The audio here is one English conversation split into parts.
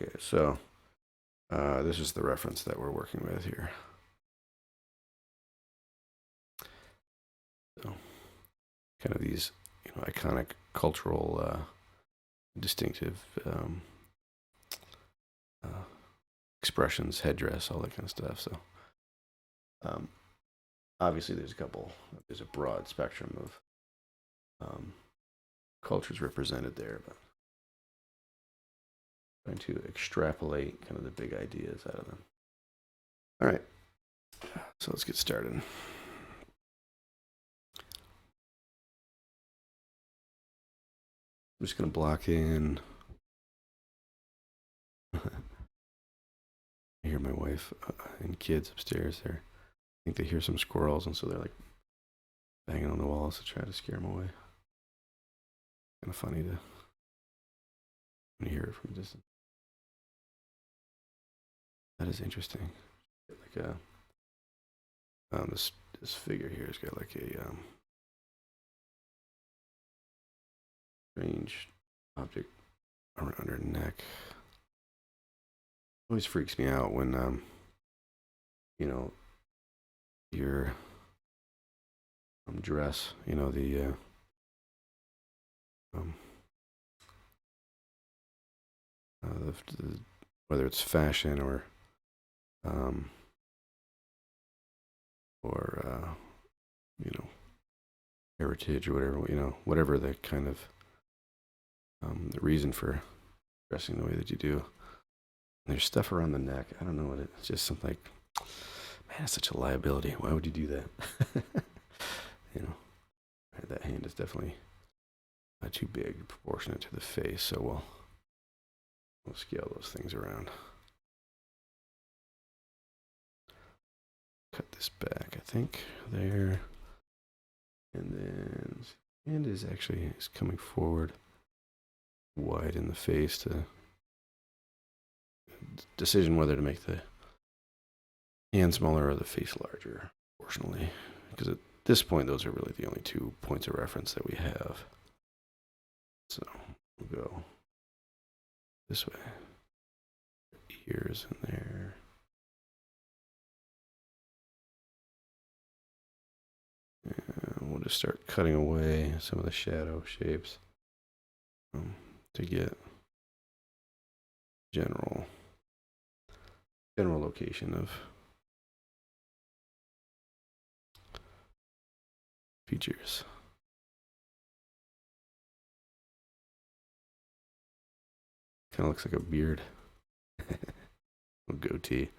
Okay, so this is the reference that we're working with here. So, kind of these, iconic cultural, distinctive uh, expressions, headdress, all that kind of stuff. So, um, obviously, there's a broad spectrum of cultures represented there, but trying to extrapolate kind of the big ideas out of them. All right, so let's get started. I'm just going to block in. I hear my wife and kids upstairs there. I think they hear some squirrels, and so they're like banging on the walls to try to scare them away. Kind of funny to hear it from a distance. That is interesting. Like this figure here has got like a strange object around her neck. Always freaks me out when your dress, um, whether it's fashion um, or heritage or whatever, whatever the kind of the reason for dressing the way that you do. And there's stuff around the neck. I don't know what it's just something like, man, it's such a liability. Why would you do that? That hand is definitely too big, proportionate to the face. So we'll scale those things around. Cut this back, I think, there. And then hand is coming forward wide in the face to decision whether to make the hand smaller or the face larger proportionally. Because at this point, those are really the only 2 points of reference that we have. So we'll go this way. Ears in there. And we'll just start cutting away some of the shadow shapes to get general location of features. Kind of looks like a beard. A goatee.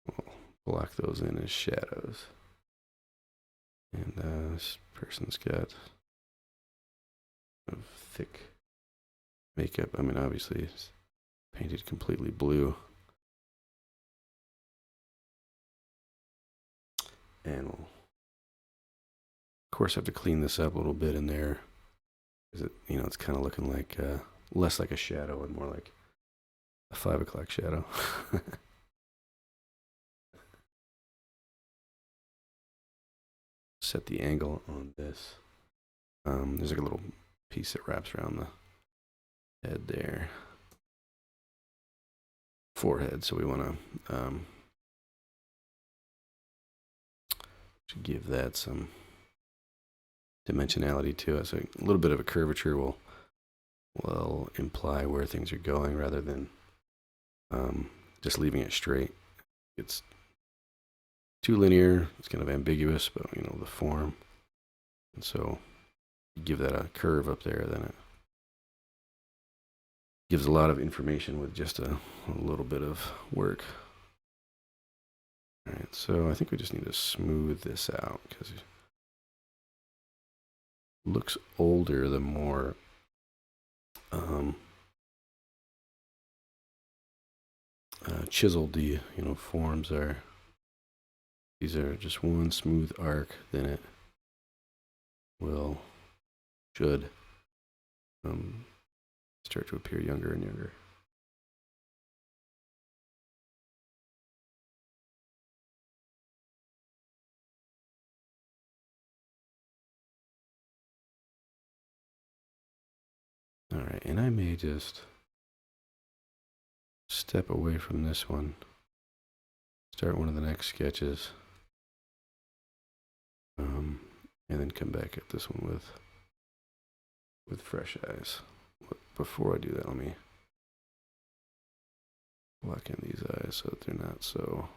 We'll block those in as shadows. And this person's got thick makeup. I mean, obviously, it's painted completely blue. And we'll, of course, have to clean this up a little bit in there. Because it's kind of looking like less like a shadow and more like a 5 o'clock shadow. Set the angle on this. There's like a little piece that wraps around the head there. Forehead, so we want to give that some dimensionality to it. So a little bit of a curvature will imply where things are going rather than just leaving it straight. It's too linear. It's kind of ambiguous, but the form. And so you give that a curve up there, then it gives a lot of information with just a little bit of work. All right, so I think we just need to smooth this out because it looks older the more chiseled the forms are. These are just one smooth arc, then it should start to appear younger and younger. All right, and I may just step away from this one, start one of the next sketches, and then come back at this one with fresh eyes. But before I do that, let me lock in these eyes so that they're not so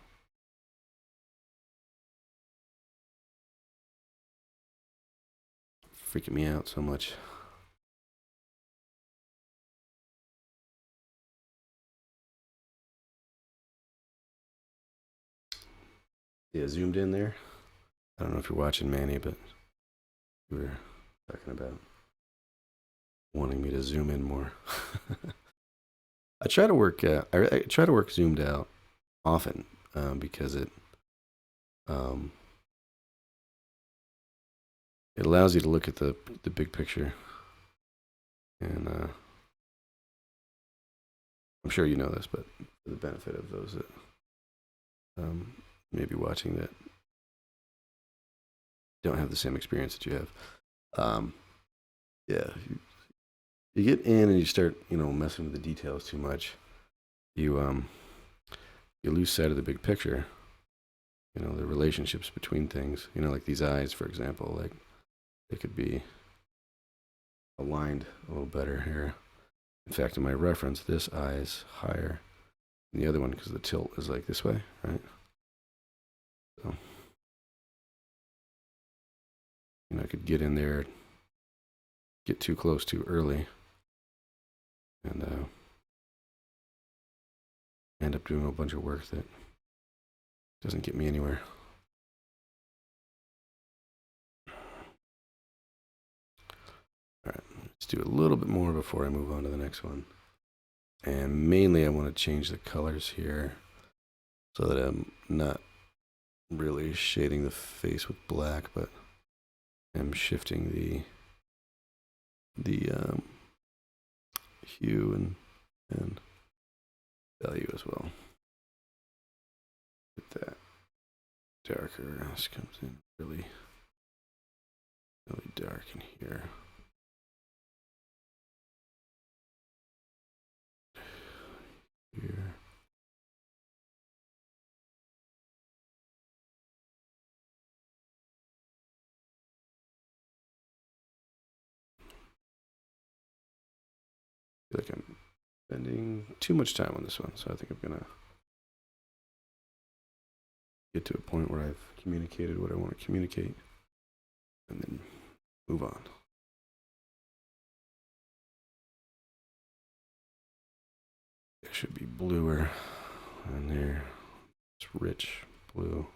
freaking me out so much. Yeah, zoomed in there. I don't know if you're watching, Manny, but we were talking about wanting me to zoom in more. I try to work. I try to work zoomed out often because um, it allows you to look at the big picture, and I'm sure you know this, but for the benefit of those that may be watching that don't have the same experience that you have, yeah, you get in and you start, messing with the details too much. You lose sight of the big picture. The relationships between things. Like these eyes, for example, like they could be aligned a little better here. In fact, in my reference, this eye is higher than the other one because the tilt is like this way, right? So, I could get in there, get too close too early, and end up doing a bunch of work that doesn't get me anywhere. All right, let's do a little bit more before I move on to the next one. And mainly I want to change the colors here so that I'm not really shading the face with black, but I'm shifting the hue and value as well. Get that darker. This comes in really dark in here. Here. I feel like I'm spending too much time on this one, so I think I'm gonna get to a point where I've communicated what I want to communicate and then move on. It should be bluer on there. It's rich blue.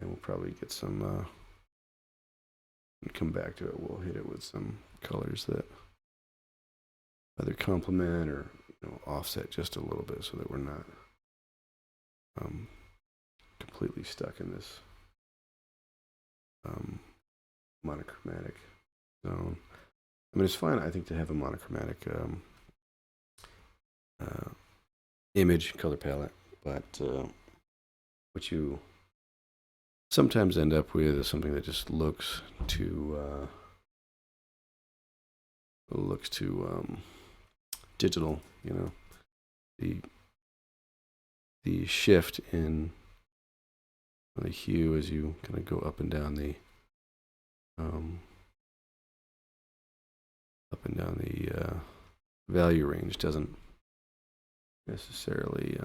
And we'll probably get some, and come back to it. We'll hit it with some colors that either complement or offset just a little bit so that we're not completely stuck in this monochromatic zone. I mean, it's fine, I think, to have a monochromatic image color palette, but what you sometimes end up with is something that just looks too digital. The shift in the hue as you kind of go up and down the value range doesn't necessarily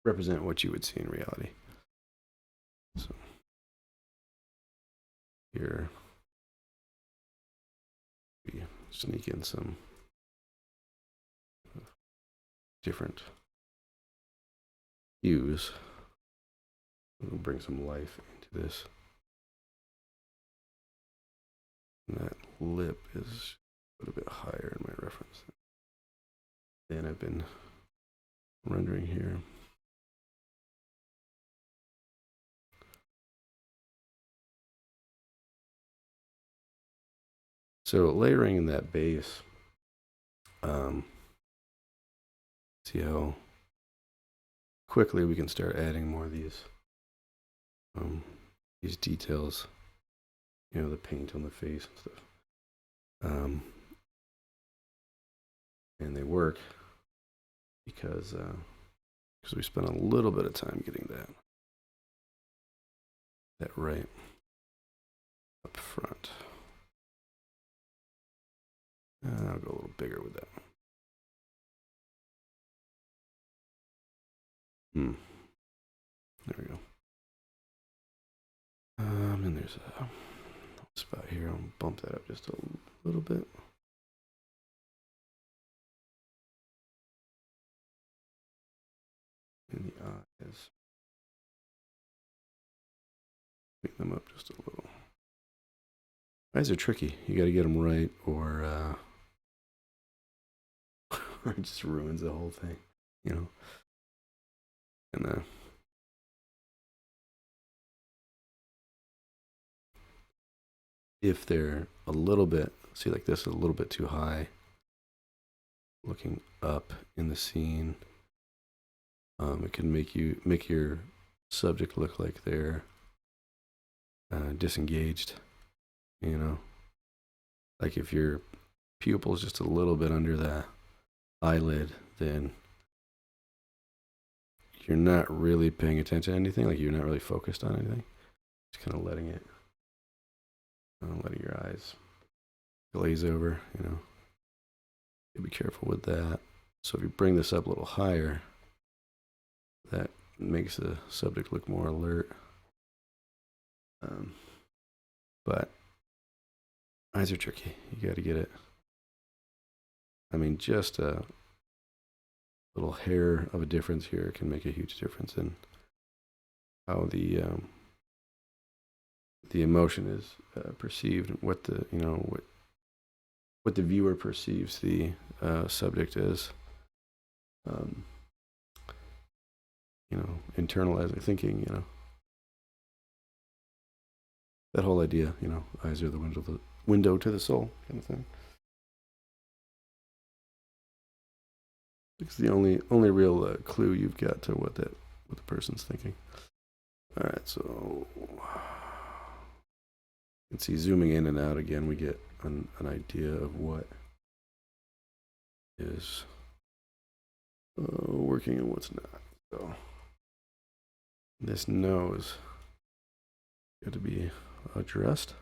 represent what you would see in reality. So here we sneak in some different hues. We'll bring some life into this. And that lip is a little bit higher in my reference than I've been rendering here. So layering in that base, see how quickly we can start adding more of these details, the paint on the face and stuff. And they work because we spent a little bit of time getting that right up front. I'll go a little bigger with that one. There we go. And there's a spot here. I'll bump that up just a little bit. And the eyes. Make them up just a little. Eyes are tricky. You got to get them right, or or it just ruins the whole thing, you know. And if they're a little bit, see, like this, a little bit too high, looking up in the scene, it can make your subject look like they're disengaged, you know. Like if your pupil is just a little bit under the eyelid, then you're not really paying attention to anything. Like you're not really focused on anything. Just kind of letting your eyes glaze over, you know. You be careful with that. So if you bring this up a little higher, that makes the subject look more alert. But eyes are tricky. You got to get it. I mean, just a little hair of a difference here can make a huge difference in how the emotion is perceived, what the what the viewer perceives the subject is. Internalizing thinking, that whole idea, eyes are the window to the soul kind of thing. It's the only real clue you've got to what the person's thinking. All right, so you can see zooming in and out again, we get an idea of what is working and what's not. So this nose got to be addressed.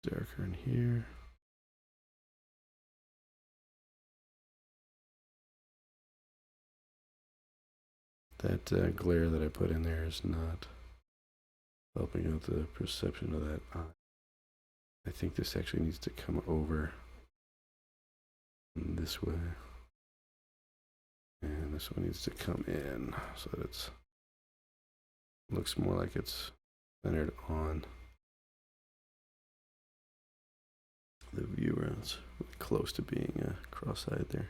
Darker in here. That glare that I put in there is not helping out the perception of that eye. I think this actually needs to come over this way. And this one needs to come in so that it looks more like it's centered on the viewer. It's really close to being cross-eyed there.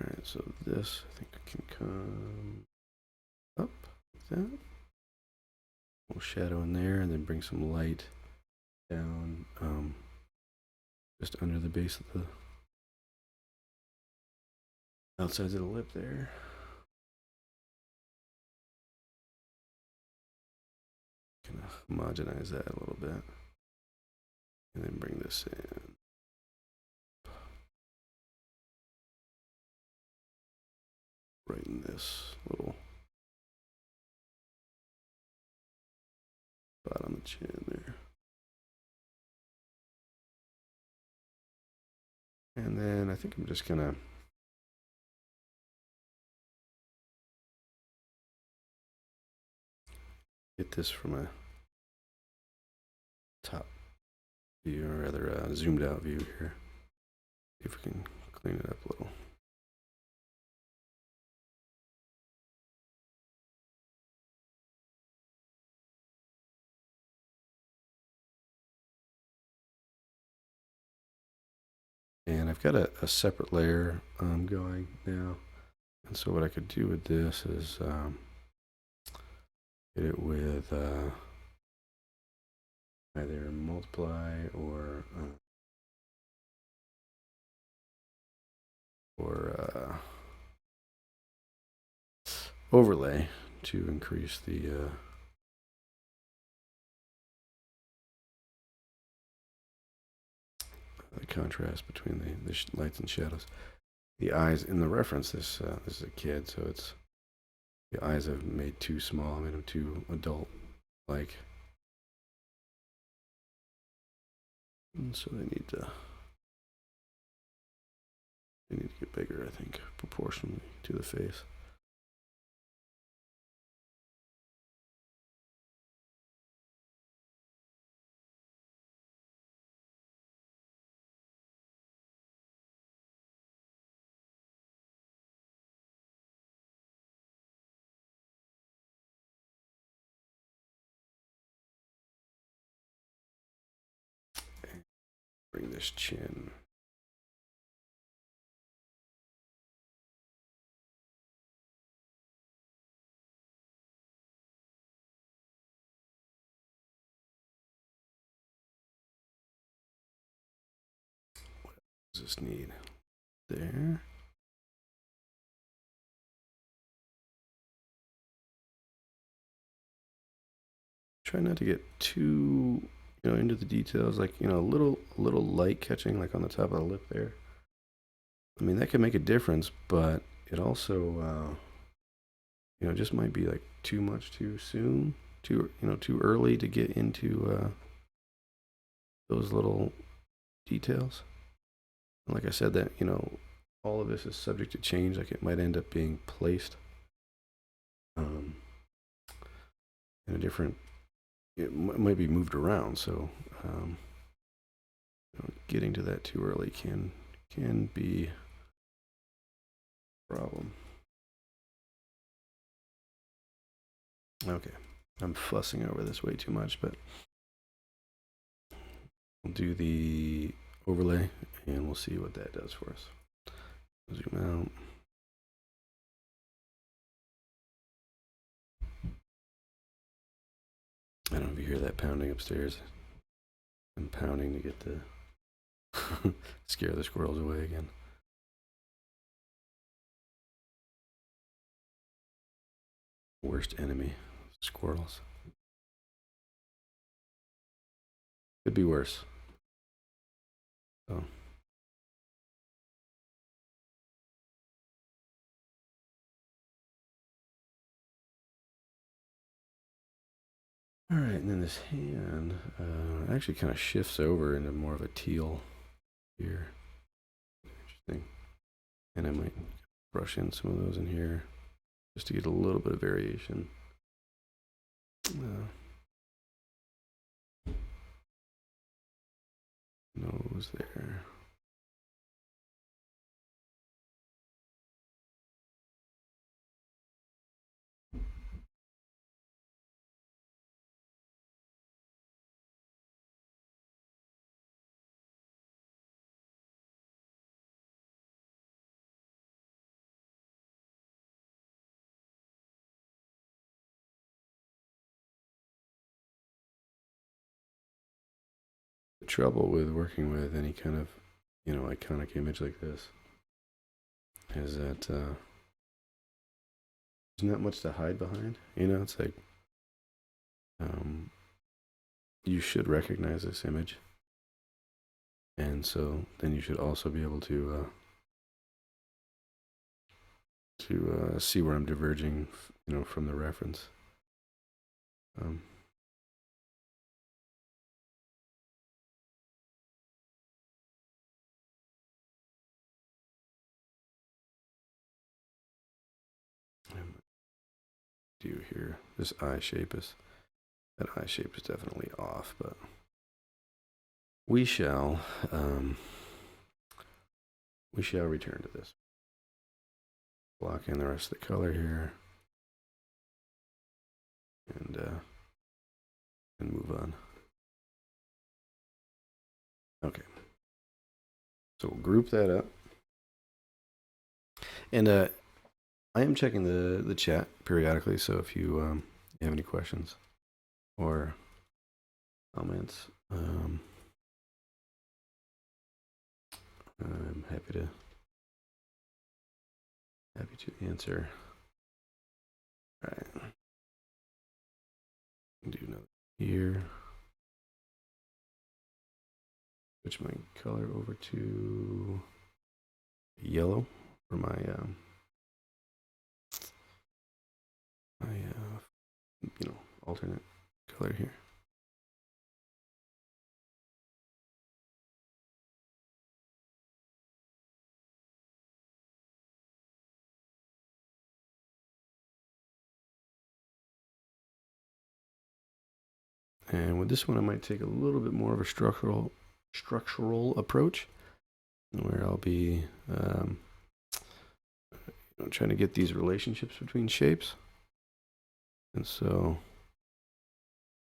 All right, so this I think can come up like that. A little shadow in there, and then bring some light down just under the base of the outsides of the lip there. Kind of homogenize that a little bit, and then bring this in. Right in this little spot on the chin there. And then I think I'm just gonna get this from a top view, or rather a zoomed out view here. See if we can clean it up a little. And I've got a separate layer going now. And so what I could do with this is hit it with either multiply or or overlay to increase the contrast between the lights and shadows. The eyes in the reference, this is a kid, so it's the eyes I've made too small. I made them too adult-like, and so they need to get bigger, I think, proportionally to the face. Bring this chin. What does this need? There. Try not to get too, into the details. Like, a little light catching, like on the top of the lip there. I mean, that could make a difference, but it also, just might be like too much too soon, too early to get into those little details. And like I said, that all of this is subject to change. Like it might end up being placed in a different. It might be moved around. So getting to that too early can be a problem. Okay, I'm fussing over this way too much, but we'll do the overlay and we'll see what that does for us. Zoom out. I don't know if you hear that pounding upstairs. I'm pounding to get the scare the squirrels away again. Worst enemy, squirrels. Could be worse. So. All right, and then this hand actually kind of shifts over into more of a teal here. Interesting. And I might brush in some of those in here just to get a little bit of variation. Nose there. The trouble with working with any kind of, iconic image like this is that there's not much to hide behind. It's like you should recognize this image, and so then you should also be able to see where I'm diverging, from the reference. Do here. This eye shape is definitely off, but we shall return to this. Block in the rest of the color here, and move on. Okay, so we'll group that up, and I am checking the chat periodically, so if you have any questions or comments, I'm happy to Happy to answer. All right. Do another here. Switch my color over to yellow for my alternate color here. And with this one, I might take a little bit more of a structural approach, where I'll be trying to get these relationships between shapes. And so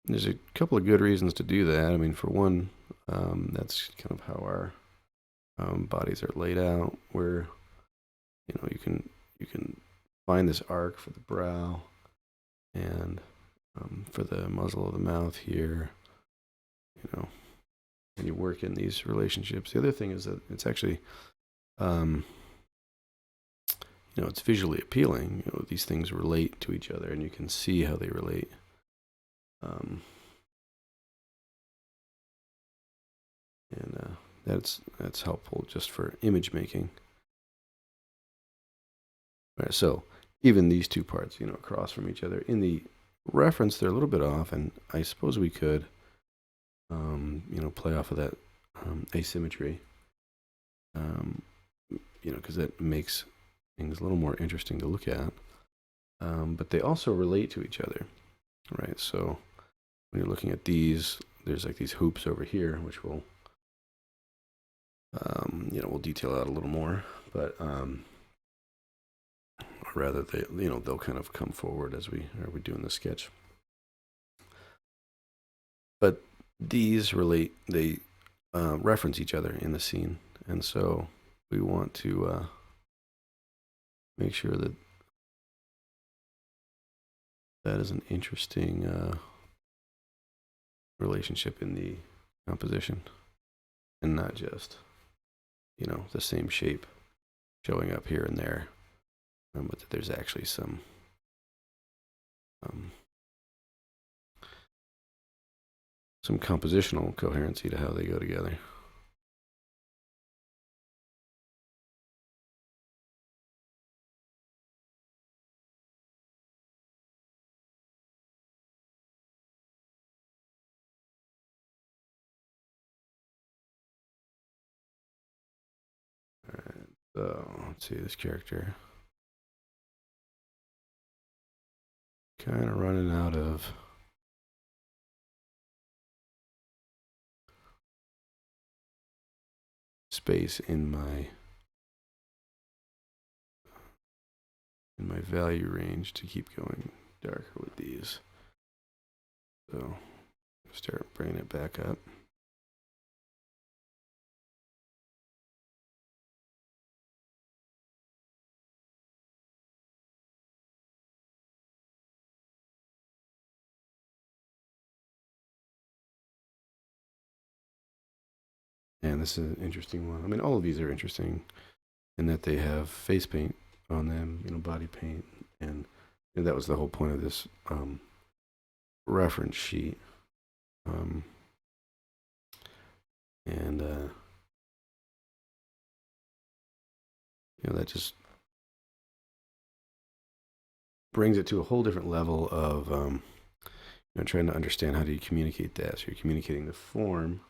there's a couple of good reasons to do that. I mean, for one, that's kind of how our bodies are laid out, where you can find this arc for the brow and for the muzzle of the mouth here, and you work in these relationships. The other thing is that it's actually, it's visually appealing. These things relate to each other, and you can see how they relate. And that's helpful just for image making. All right, so even these two parts, across from each other in the reference, they're a little bit off, and I suppose we could, play off of that asymmetry, because that makes things a little more interesting to look at. But they also relate to each other, right? So when you're looking at these, there's like these hoops over here, which will, we'll detail out a little more, but or rather they'll kind of come forward as we are doing the sketch. But these relate, they reference each other in the scene, and so we want to make sure that that is an interesting relationship in the composition, and not just the same shape showing up here and there, but that there's actually some compositional coherency to how they go together. All right, so let's see, this character kind of running out of space in my value range to keep going darker with these. So start bringing it back up. And this is an interesting one. I mean, all of these are interesting in that they have face paint on them, body paint, and that was the whole point of this reference sheet. That just brings it to a whole different level of trying to understand how do you communicate that. So you're communicating the form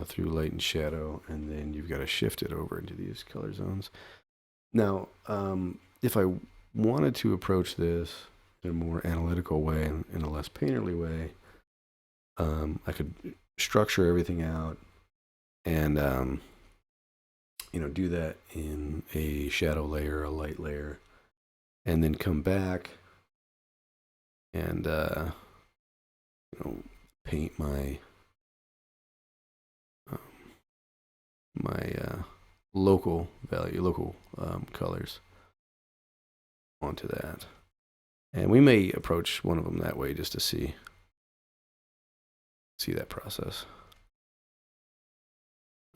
through light and shadow, and then you've got to shift it over into these color zones. Now, if I wanted to approach this in a more analytical way, in a less painterly way, I could structure everything out and do that in a shadow layer, a light layer, and then come back and paint my local colors onto that. And we may approach one of them that way just to see that process.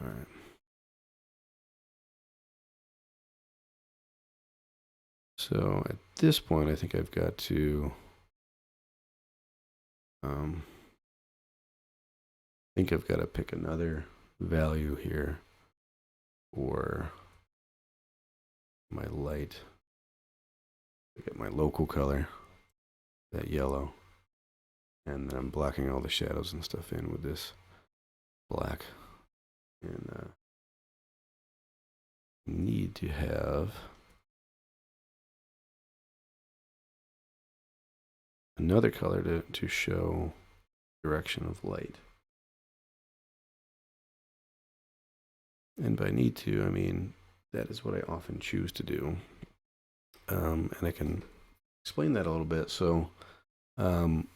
All right. So at this point, I think I've got to, pick another value here for my light. I get my local color, that yellow, and then I'm blocking all the shadows and stuff in with this black. And need to have another color to show direction of light. And by need to, I mean that is what I often choose to do. And I can explain that a little bit. So when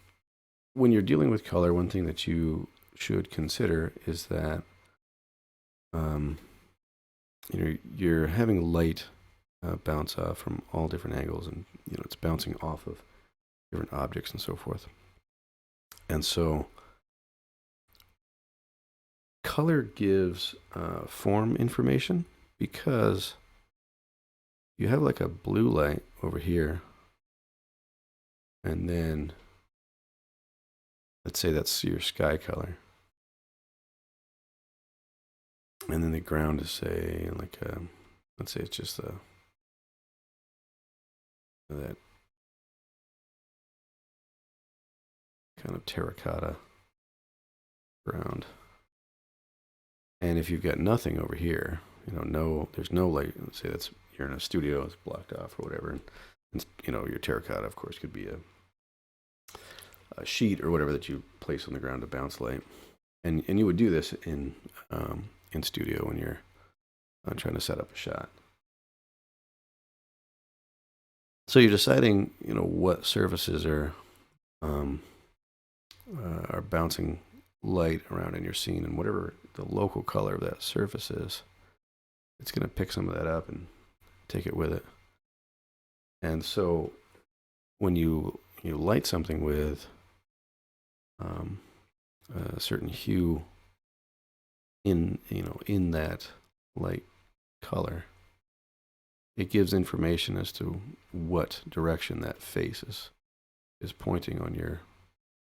you're dealing with color, one thing that you should consider is that you're having light bounce off from all different angles, and it's bouncing off of different objects and so forth. And so color gives form information, because you have like a blue light over here, and then let's say that's your sky color, and then the ground is, say, like let's say it's just that kind of terracotta ground. And if you've got nothing over here, there's no light. Let's say you're in a studio, it's blocked off or whatever, and your terracotta, of course, could be a sheet or whatever that you place on the ground to bounce light. And you would do this in studio when you're trying to set up a shot. So you're deciding, what surfaces are bouncing light around in your scene, and whatever the local color of that surface is, it's going to pick some of that up and take it with it. And so when you light something with a certain hue in that light color, it gives information as to what direction that face is pointing on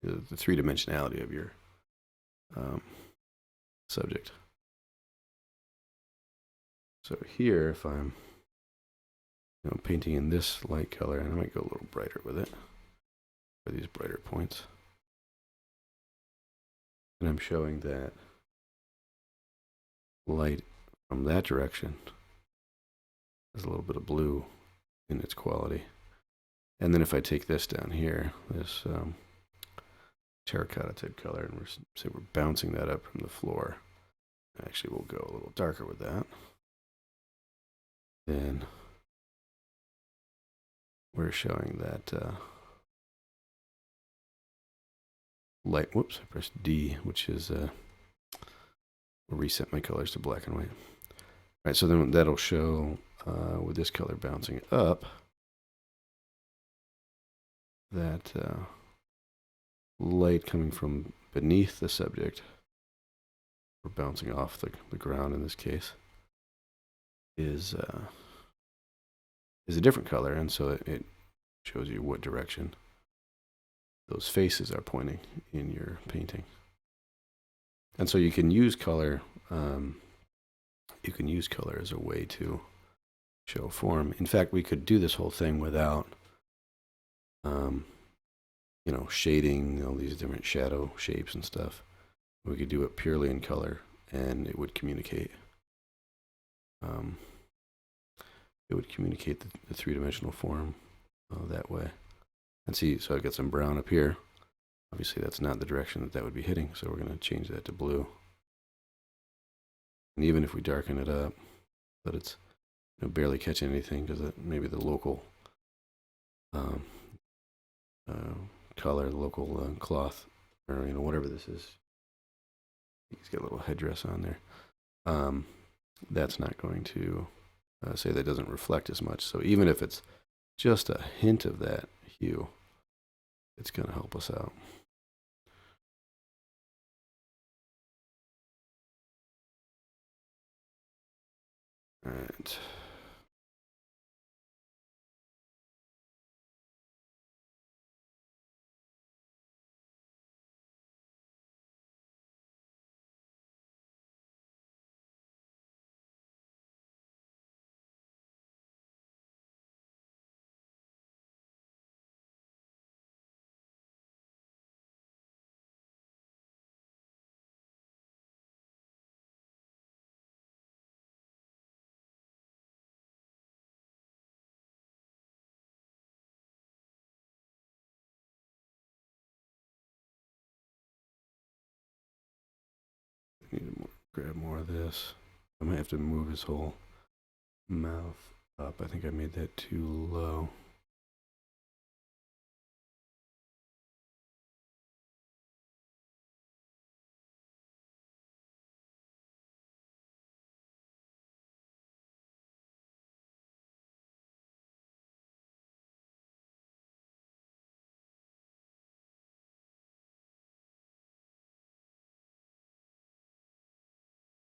the three-dimensionality of your subject. So here, if I'm painting in this light color, and I might go a little brighter with it for these brighter points, and I'm showing that light from that direction has a little bit of blue in its quality. And then if I take this down here, this terracotta type color, and we're bouncing that up from the floor. Actually, we'll go a little darker with that. Then we're showing that light. Whoops, I pressed D, which is reset my colors to black and white. All right, so then that'll show with this color bouncing up that light coming from beneath the subject, or bouncing off the ground in this case, is a different color, and so it shows you what direction those faces are pointing in your painting. And so you can use color. You can use color as a way to show form. In fact, we could do this whole thing without, shading all these different shadow shapes and stuff. We could do it purely in color, and it would communicate. It would communicate the three-dimensional form that way. And see, so I've got some brown up here. Obviously, that's not the direction that would be hitting, so we're going to change that to blue. And even if we darken it up, but it's barely catching anything, because maybe the local color, the local cloth, or whatever this is. He's got a little headdress on there. That's not going to say that doesn't reflect as much. So even if it's just a hint of that hue, it's going to help us out. All right. grab more of this. I might have to move his whole mouth up. I think I made that too low.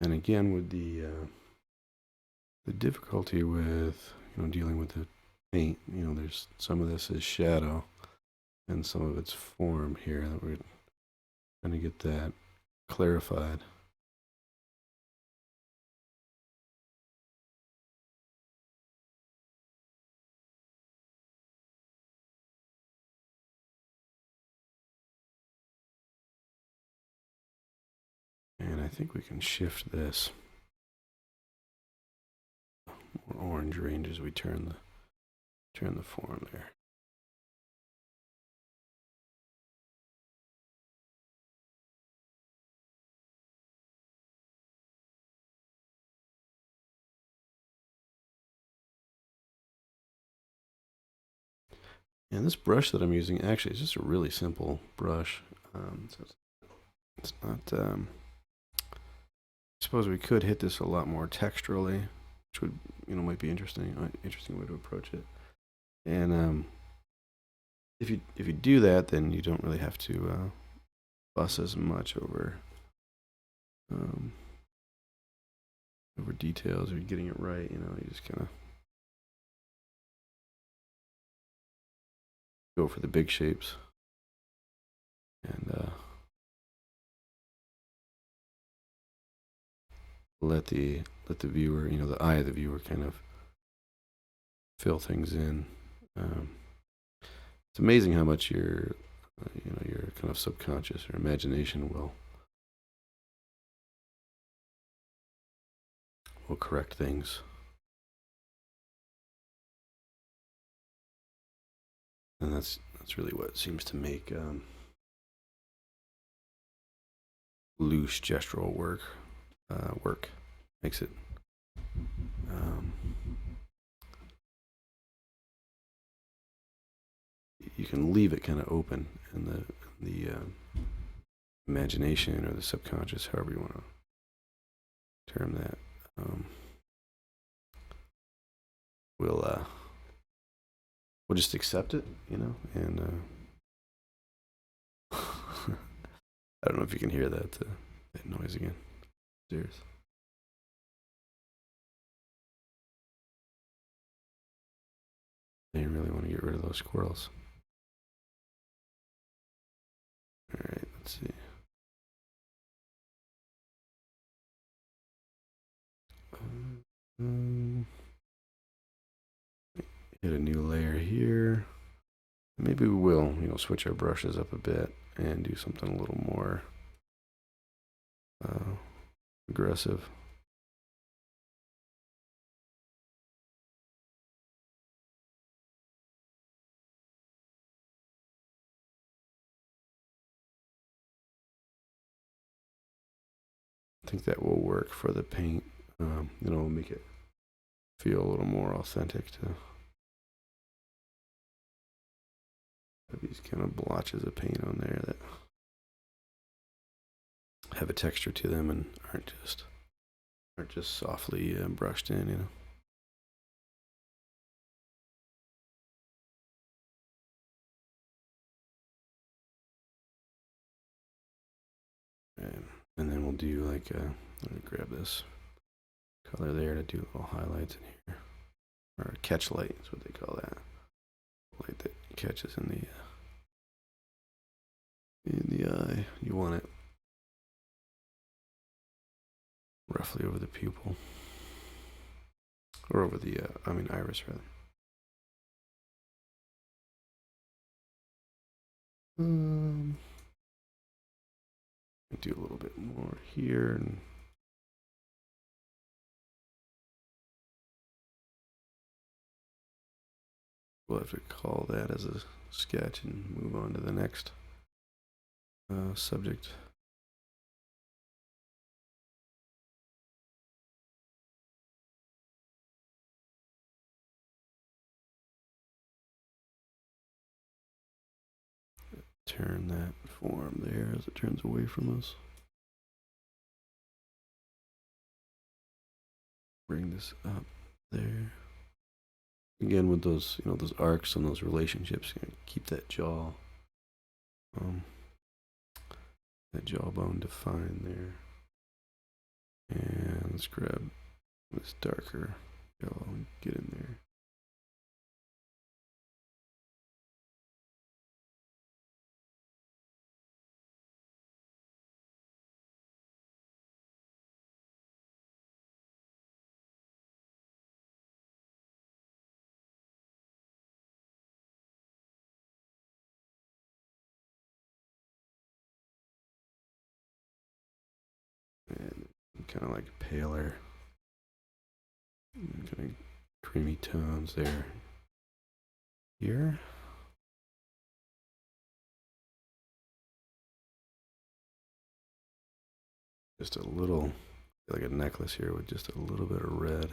And again, with the difficulty with dealing with the paint, there's some of this is shadow, and some of it's form here that we're trying to get that clarified. And I think we can shift this more orange range as we turn the form there. And this brush that I'm using actually is just a really simple brush. So it's not. I suppose we could hit this a lot more texturally, which would might be interesting way to approach it. And if you do that, then you don't really have to fuss as much over details or getting it right. You just kind of go for the big shapes and let the viewer, the eye of the viewer, kind of fill things in. It's amazing how much your kind of subconscious or imagination will correct things. And that's really what seems to make loose gestural work makes it you can leave it kind of open, and the imagination or the subconscious, however you want to term that, we'll just accept it, and I don't know if you can hear that noise again. Cheers. I really want to get rid of those squirrels. All right, let's see. Hit a new layer here. Maybe we will, switch our brushes up a bit and do something a little more aggressive. I think that will work for the paint. It'll make it feel a little more authentic to have these kind of blotches of paint on there that have a texture to them and aren't just softly brushed in, And then we'll do like let me grab this color there to do little highlights in here, or catch light is what they call that. Light that catches in the eye. You want it roughly over the pupil, or over the iris rather. Do a little bit more here, and we'll have to call that as a sketch and move on to the next subject. turn that form there as it turns away from us. Bring this up there. Again, with those, those arcs and those relationships, keep that jaw, that jawbone defined there. And let's grab this darker yellow and get in there. And kind of like paler, kind of creamy tones there. Here. Just a little, like a necklace here with just a little bit of red.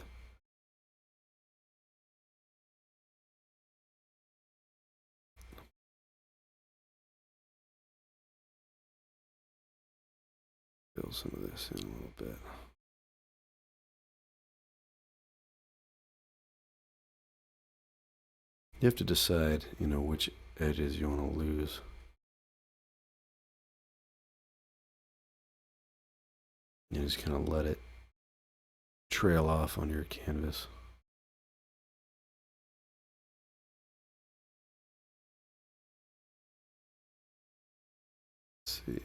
Fill some of this in a little bit. You have to decide, which edges you want to lose. You just kind of let it trail off on your canvas. Let's see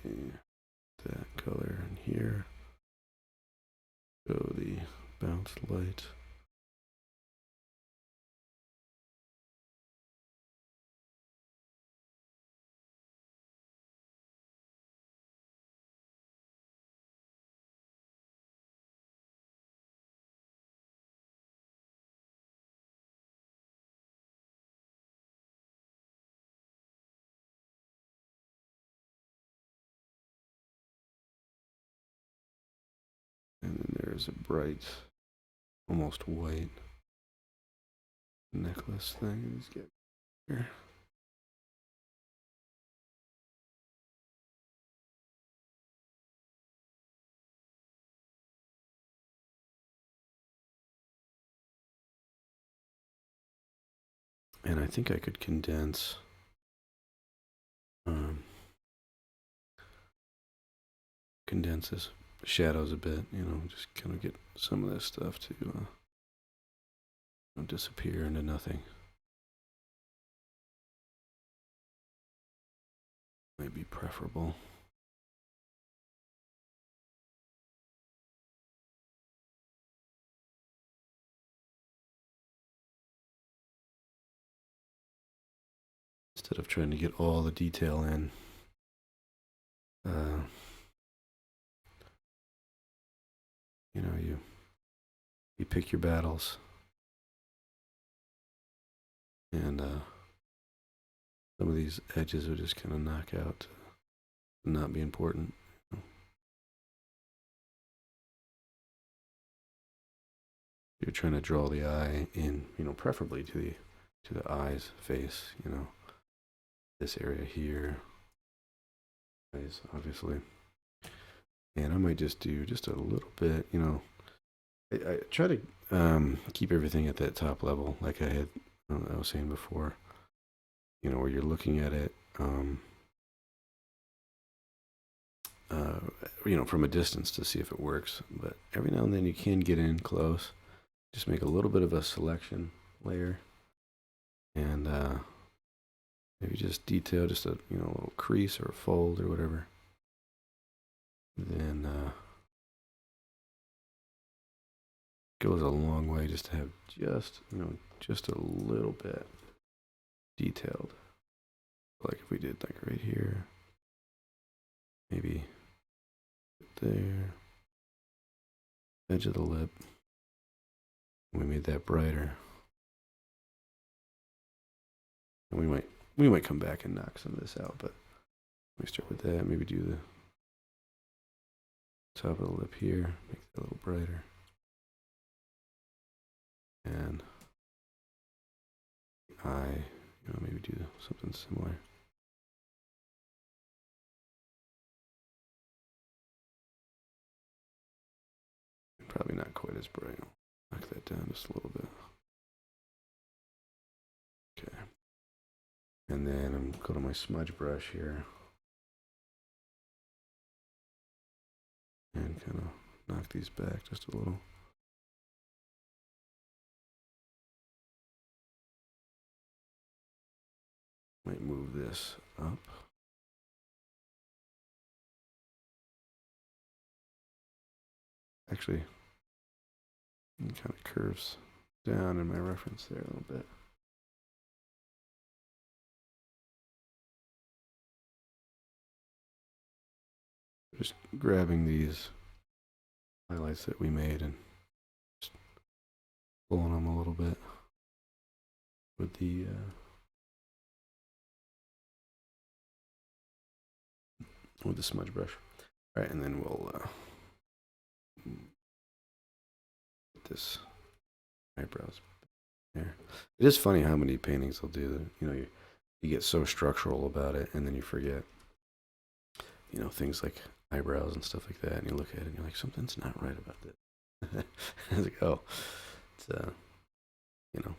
that color in here. Go the bounce light. And then there's a bright, almost white necklace thing. Let's get here. And I think I could condense this shadows a bit, just kind of get some of this stuff to disappear into nothing. Might be preferable. Instead of trying to get all the detail in. You pick your battles. And some of these edges are just kind of knock out to not be important. You're trying to draw the eye in, preferably to the eye's face, this area here. Eyes, obviously. And I might just do just a little bit, I try to keep everything at that top level, like I was saying before, where you're looking at it, from a distance to see if it works. But every now and then you can get in close, just make a little bit of a selection layer, and maybe just detail just a little crease or a fold or whatever. Then goes a long way just to have just a little bit detailed, like if we did like right here, maybe there, edge of the lip, we made that brighter, and we might come back and knock some of this out, but we start with that. Maybe do the top of the lip here, make it a little brighter. And eye, maybe do something similar. probably not quite as bright. I'll knock that down just a little bit. Okay. And then I'm go to my smudge brush here. And kind of knock these back just a little. Might move this up. Actually, it kind of curves down in my reference there a little bit. Just grabbing these highlights that we made and just pulling them a little bit with the smudge brush. All right, and then we'll put this eyebrows there. It is funny how many paintings they'll do. You know, you get so structural about it, and then you forget, you know, things like eyebrows and stuff like that. And you look at it, and you're like, something's not right about this. It's like, oh, it's you know,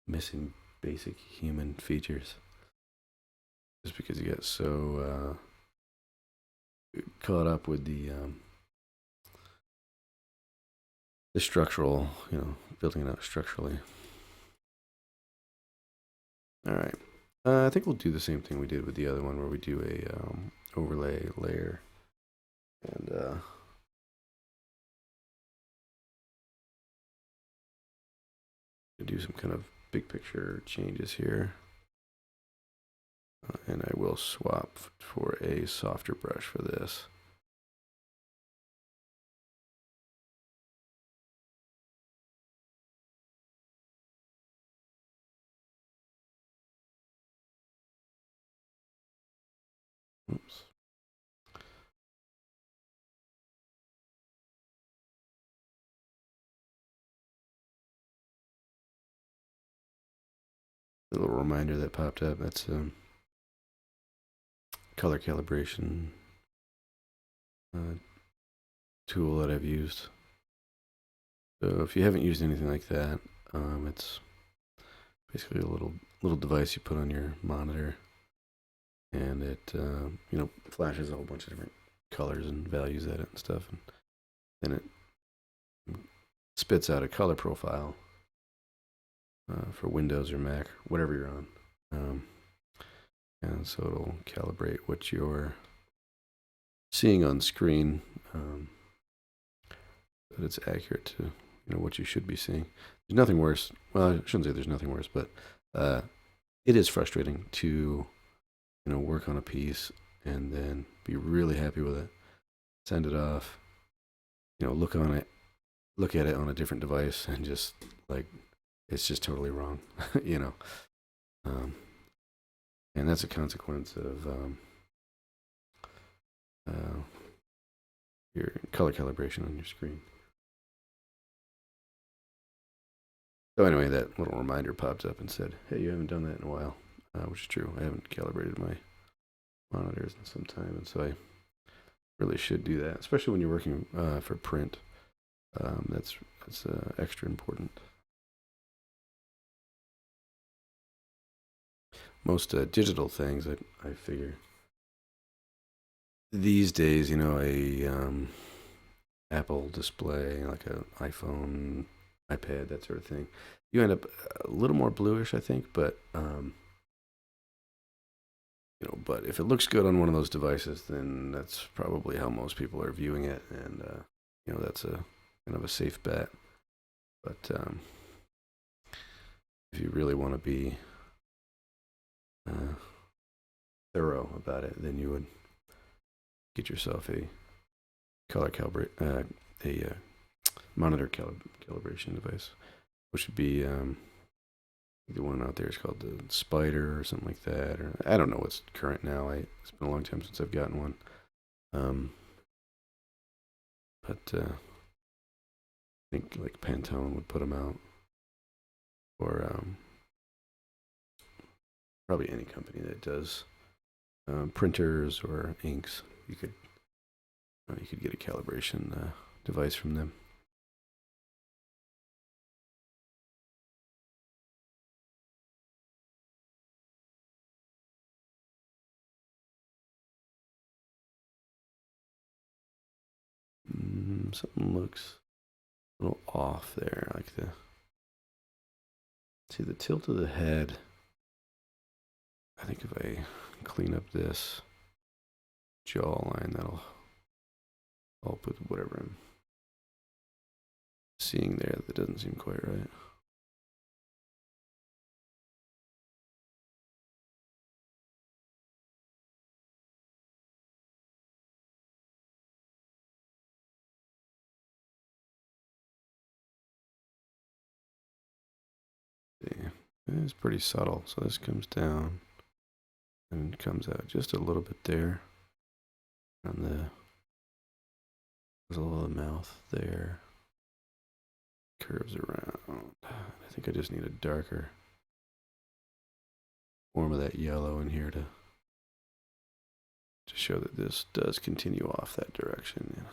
missing basic human features. Just because you get so caught up with the structural, you know, building it out structurally. All right. I think we'll do the same thing we did with the other one, where we do a overlay layer and do some kind of big picture changes here. And I will swap for a softer brush for this. Oops. A little reminder that popped up. That's color calibration tool that I've used. So if you haven't used anything like that, it's basically a little device you put on your monitor, and it you know, flashes a whole bunch of different colors and values at it and stuff, and then it spits out a color profile for Windows or Mac, whatever you're on. And so it'll calibrate what you're seeing on screen, that it's accurate to, you know, what you should be seeing. There's nothing worse. Well, I shouldn't say there's nothing worse, but it is frustrating to, you know, work on a piece and then be really happy with it, send it off, you know, look at it on a different device, and just like, it's just totally wrong, you know. And that's a consequence of your color calibration on your screen. So anyway, that little reminder popped up and said, hey, you haven't done that in a while, which is true. I haven't calibrated my monitors in some time, and so I really should do that, especially when you're working for print. That's extra important. Most digital things, I figure these days, you know, a Apple display, like an iPhone, iPad, that sort of thing, you end up a little more bluish, I think, but you know, but if it looks good on one of those devices, then that's probably how most people are viewing it, and you know, that's a kind of a safe bet. But if you really want to be thorough about it, then you would get yourself a color calibrate a monitor calibration device, which would be the one out there is called the Spider or something like that, or I don't know what's current now. It's been a long time since I've gotten one. But I think like Pantone would put them out, or probably any company that does printers or inks. You could get a calibration device from them. Something looks a little off there, like see the tilt of the head. I think if I clean up this jawline, that'll help with whatever I'm seeing there that doesn't seem quite right. See, it's pretty subtle. So this comes down and comes out just a little bit there on the muzzle of the mouth there. Curves around. I think I just need a darker form of that yellow in here to show that this does continue off that direction. Yeah.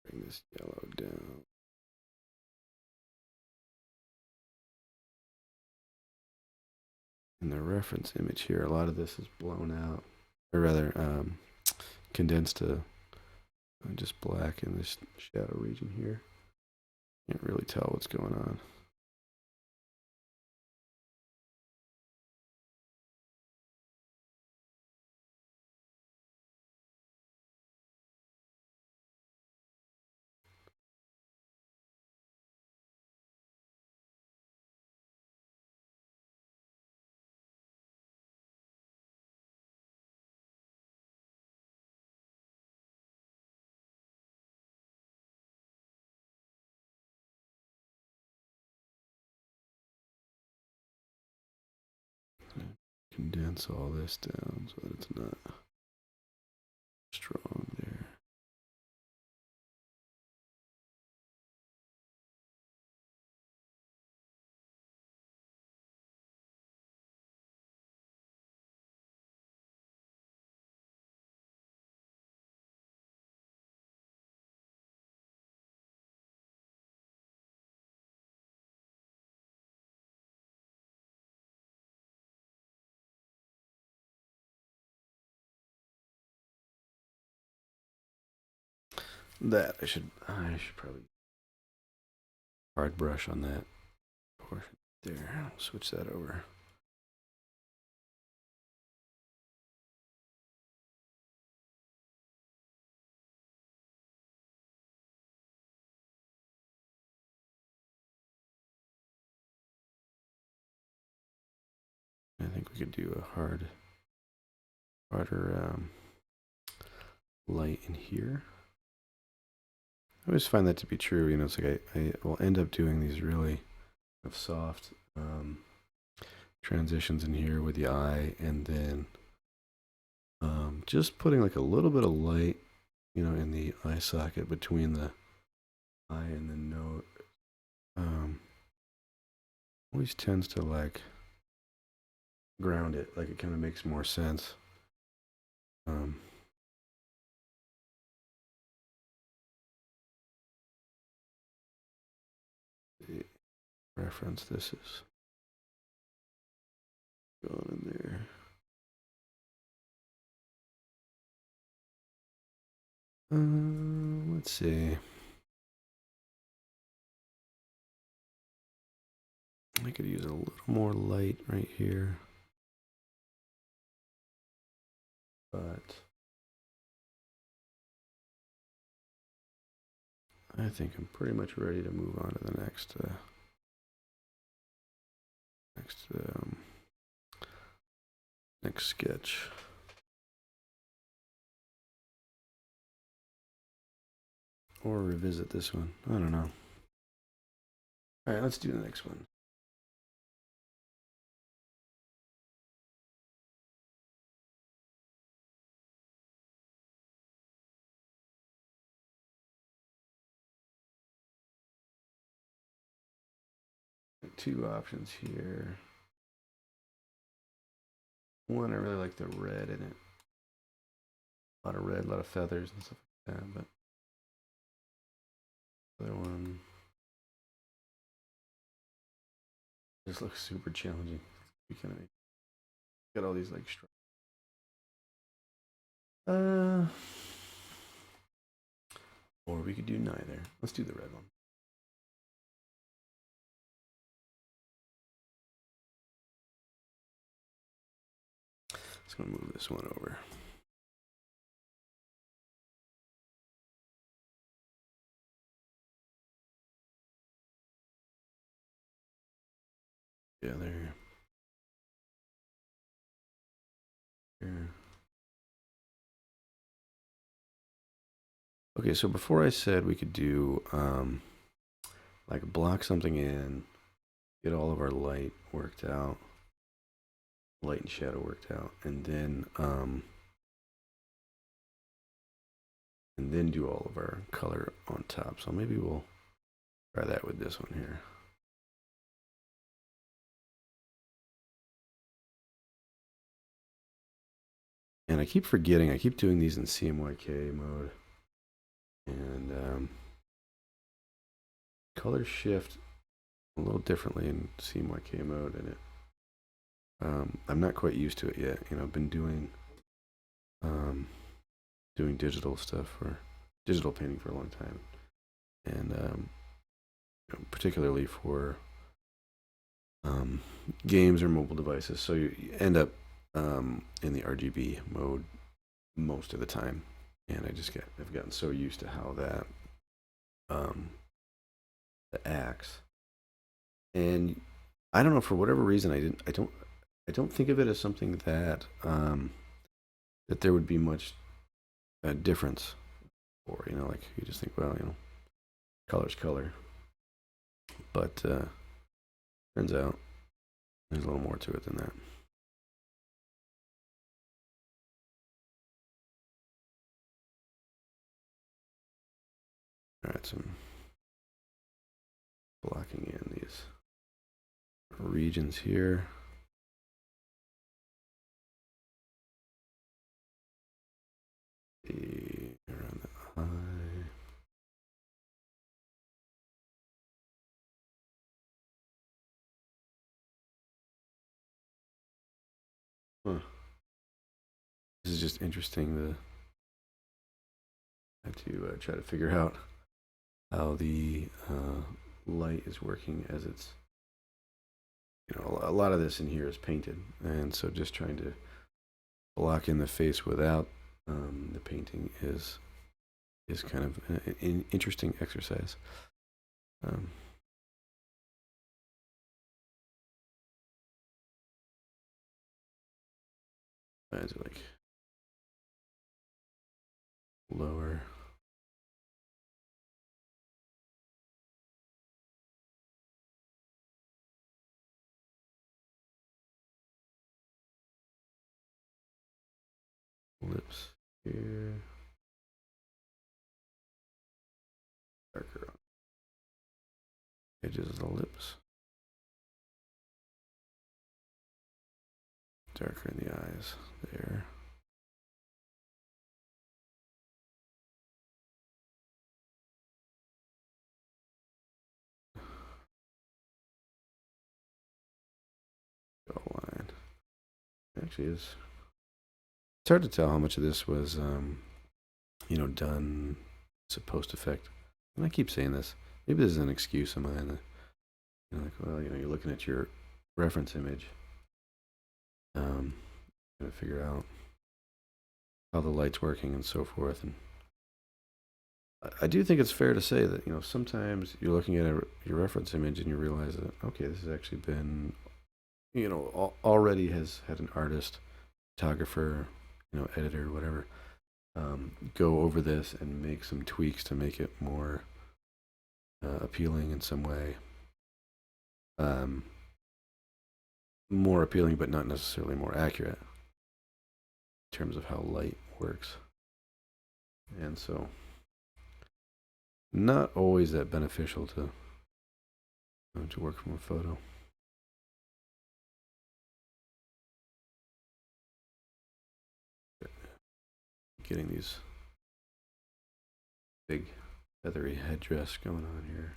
Bring this yellow down. In the reference image here, a lot of this is blown out, or rather condensed to just black in this shadow region here. Can't really tell what's going on. Condense all this down so that it's not strong there. That I should probably hard brush on that portion there. I'll switch that over. I think we could do a harder light in here. I always find that to be true. You know, it's like I will end up doing these really soft transitions in here with the eye, and then just putting like a little bit of light, you know, in the eye socket between the eye and the note. Always tends to like ground it, like it kind of makes more sense. The reference this is going in there. Let's see. I could use a little more light right here, but I think I'm pretty much ready to move on to the next next sketch. Or revisit this one. I don't know. All right, let's do the next one. two options here. One, I really like the red in it. A lot of red, a lot of feathers and stuff like that. But the other one just looks super challenging. You kind of got all these like or we could do neither. Let's do the red one. Just gonna move this one over. Yeah, there. Here. Okay, so before I said we could do like block something in, get all of our light worked out, light and shadow worked out, and then do all of our color on top. So maybe we'll try that with this one here. And I keep forgetting, I keep doing these in CMYK mode. And colors shift a little differently in CMYK mode, and I'm not quite used to it yet. You know, I've been doing digital stuff for digital painting for a long time, and you know, particularly for games or mobile devices. So you end up in the RGB mode most of the time, and I've gotten so used to how that acts, and I don't know, for whatever reason I don't think of it as something that that there would be much difference, or you know, like you just think, well, you know, color's color, but turns out there's a little more to it than that. All right, so I'm blocking in these regions here. Around the eye. Huh. This is just interesting to try to figure out how the light is working as it's, you know, a lot of this in here is painted, and so just trying to block in the face without the painting is kind of an interesting exercise. Is it like lower? Lips here. Darker on edges of the lips. Darker in the eyes there. Line. Actually, it's hard to tell how much of this was, you know, done as a post effect. And I keep saying this. Maybe this is an excuse of mine. You know, like, well, you know, you're looking at your reference image, trying to figure out how the light's working and so forth. And I do think it's fair to say that, you know, sometimes you're looking at your reference image and you realize that, okay, this has actually been, you know, already has had an artist, photographer, you know, editor, whatever, go over this and make some tweaks to make it more appealing in some way. More appealing, but not necessarily more accurate in terms of how light works. And so, not always that beneficial to to work from a photo. Getting these big feathery headdress going on here.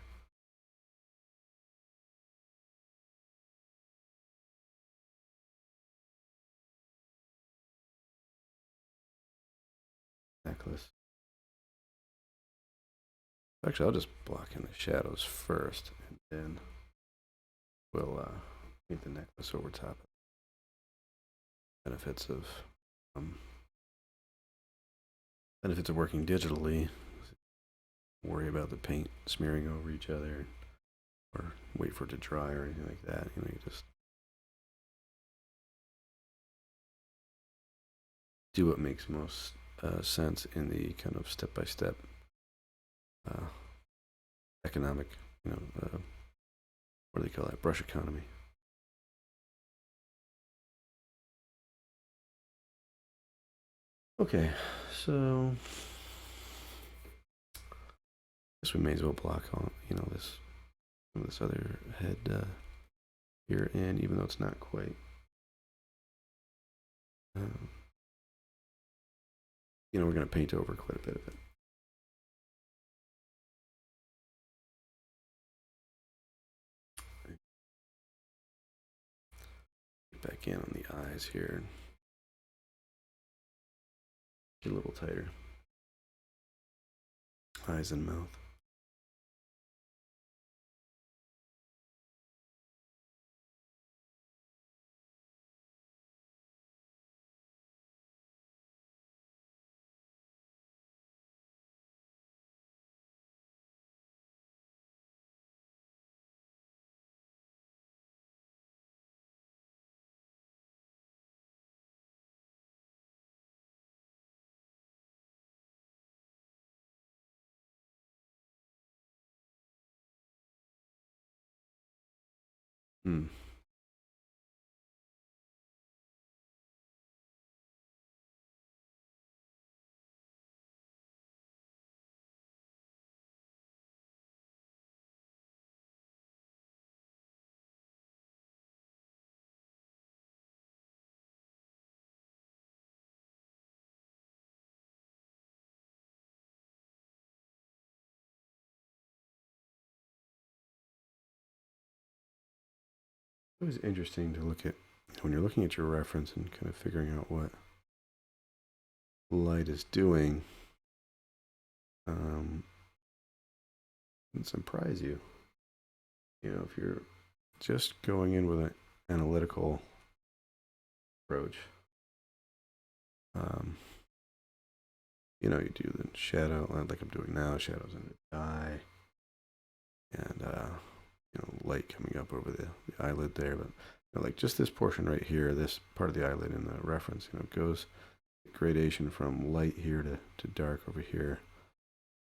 Necklace. Actually, I'll just block in the shadows first, and then we'll paint the necklace over top. Benefits of working digitally. Worry about the paint smearing over each other, or wait for it to dry or anything like that. You know, you just do what makes most sense in the kind of step-by-step economic, what do they call that? Brush economy. Okay, so I guess we may as well block on, this other head here in, even though it's not quite. We're going to paint over quite a bit of it. Get back in on the eyes here. Get a little tighter. Eyes and mouth. Hmm. It was interesting to look at when you're looking at your reference and kind of figuring out what light is doing. Can surprise you. If you're just going in with an analytical approach, you do the shadow like I'm doing now, shadows in the eye, and light coming up over the eyelid there. But like just this portion right here, this part of the eyelid in the reference, goes gradation from light here to dark over here.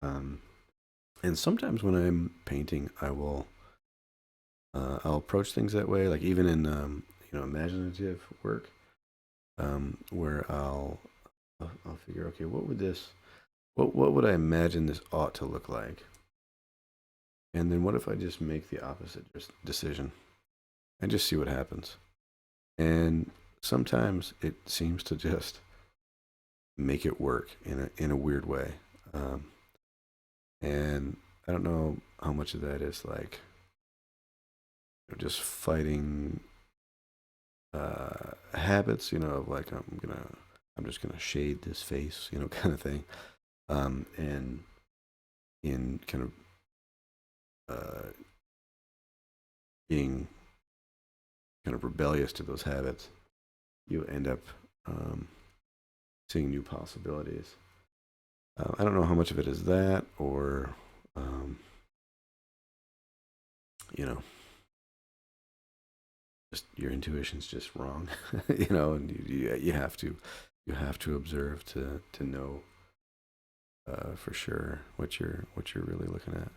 And sometimes when I'm painting, I'll approach things that way, like even in imaginative work, where I'll figure, okay, what would I imagine this ought to look like? And then what if I just make the opposite decision and just see what happens? And sometimes it seems to just make it work in a weird way. And I don't know how much of that is like just fighting habits, of like I'm just gonna shade this face, kind of thing. And in kind of being kind of rebellious to those habits, you end up seeing new possibilities. I don't know how much of it is that, or just your intuition's just wrong, and you have to observe to know for sure what you're really looking at.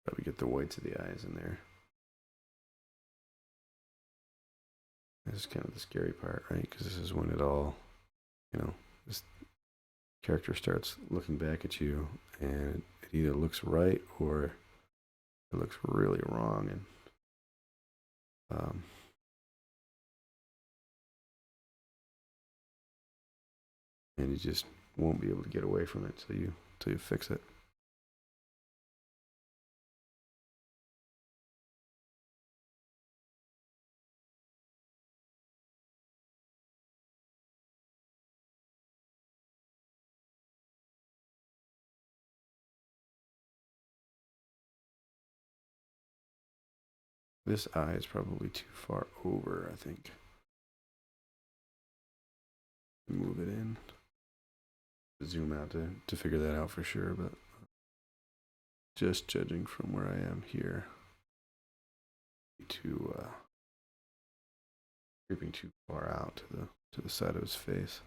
Probably get the whites of the eyes in there. This is kind of the scary part, right? Because this is when it all, this character starts looking back at you, and it either looks right or it looks really wrong, um, and you just won't be able to get away from it till you fix it. This eye is probably too far over, I think. Move it in. Zoom out to figure that out for sure, but just judging from where I am here, creeping too far out to the side of his face.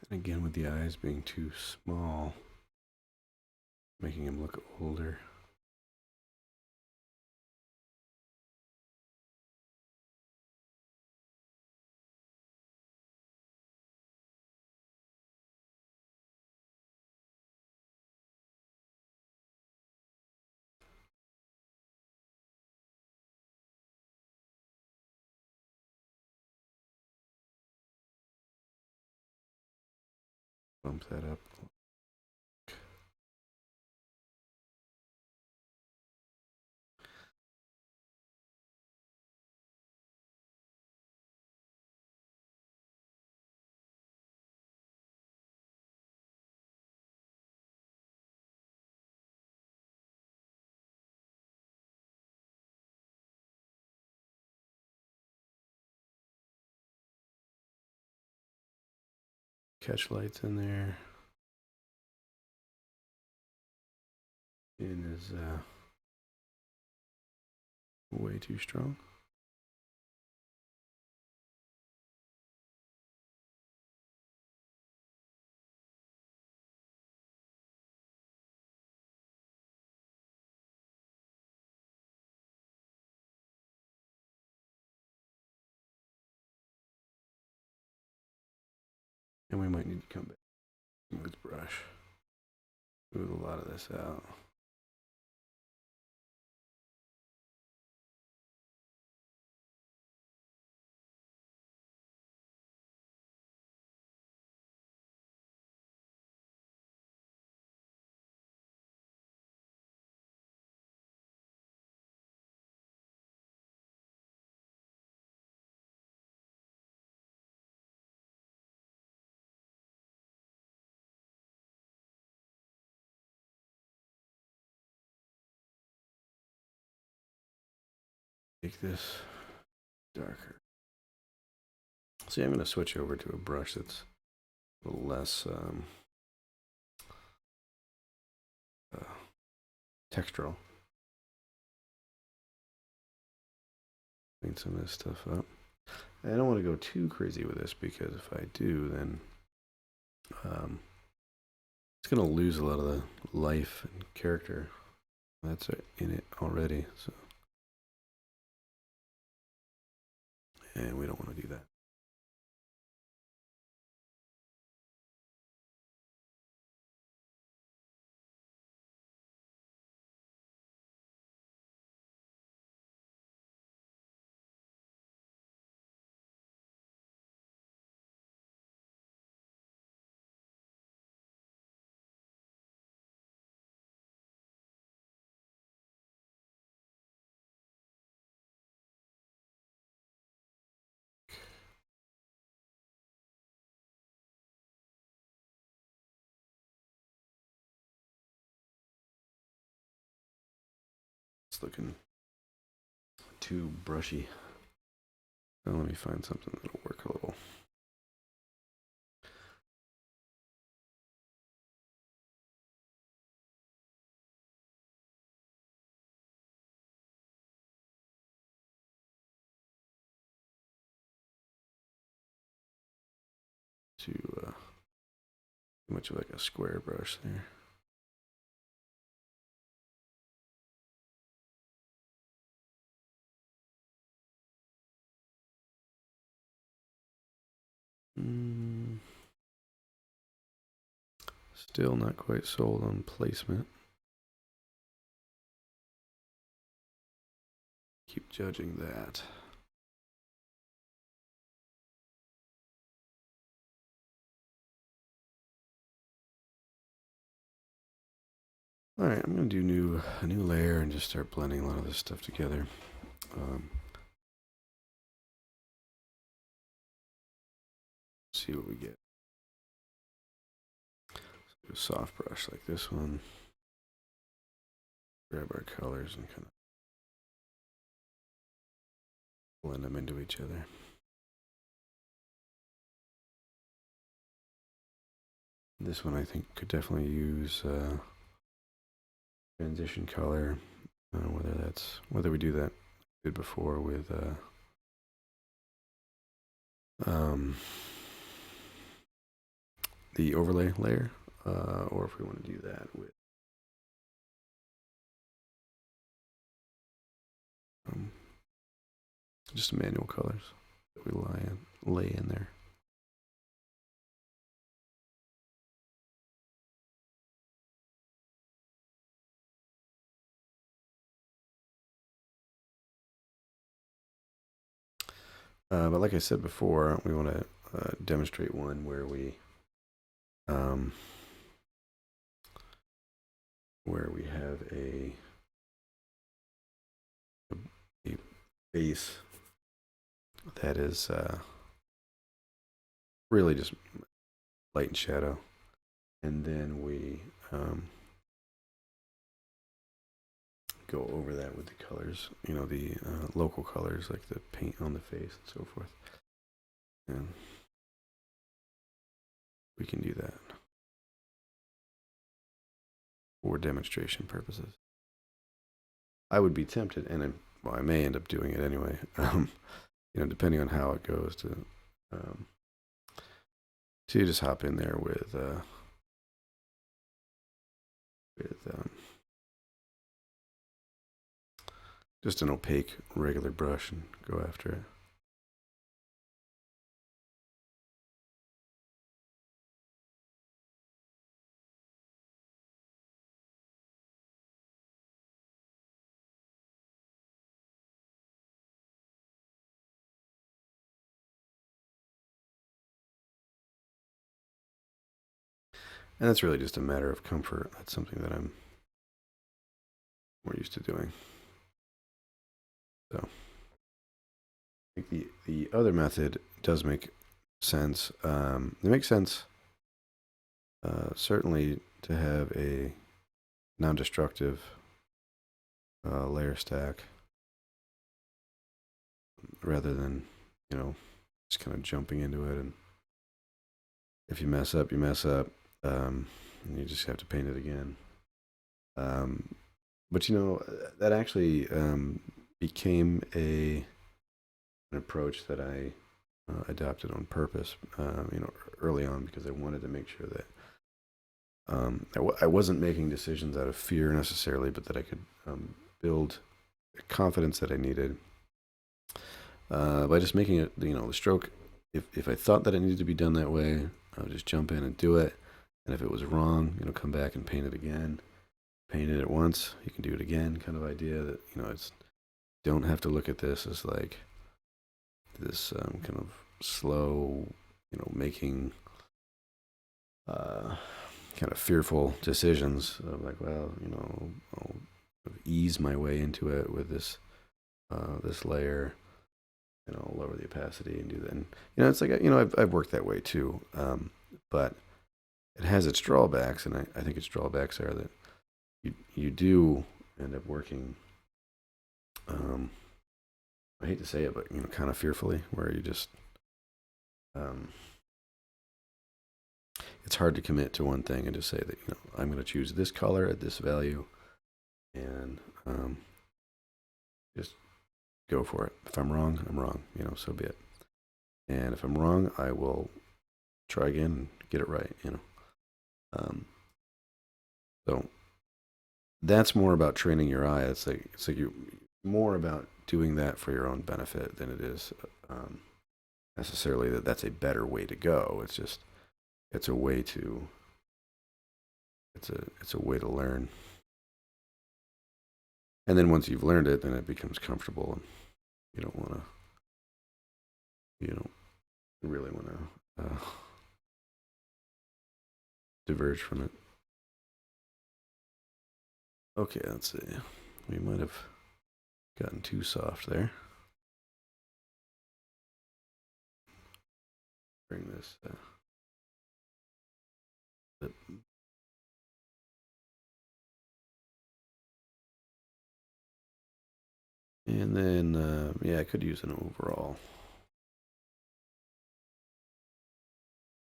And again, with the eyes being too small, making him look older. Bump that up. Catch lights in there. In is way too strong. And we might need to come back. Smooth brush. Move a lot of this out. Make this darker. See, I'm going to switch over to a brush that's a little less textural. Clean some of this stuff up. I don't want to go too crazy with this because if I do, then it's going to lose a lot of the life and character that's in it already. So, and we don't want to do that. It's looking too brushy. Now let me find something that'll work a little. Too much of like a square brush there. Still not quite sold on placement. Keep judging that. All right, I'm gonna do a new layer and just start blending a lot of this stuff together. See what we get. Do a soft brush like this one. Grab our colors and kind of blend them into each other. This one I think could definitely use transition color. Whether we do that did before with the overlay layer, or if we want to do that with just manual colors that we lay in there. But like I said before, we want to demonstrate one where we have a base that is really just light and shadow, and then we go over that with the colors, the local colors like the paint on the face and so forth. And we can do that for demonstration purposes. I would be tempted, and I may end up doing it anyway, depending on how it goes, to just hop in there with just an opaque regular brush and go after it. And that's really just a matter of comfort. That's something that I'm more used to doing. So I think the other method does make sense. It makes sense certainly to have a non-destructive layer stack rather than, just kind of jumping into it. And if you mess up, you mess up. And you just have to paint it again. But that actually became an approach that I adopted on purpose, early on, because I wanted to make sure that I wasn't making decisions out of fear necessarily, but that I could build the confidence that I needed by just making it, the stroke. If I thought that it needed to be done that way, I would just jump in and do it. And if it was wrong, come back and paint it again. Paint it once, you can do it again, kind of idea that, it's, don't have to look at this as like this kind of slow, making kind of fearful decisions of like, well, I'll ease my way into it with this this layer, and I'll lower the opacity and do that. And, it's like, I've worked that way too, but it has its drawbacks, and I think its drawbacks are that you do end up working I hate to say it, but kind of fearfully, where you just um, it's hard to commit to one thing and just say that I'm going to choose this color at this value and just go for it. If I'm wrong, I'm wrong. So be it. And if I'm wrong, I will try again and get it right. Um, so that's more about training your eye. It's like you more about doing that for your own benefit than it is necessarily that's a better way to go. It's a way to it's a way to learn. And then once you've learned it, then it becomes comfortable, and you don't want to you don't really want to diverge from it. Okay, let's see. We might have gotten too soft there. Bring this. And then, yeah, I could use an overall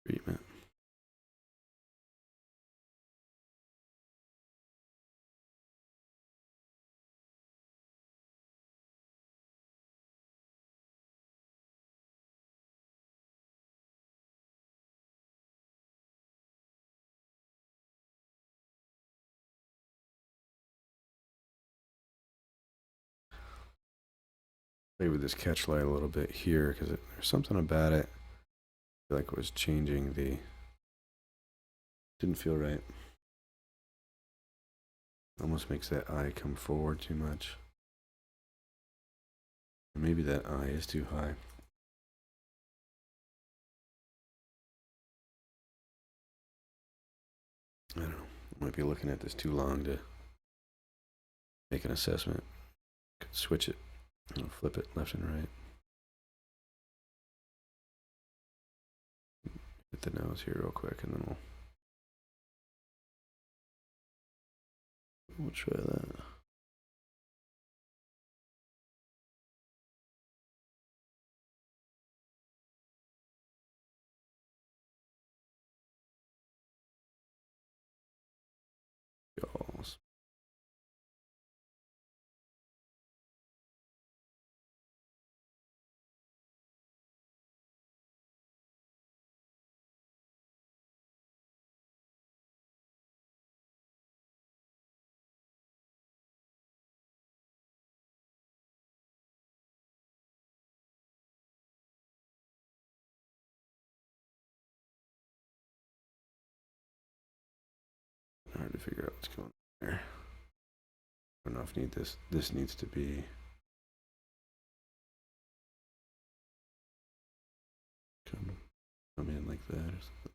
treatment. Play with this catch light a little bit here because there's something about it. I feel like it was changing the. Didn't feel right. Almost makes that eye come forward too much. Maybe that eye is too high. I don't know. I might be looking at this too long to make an assessment. Could switch it. Flip it left and right. Hit the nose here real quick, and then we'll try that. Jaws. Hard to figure out what's going on there. I don't know if need this. This needs to be come in like that or something.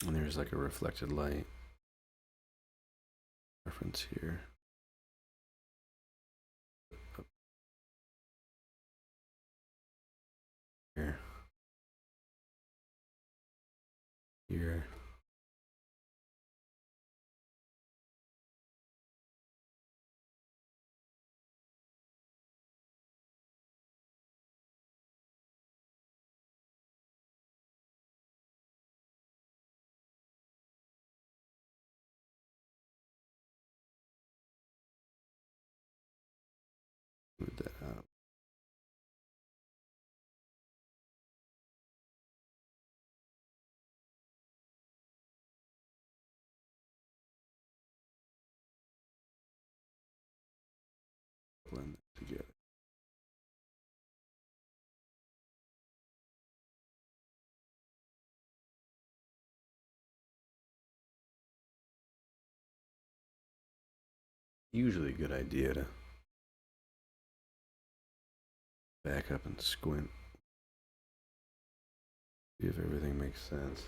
And there's like a reflected light reference here. Up here. Here. Move that out. Blend that together. Usually a good idea to back up and squint. See if everything makes sense.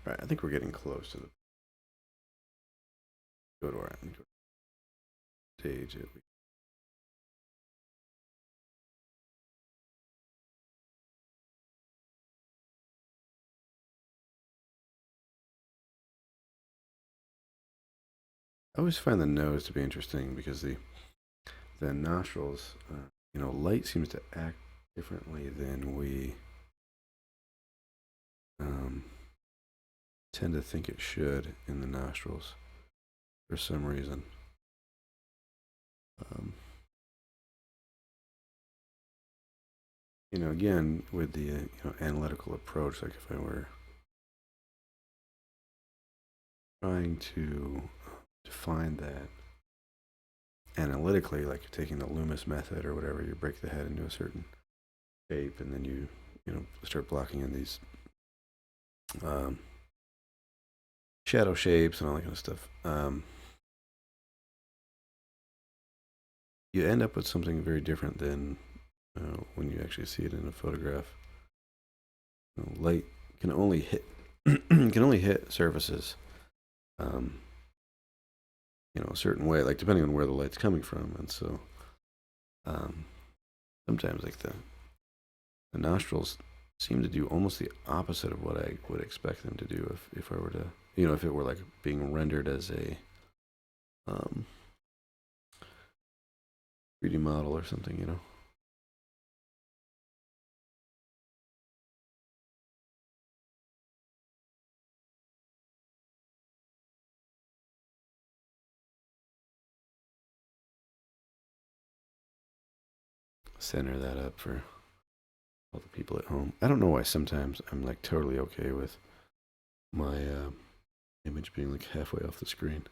All right, I think we're getting close to the. Go to our stage. I always find the nose to be interesting because the nostrils, light seems to act differently than we um, tend to think it should in the nostrils for some reason. Um, again, with the analytical approach, like if I were trying to define that analytically, like taking the Loomis method or whatever, you break the head into a certain shape, and then you start blocking in these shadow shapes and all that kind of stuff. You end up with something very different than when you actually see it in a photograph. Light can only hit can only hit surfaces, um, a certain way, like depending on where the light's coming from, and so um, sometimes like the nostrils seem to do almost the opposite of what I would expect them to do if I were to, if it were like being rendered as a 3D model or something. Center that up for all the people at home. I don't know why sometimes I'm like totally okay with my image being like halfway off the screen.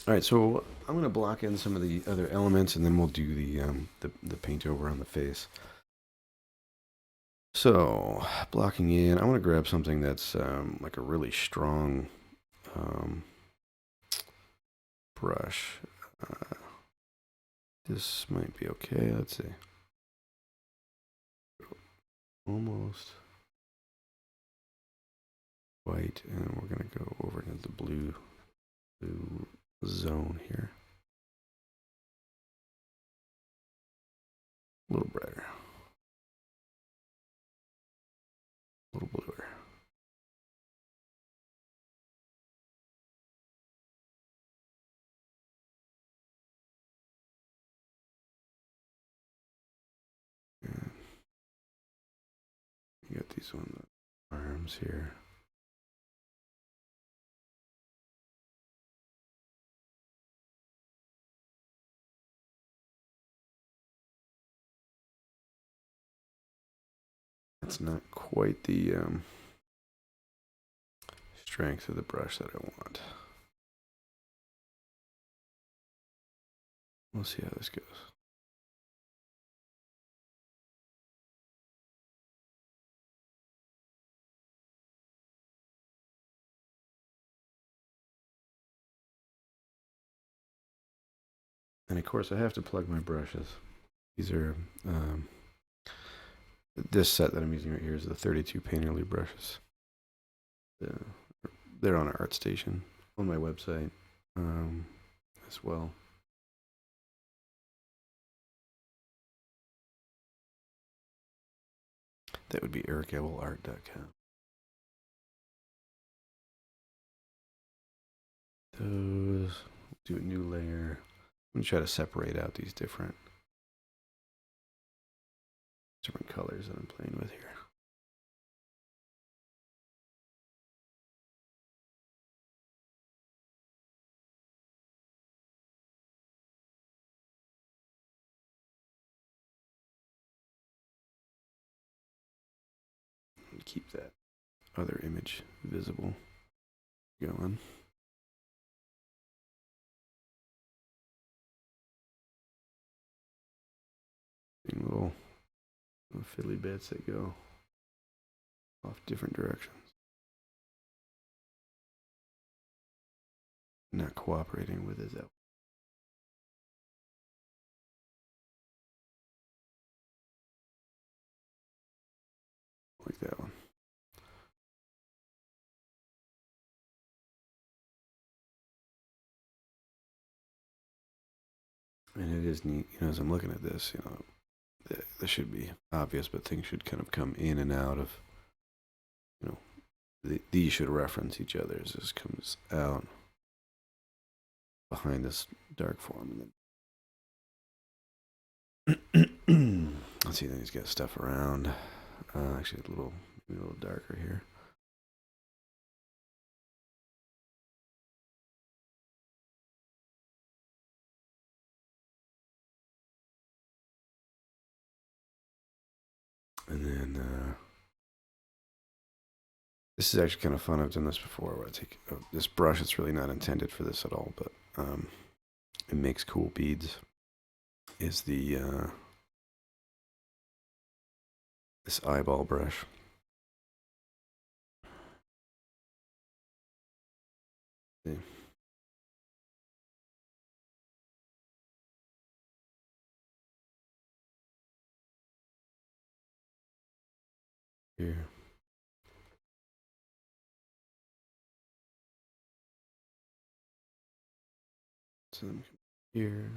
All right, so I'm gonna block in some of the other elements, and then we'll do the paint over on the face. So blocking in, I want to grab something that's like a really strong brush. This might be okay. Let's see. Almost white, and we're gonna go over into the blue zone here. A little brighter. A little bluer. And you got these on the arms here. It's not quite the strength of the brush that I want. We'll see how this goes. And of course, I have to plug my brushes. These are this set that I'm using right here is the 32 painterly brushes. They're on ArtStation on my website as well. That would be ericewellart.com. Those, do a new layer. I'm gonna try to separate out these different colors that I'm playing with here. And keep that other image visible going. Little fiddly bits that go off different directions. Not cooperating with his out. Like that one. And it is neat, you know, as I'm looking at this, you know, this should be obvious, but things should kind of come in and out of, you know, these should reference each other as this comes out behind this dark form. And then let's see, then he's got stuff around. Actually, a little darker here. And then this is actually kind of fun. I've done this before where I take this brush. It's really not intended for this at all, but it makes cool beads. Is the this eyeball brush. See? Here. So then here.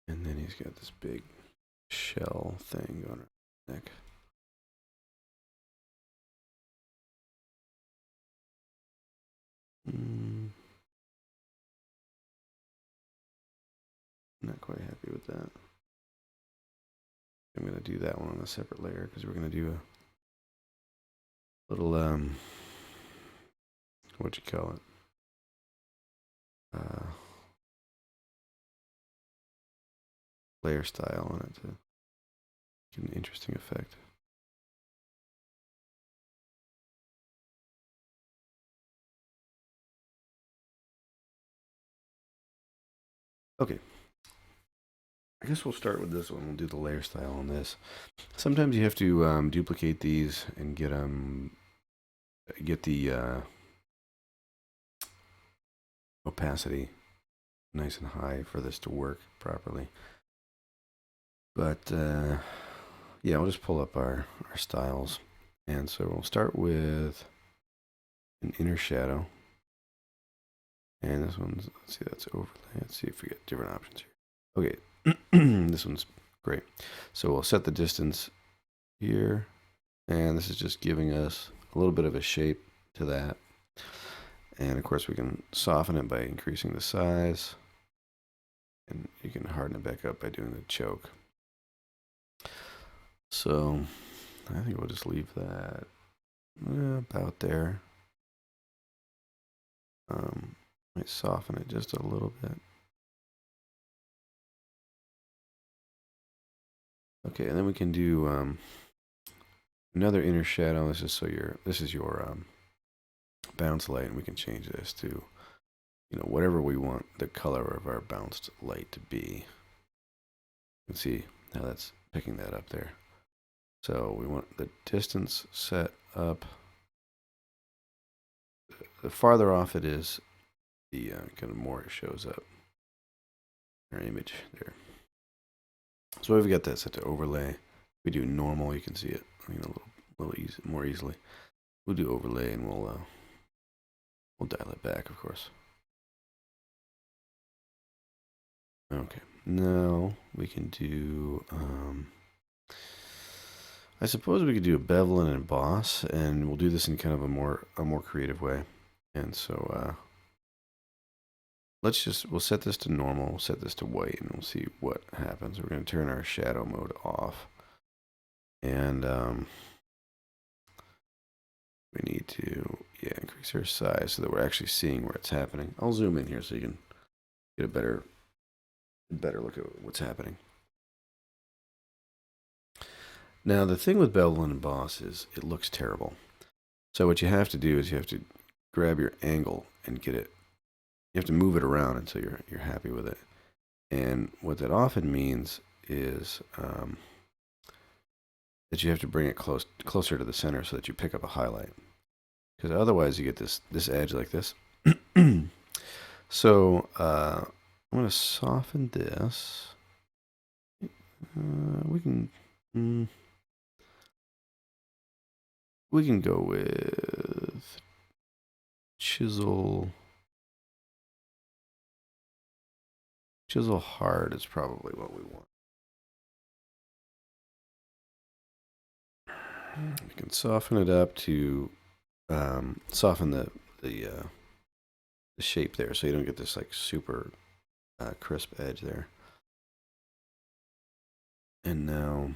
And then he's got this big shell thing on her neck. Not quite happy with that. I'm going to do that one on a separate layer because we're going to do a little, what you call it? Layer style on it to get an interesting effect. Okay. I guess we'll start with this one. We'll do the layer style on this. Sometimes you have to duplicate these and get the opacity nice and high for this to work properly. But yeah, we'll just pull up our styles. And so we'll start with an inner shadow. And this one's, let's see, that's overlay. Let's see if we get different options here. Okay, this one's great. So we'll set the distance here. And this is just giving us a little bit of a shape to that. And of course we can soften it by increasing the size. And you can harden it back up by doing the choke. So I think we'll just leave that about there. Might soften it just a little bit. Okay, and then we can do another inner shadow. This is your bounce light, and we can change this to, you know, whatever we want the color of our bounced light to be. You can see how that's picking that up there. So we want the distance set up. The farther off it is, the kind of more it shows up. Our image there. So we've got that set to overlay. We do normal, you can see it, you know, a little more easily. We'll do overlay, and we'll dial it back, of course. Okay, now we can do. I suppose we could do a bevel and emboss, and we'll do this in kind of a more creative way. And so we'll set this to normal, we'll set this to white, and we'll see what happens. We're going to turn our shadow mode off. And we need to, increase our size so that we're actually seeing where it's happening. I'll zoom in here so you can get a better look at what's happening. Now, the thing with Bevel and Emboss is it looks terrible. So what you have to do is you have to grab your angle and get it. You have to move it around until you're happy with it. And what that often means is that you have to bring it closer to the center so that you pick up a highlight. Because otherwise you get this edge like this. So I'm going to soften this. We can go with chisel hard is probably what we want. We can soften it up to soften the shape there, so you don't get this like super crisp edge there. And now,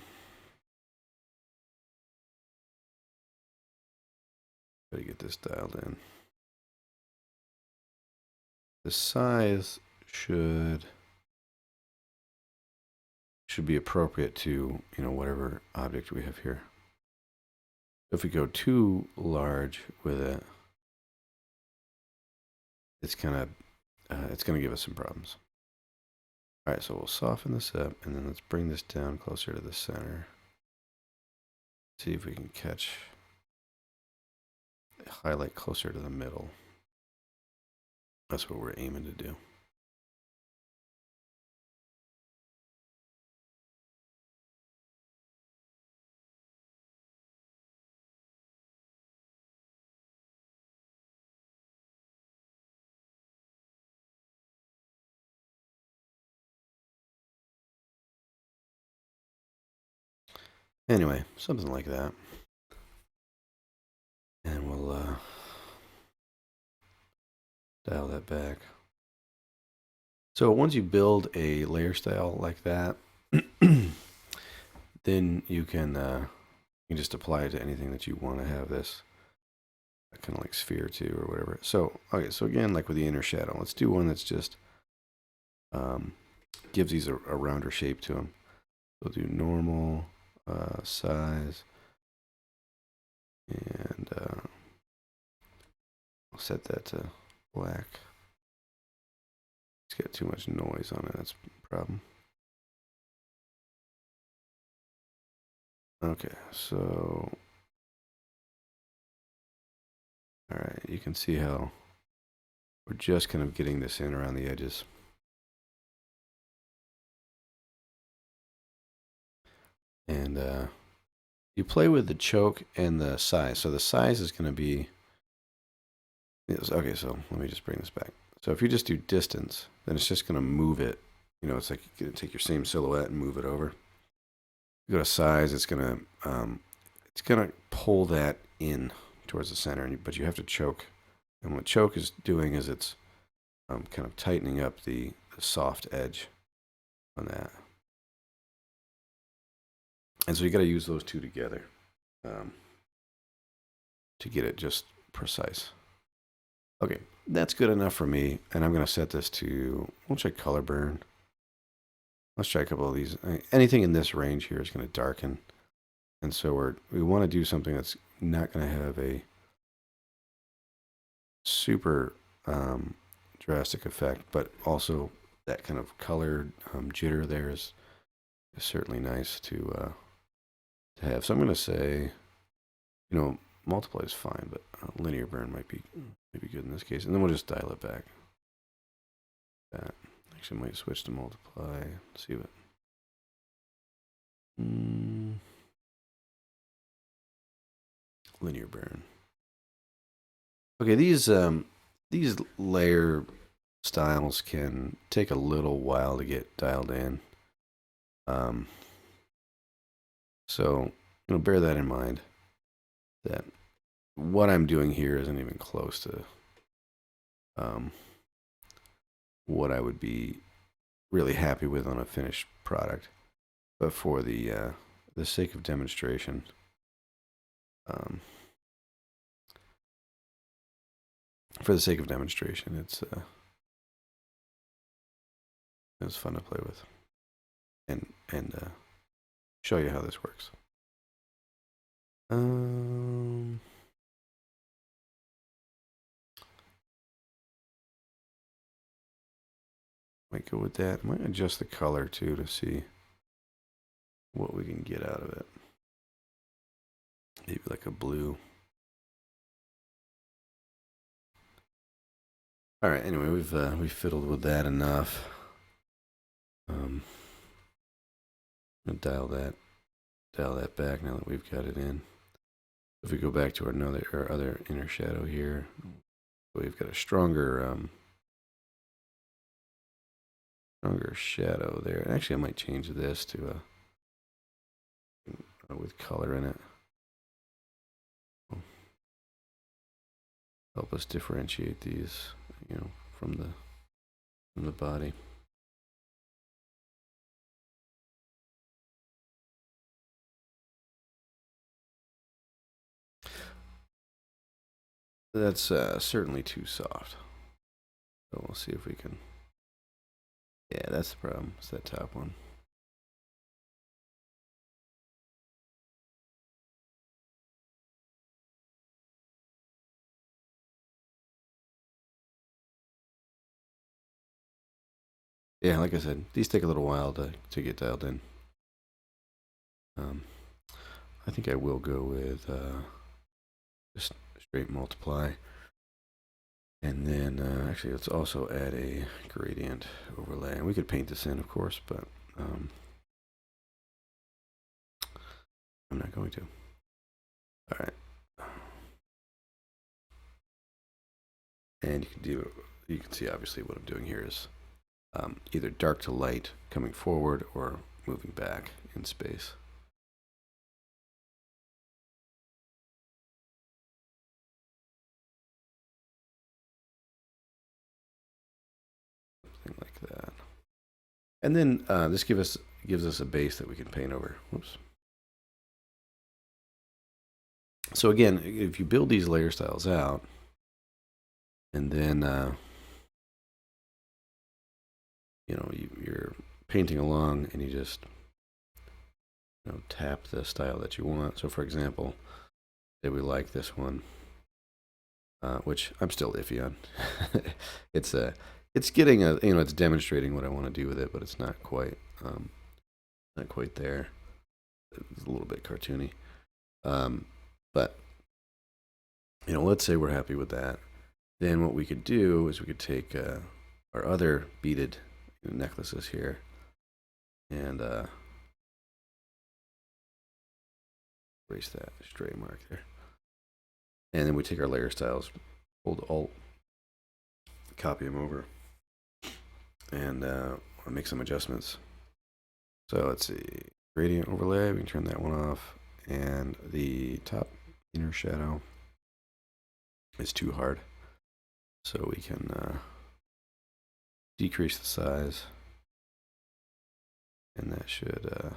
gotta get this dialed in. The size should be appropriate to, you know, whatever object we have here. If we go too large with it, it's gonna give us some problems. All right, so we'll soften this up, and then let's bring this down closer to the center. See if we can catch a highlight closer to the middle. That's what we're aiming to do. Anyway, something like that. And we'll dial that back. So once you build a layer style like that, then you can just apply it to anything that you want to have this kind of like sphere to or whatever. So, okay, so again, like with the inner shadow, let's do one that's just gives these a rounder shape to them. We'll do normal size, and I'll set that to black. It's got too much noise on it, that's a problem. Okay, so, all right, you can see how we're just kind of getting this in around the edges. And you play with the choke and the size. So the size is going to be, okay, so let me just bring this back. So if you just do distance, then it's just going to move it. You know, it's like you're going to take your same silhouette and move it over. You go to size, it's going to pull that in towards the center, but you have to choke. And what choke is doing is it's kind of tightening up the soft edge on that. And so you got to use those two together to get it just precise. Okay, that's good enough for me. And I'm going to set this to, we'll try color burn. Let's try a couple of these. Anything in this range here is going to darken. And so we want to do something that's not going to have a super drastic effect, but also that kind of colored jitter there is certainly nice to have. So I'm going to say, you know, multiply is fine, but linear burn might be good in this case. And then we'll just dial it back. That actually might switch to multiply. Let's see what. Linear burn. Okay, these layer styles can take a little while to get dialed in. So, you know, bear that in mind, that what I'm doing here isn't even close to what I would be really happy with on a finished product. But for the sake of demonstration, it's fun to play with and show you how this works. Might go with that. Might adjust the color too to see what we can get out of it. Maybe like a blue. All right. Anyway, we've fiddled with that enough. I'll dial that back now that we've got it in. If we go back to our other inner shadow here, So we've got a stronger shadow there. Actually, I might change this to with color in it. Help us differentiate these, from the body. That's certainly too soft. So we'll see if we can. Yeah, that's the problem. It's that top one. Yeah, like I said, these take a little while to get dialed in. I think I will go with just straight multiply. And then actually let's also add a gradient overlay. And we could paint this in, of course, but I'm not going to. All right. And you can see obviously what I'm doing here is either dark to light coming forward or moving back in space. Something like that. And then this gives us a base that we can paint over. Whoops. So again, if you build these layer styles out, and then you're painting along, and you just tap the style that you want. So for example, say we like this one, which I'm still iffy on. It's getting it's demonstrating what I want to do with it, but it's not quite there. It's a little bit cartoony. But let's say we're happy with that. Then what we could do is we could take our other beaded necklaces here and erase that stray mark there. And then we take our layer styles, hold Alt, copy them over, and make some adjustments. So let's see, gradient overlay, we can turn that one off, and the top inner shadow is too hard. So we can decrease the size, and that should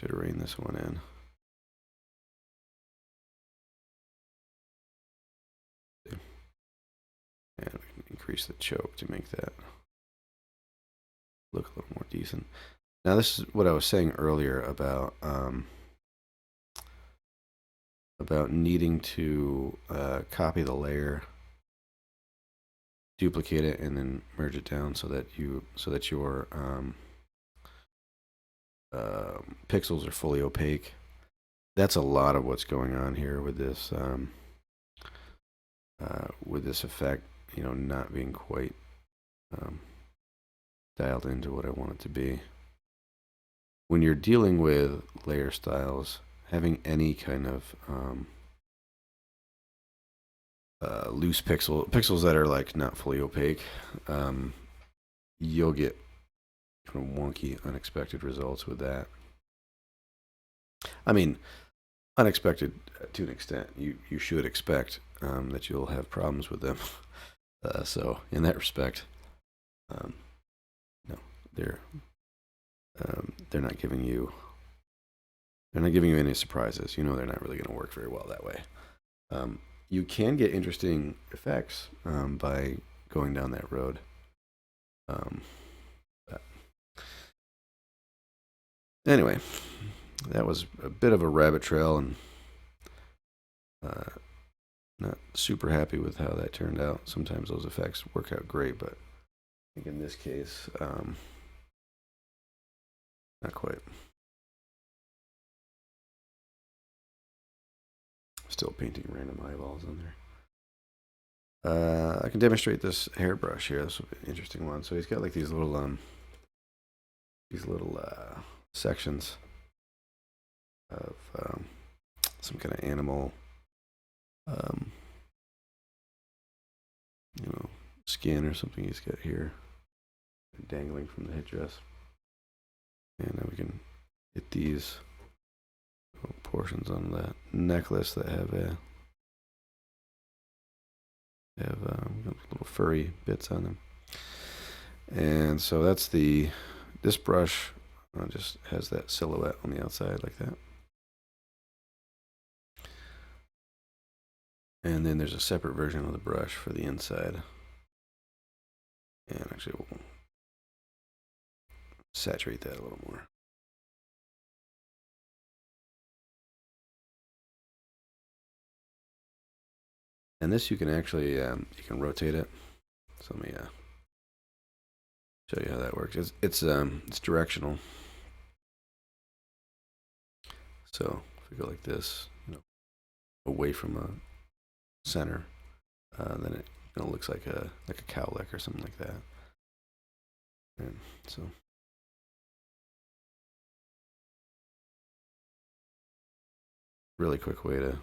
rein this one in. And we can increase the choke to make that look a little more decent. Now this is what I was saying earlier about needing to copy the layer, duplicate it, and then merge it down so that your pixels are fully opaque. That's a lot of what's going on here with this effect, not being quite dialed into what I want it to be. When you're dealing with layer styles, having any kind of loose pixels that are like not fully opaque, you'll get kind of wonky, unexpected results with that. I mean, unexpected to an extent. You should expect that you'll have problems with them. So in that respect, no, they're not giving you any surprises. They're not really going to work very well that way. You can get interesting effects by going down that road. But anyway, that was a bit of a rabbit trail, and not super happy with how that turned out. Sometimes those effects work out great, but I think in this case, not quite. Still painting random eyeballs on there. I can demonstrate this hairbrush here. This will be an interesting one. So he's got like these little sections of some kind of animal um, skin or something he's got here dangling from the headdress. And now we can get these portions on that necklace that have little furry bits on them. And so that's this brush just has that silhouette on the outside like that. And then there's a separate version of the brush for the inside. And actually we'll saturate that a little more. And this you can actually, you can rotate it. So let me show you how that works. It's directional. So if we go like this, away from a center, then it looks like a cowlick or something like that. And so really quick way to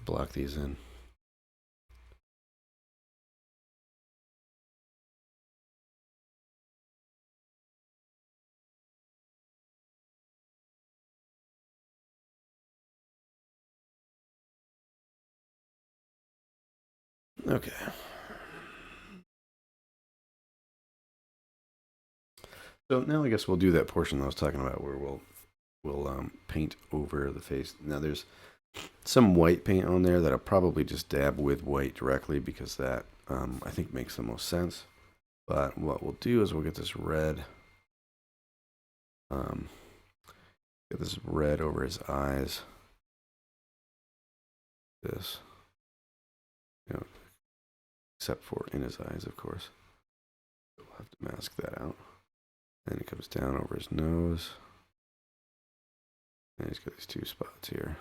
block these in. Okay. So now I guess we'll do that portion that I was talking about where we'll paint over the face. Now there's some white paint on there that I'll probably just dab with white directly because that I think makes the most sense. But what we'll do is we'll get this red, over his eyes. This, except for in his eyes, of course. We'll have to mask that out. Then it comes down over his nose. And he's got these two spots here.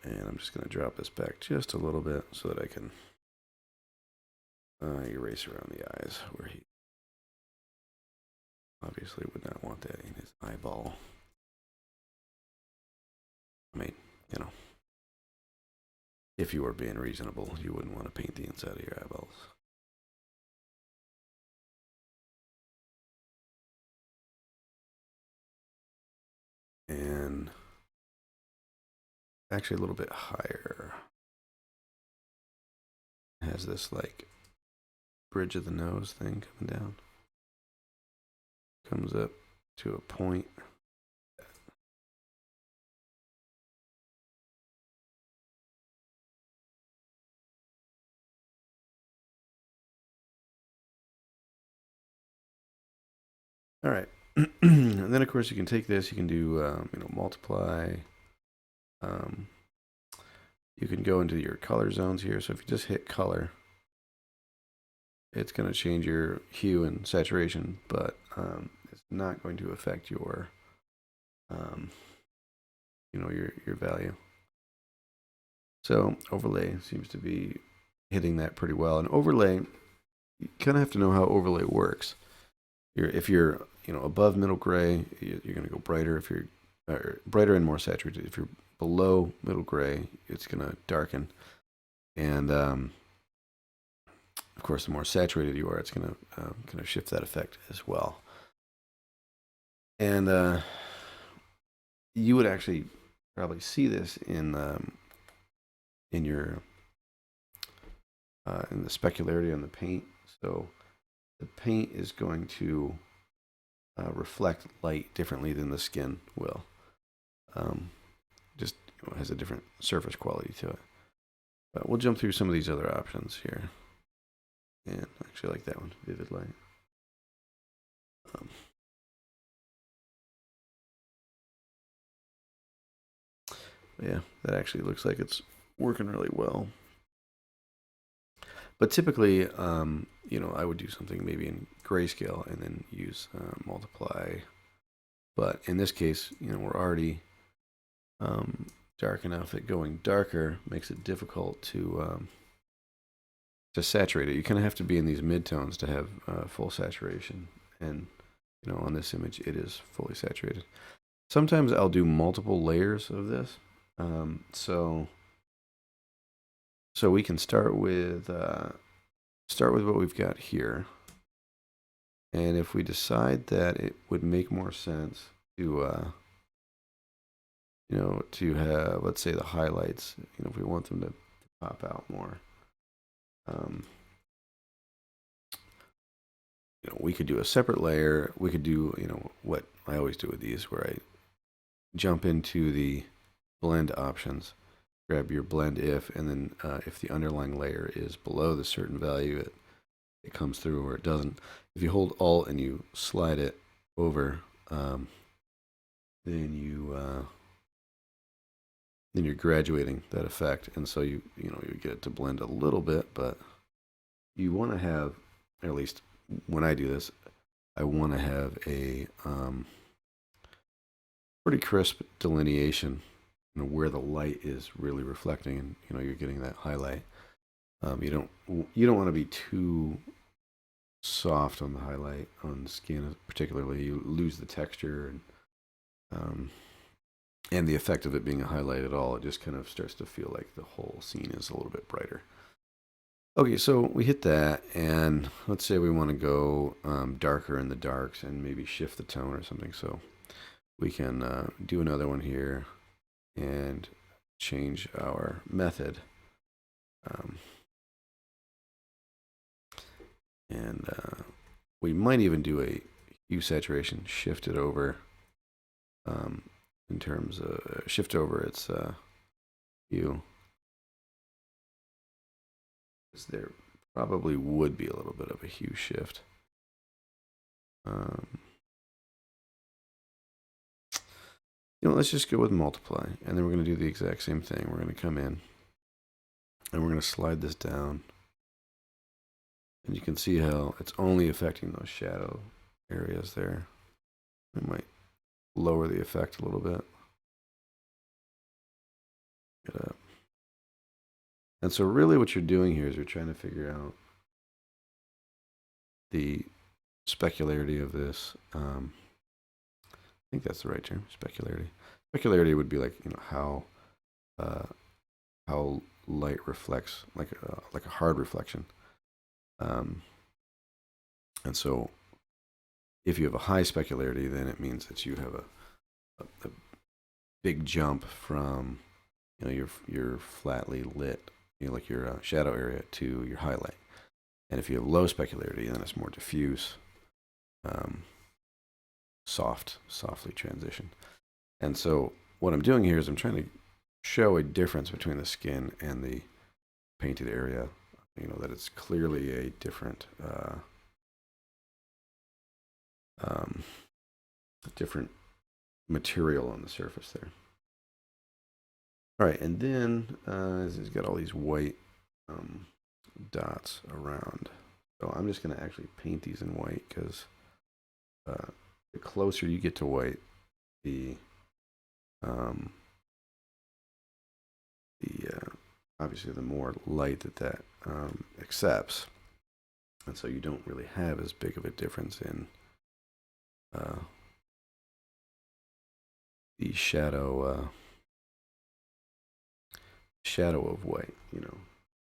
And I'm just going to drop this back just a little bit so that I can erase around the eyes where he obviously would not want that in his eyeball. I mean, if you were being reasonable, you wouldn't want to paint the inside of your eyeballs. And actually a little bit higher. It has this like bridge of the nose thing coming down. Comes up to a point. All right. And then of course you can take this, you can do multiply. You can go into your color zones here. So if you just hit color, it's going to change your hue and saturation, but it's not going to affect your your value. So overlay seems to be hitting that pretty well. And overlay, you kind of have to know how overlay works. If you're above middle gray, you're going to go brighter. If you're brighter and more saturated. If you're below middle gray, it's going to darken. And of course, the more saturated you are, it's going to kind of shift that effect as well. And you would actually probably see this in your in the specularity on the paint. So the paint is going to reflect light differently than the skin will. Just has a different surface quality to it. But we'll jump through some of these other options here. And I actually like that one, vivid light. Yeah, that actually looks like it's working really well. But typically, I would do something maybe in grayscale and then use multiply. But in this case, we're already dark enough that going darker makes it difficult to saturate it. You kind of have to be in these midtones to have full saturation. And You know, on this image, it is fully saturated. Sometimes I'll do multiple layers of this. So we can start with what we've got here. And if we decide that it would make more sense to, you know, to have, let's say, the highlights, you know, if we want them to pop out more, you know, we could do a separate layer. We could do, you know, what I always do with these, where I jump into the blend options, grab your blend if, and then if the underlying layer is below the certain value, it comes through, or it doesn't. If you hold Alt and you slide it over, then you're graduating that effect, and so you get it to blend a little bit, but you want to have, or at least when I do this, I want to have a pretty crisp delineation, you know, where the light is really reflecting, and you know you're getting that highlight. You don't want to be too soft on the highlight on the skin, particularly. You lose the texture and the effect of it being a highlight at all. It just kind of starts to feel like the whole scene is a little bit brighter. Okay, so we hit that, and let's say we want to go darker in the darks and maybe shift the tone or something. So we can do another one here and change our method. And we might even do a hue saturation, shift it over in terms of shift over its hue. There probably would be a little bit of a hue shift. You know, let's just go with multiply, and then we're going to do the exact same thing. We're going to come in, and we're going to slide this down, and you can see how it's only affecting those shadow areas there. We might lower the effect a little bit. Get up. And so really what you're doing here is you're trying to figure out the specularity of this. I think that's the right term, specularity. Specularity would be like, you know, how light reflects, like a hard reflection. And so if you have a high specularity, then it means that you have a big jump from, you know, your flatly lit, you know, like your shadow area to your highlight. And if you have low specularity, then it's more diffuse, softly transition. And so what I'm doing here is I'm trying to show a difference between the skin and the painted area. You know, that it's clearly a different different material on the surface there. All right, and then it's got all these white dots around. So I'm just going to actually paint these in white, because the closer you get to white, the obviously the more light that accepts, and so you don't really have as big of a difference in the shadow of white. You know,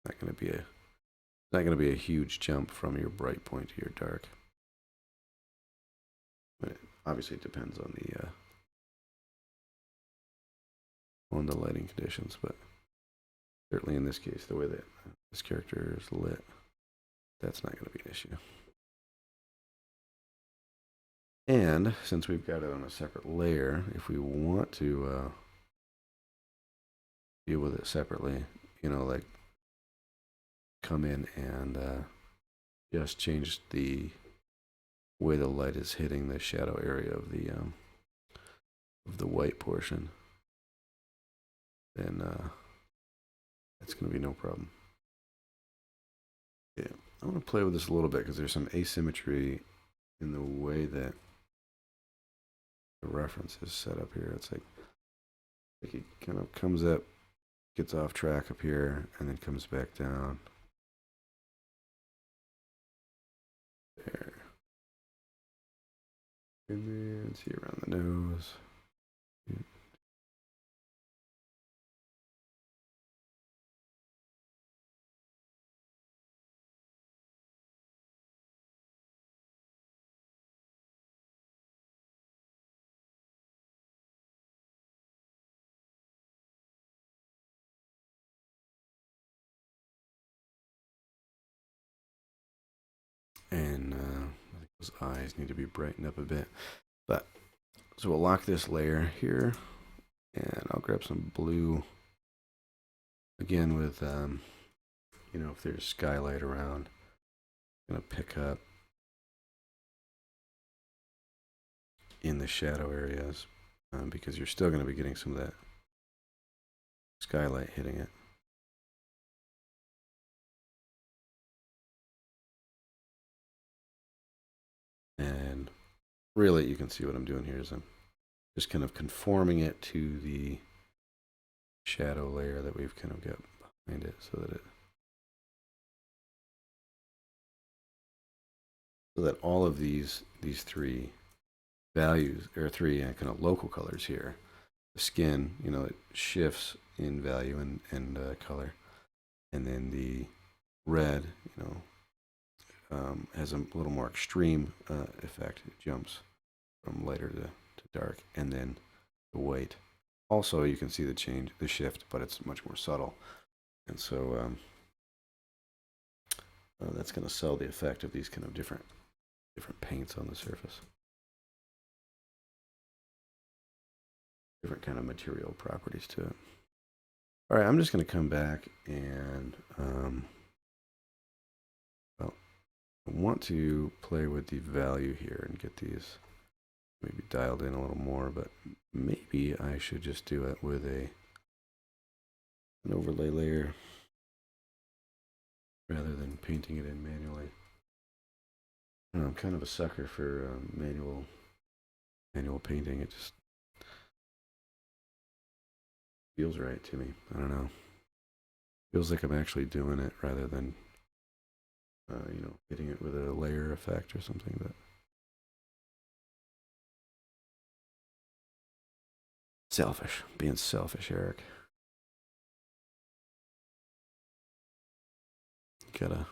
not going to be a huge jump from your bright point to your dark. But obviously it depends on the lighting conditions, but certainly in this case, the way that this character is lit, that's not going to be an issue. And since we've got it on a separate layer, if we want to deal with it separately, you know, like come in and just change the way the light is hitting the shadow area of the white portion, then it's going to be no problem. Yeah, I want to play with this a little bit because there's some asymmetry in the way that the reference is set up here. It's like it kind of comes up, gets off track up here, and then comes back down. There. And then see around the nose. And I think those eyes need to be brightened up a bit. But so we'll lock this layer here, and I'll grab some blue again with if there's skylight around, I'm gonna pick up in the shadow areas because you're still gonna be getting some of that skylight hitting it. And really, you can see what I'm doing here is I'm just kind of conforming it to the shadow layer that we've kind of got behind it so that all of these three values, or three kind of local colors here, the skin, it shifts in value and color, and then the red, has a little more extreme effect. It jumps from lighter to dark, and then the white. Also, you can see the change, the shift, but it's much more subtle, and so that's going to sell the effect of these kind of different paints on the surface, different kind of material properties to it. All right, I'm just going to come back and well, I want to play with the value here and get these maybe dialed in a little more, but maybe I should just do it with an overlay layer rather than painting it in manually. I don't know, I'm kind of a sucker for manual painting. It just feels right to me. I don't know. Feels like I'm actually doing it rather than hitting it with a layer effect or something. That selfish, being selfish, Eric. Gotta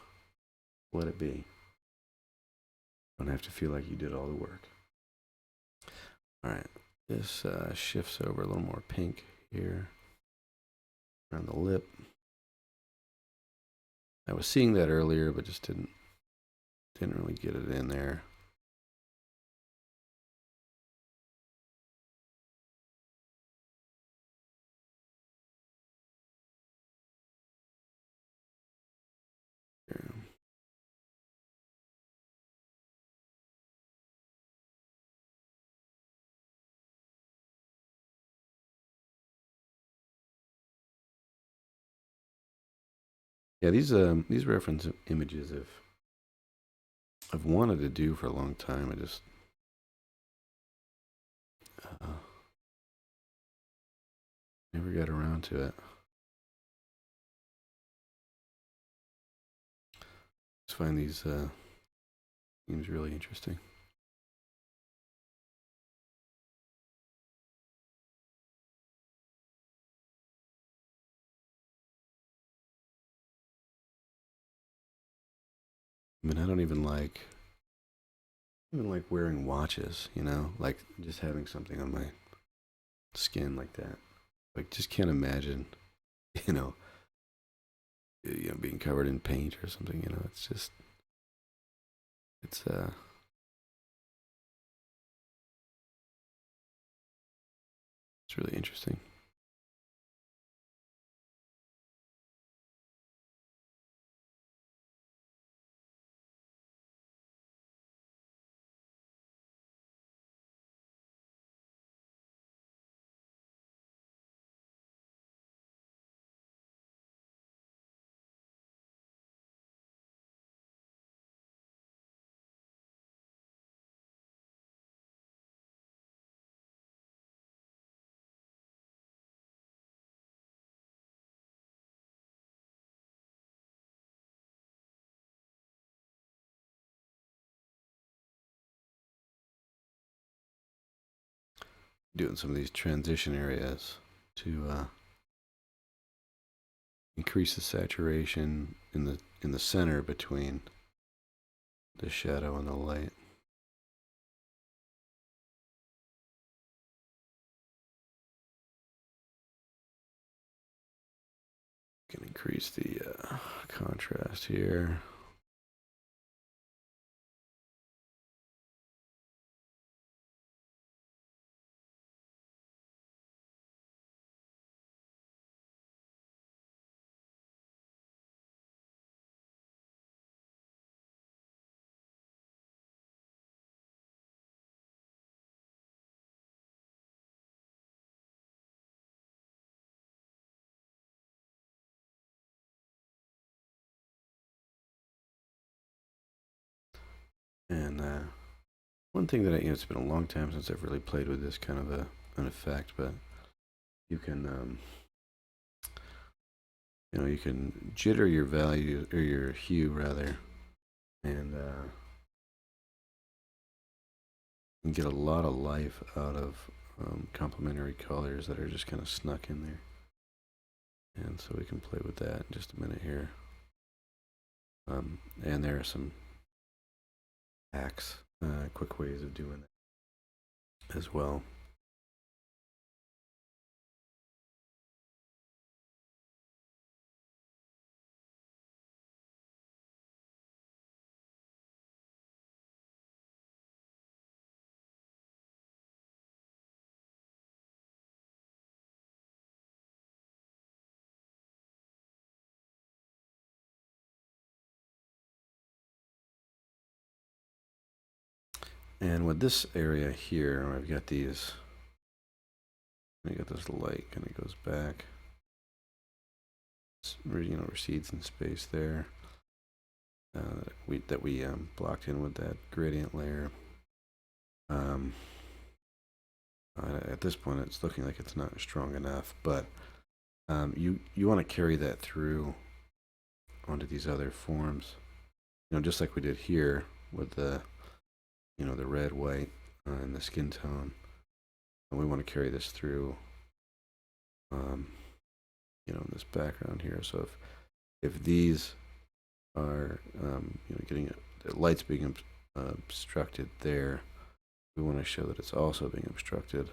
let it be. Don't have to feel like you did all the work. All right, this shifts over a little more pink here around the lip. I was seeing that earlier, but just didn't really get it in there. Here. Yeah, these reference images I've wanted to do for a long time. I just never got around to it. Just find these themes really interesting. I mean, I don't even like wearing watches, like just having something on my skin like that. Like, just can't imagine, you know, being covered in paint or something. It's just, it's really interesting. doing some of these transition areas to increase the saturation in the center between the shadow and the light. Can increase the contrast here. And one thing that it's been a long time since I've really played with this kind of an effect, but you can you can jitter your value or your hue rather, and you can get a lot of life out of complementary colors that are just kind of snuck in there. And so we can play with that in just a minute here. And there are some hacks, quick ways of doing that as well. And with this area here, I've got these. I got this light kind of goes back. It's, recedes in space there. That we blocked in with that gradient layer. At this point, it's looking like it's not strong enough, but you want to carry that through onto these other forms. Just like we did here with the the red, white, and the skin tone. And we want to carry this through, in this background here. So if these are, getting the light's being obstructed there, we want to show that it's also being obstructed,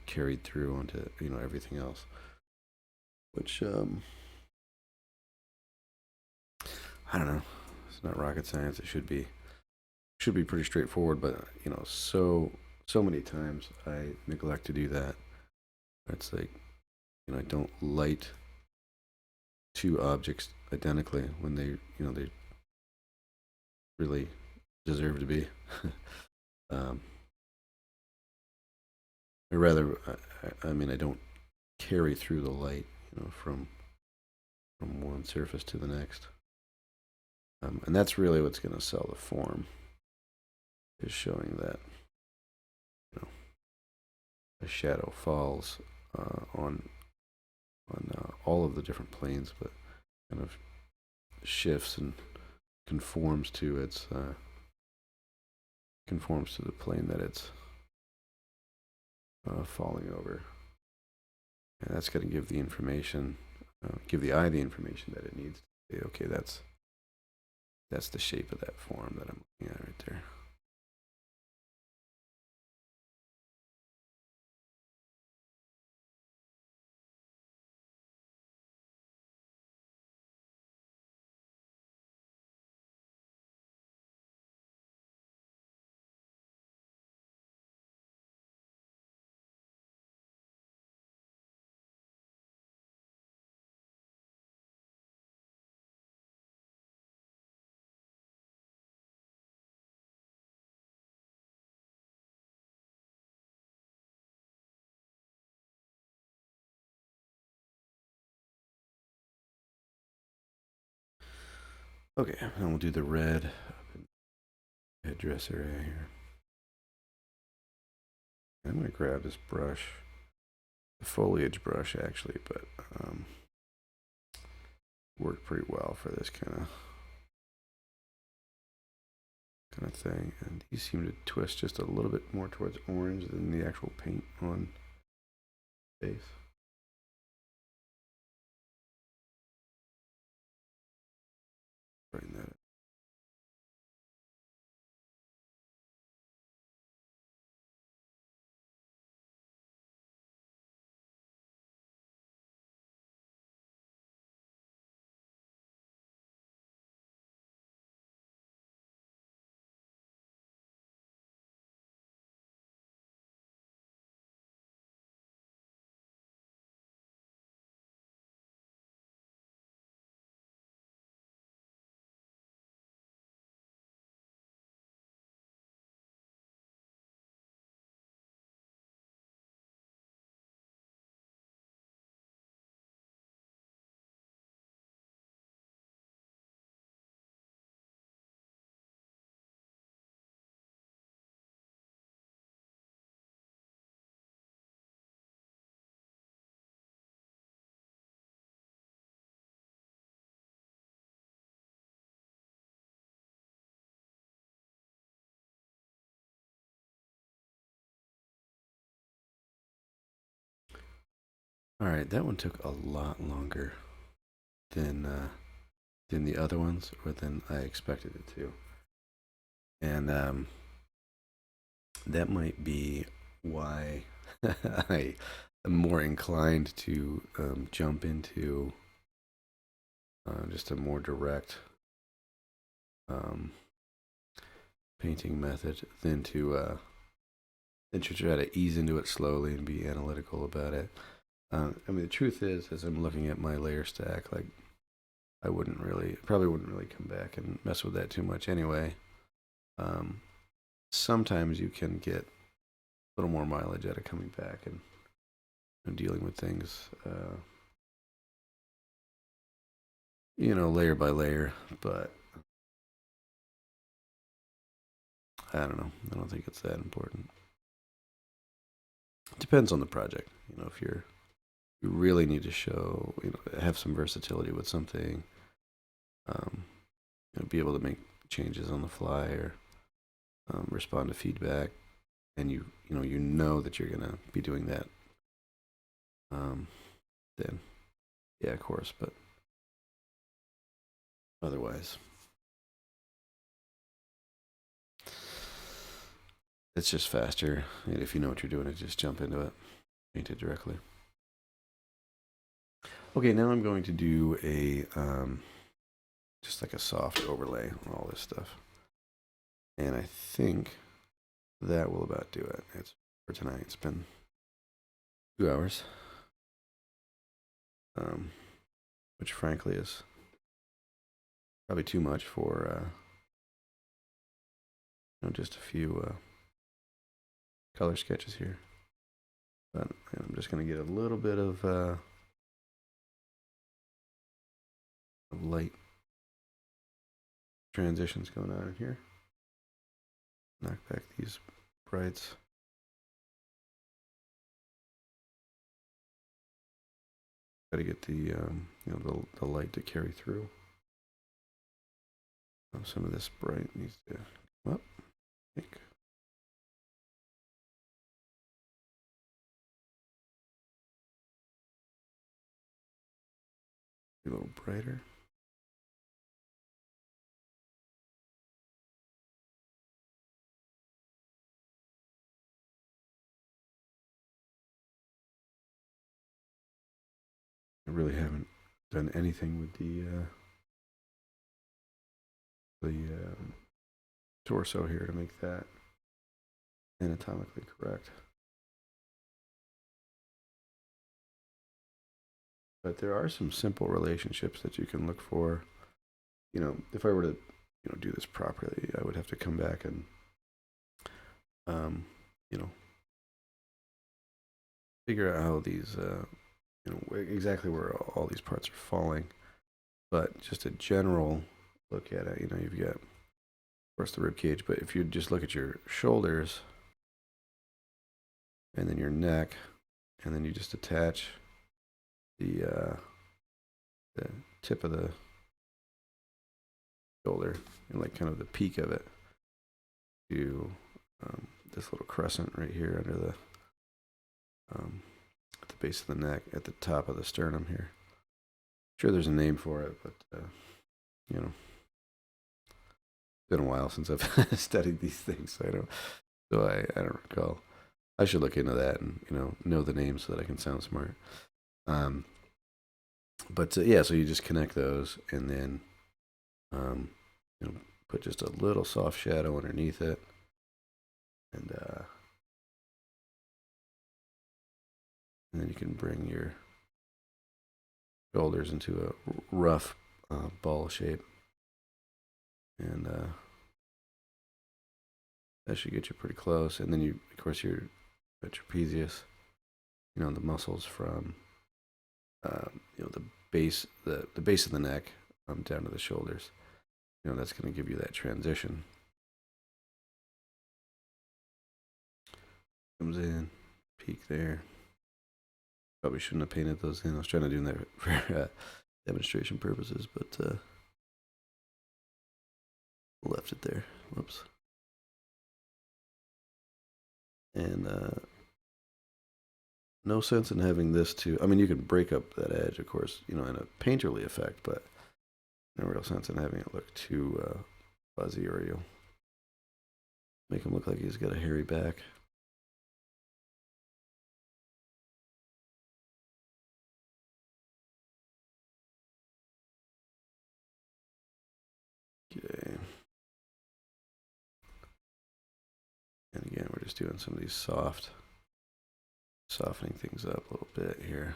carried through onto everything else. Which I don't know. It's not rocket science. It should be pretty straightforward, but so many times I neglect to do that. It's like I don't light two objects identically when they they really deserve to be. Or rather, I mean, I don't carry through the light, from one surface to the next. And that's really what's going to sell the form, is showing that a shadow falls on all of the different planes, but kind of shifts and conforms to its conforms to the plane that it's falling over. And that's going to give the information, give the eye the information that it needs to say, okay, that's the shape of that form that I'm looking at right there. Okay, and we'll do the red headdress area here. I'm going to grab this brush, the foliage brush actually, but worked pretty well for this kind kind of thing. And these seem to twist just a little bit more towards orange than the actual paint on base. Brighten that up. All right, that one took a lot longer than the other ones, or than I expected it to. And that might be why I am more inclined to jump into just a more direct um, painting method than to try to ease into it slowly and be analytical about it. I mean, the truth is, as I'm looking at my layer stack, like probably wouldn't really come back and mess with that too much anyway. Sometimes you can get a little more mileage out of coming back and dealing with things, layer by layer. But I don't know. I don't think it's that important. It depends on the project. If you really need to show, have some versatility with something, be able to make changes on the fly, or respond to feedback, and you know that you're gonna be doing that, then yeah, of course. But otherwise, it's just faster. And if you know what you're doing, just jump into it, paint it directly. Okay, now I'm going to do a just like a soft overlay on all this stuff, and I think that will about do it. It's for tonight. It's been 2 hours, which frankly is probably too much for just a few color sketches here. But I'm just going to get a little bit of light transitions going on in here. Knock back these brights. Got to get the the light to carry through. Some of this bright needs to come up. I think. A little brighter. I really haven't done anything with the torso here to make that anatomically correct. But there are some simple relationships that you can look for. If I were to do this properly, I would have to come back and figure out how these exactly where all these parts are falling. But just a general look at it, you've got, of course, the rib cage, but if you just look at your shoulders and then your neck, and then you just attach the tip of the shoulder and like kind of the peak of it, to this little crescent right here under the at the base of the neck, at the top of the sternum here. Sure, there's a name for it, but you know, it's been a while since I've studied these things, so I don't recall. I should look into that and know the names so that I can sound smart. But yeah, so you just connect those, and then put just a little soft shadow underneath it, and then you can bring your shoulders into a rough ball shape, and that should get you pretty close. And then you, of course, your trapezius, the muscles from the base, the base of the neck down to the shoulders. That's going to give you that transition. Comes in, peak there. Probably shouldn't have painted those in. I was trying to do that for demonstration purposes, but left it there. Whoops. And no sense in having this too. I mean, you can break up that edge, of course, in a painterly effect, but no real sense in having it look too fuzzy, or you'll make him look like he's got a hairy back. Okay. And again, we're just doing some of these softening things up a little bit here.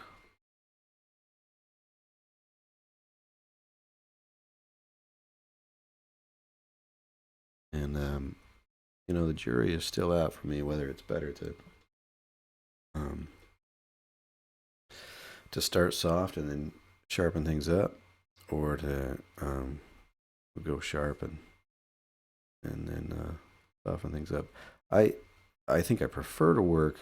And the jury is still out for me whether it's better to start soft and then sharpen things up, or to go sharp and then soften things up. I think I prefer to work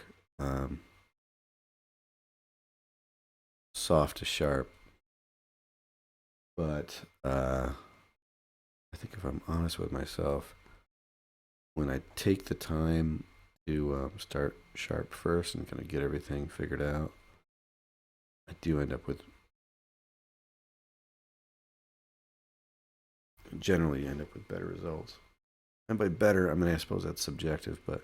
soft to sharp, but I think if I'm honest with myself, when I take the time to start sharp first and kind of get everything figured out, I do end up with, generally end up with better results. And by better, I mean, I suppose that's subjective, but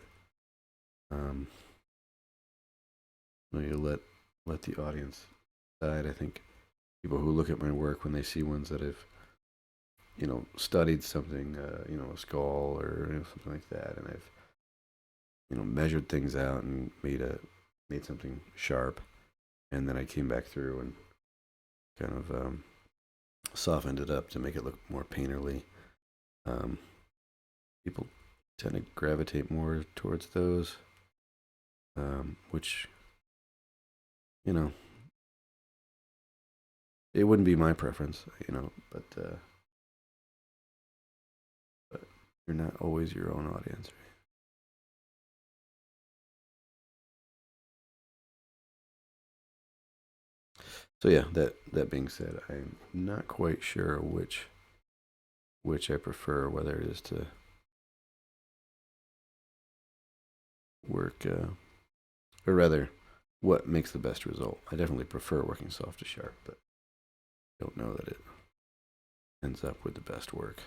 you let the audience decide. I think people who look at my work, when they see ones that have studied something, a skull or something like that, and I've measured things out and made something sharp, and then I came back through and kind of softened it up to make it look more painterly. People tend to gravitate more towards those, which it wouldn't be my preference, but you're not always your own audience, right? So yeah, that being said, I'm not quite sure which I prefer, whether it is to work, or rather, what makes the best result. I definitely prefer working soft to sharp, but I don't know that it ends up with the best work.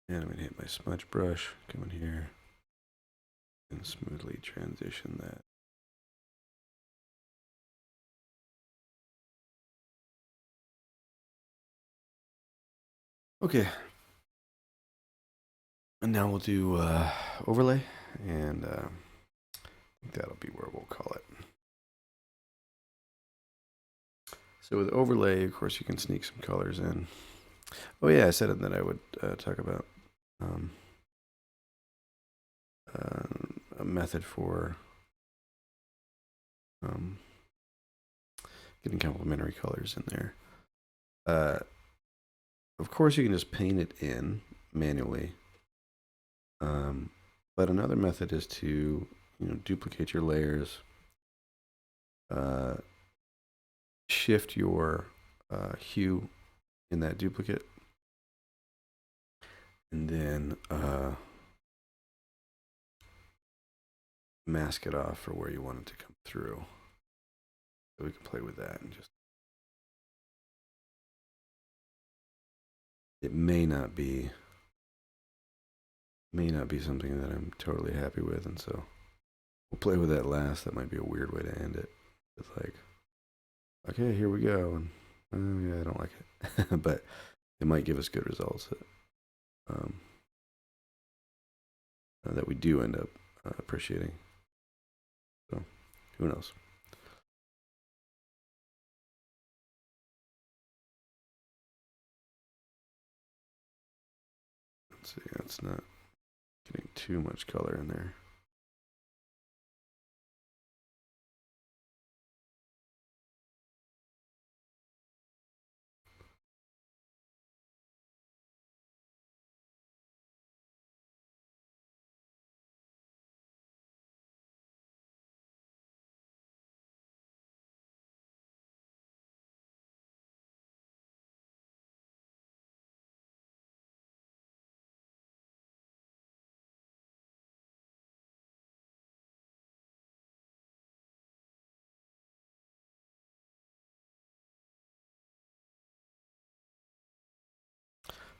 And I'm going to hit my smudge brush, come in here, and smoothly transition that. Okay. And now we'll do overlay, and I think that'll be where we'll call it. So with overlay, of course, you can sneak some colors in. Oh yeah, I said that I would talk about a method for getting complementary colors in there. Of course, you can just paint it in manually. But another method is to, duplicate your layers, shift your hue in that duplicate, and then mask it off for where you want it to come through. So we can play with that and just. It may not be something that I'm totally happy with, and so we'll play with that last. That might be a weird way to end it. It's like, okay, here we go, and yeah, I don't like it, but it might give us good results that we do end up appreciating. So, who knows? Let's see, that's not getting too much color in there.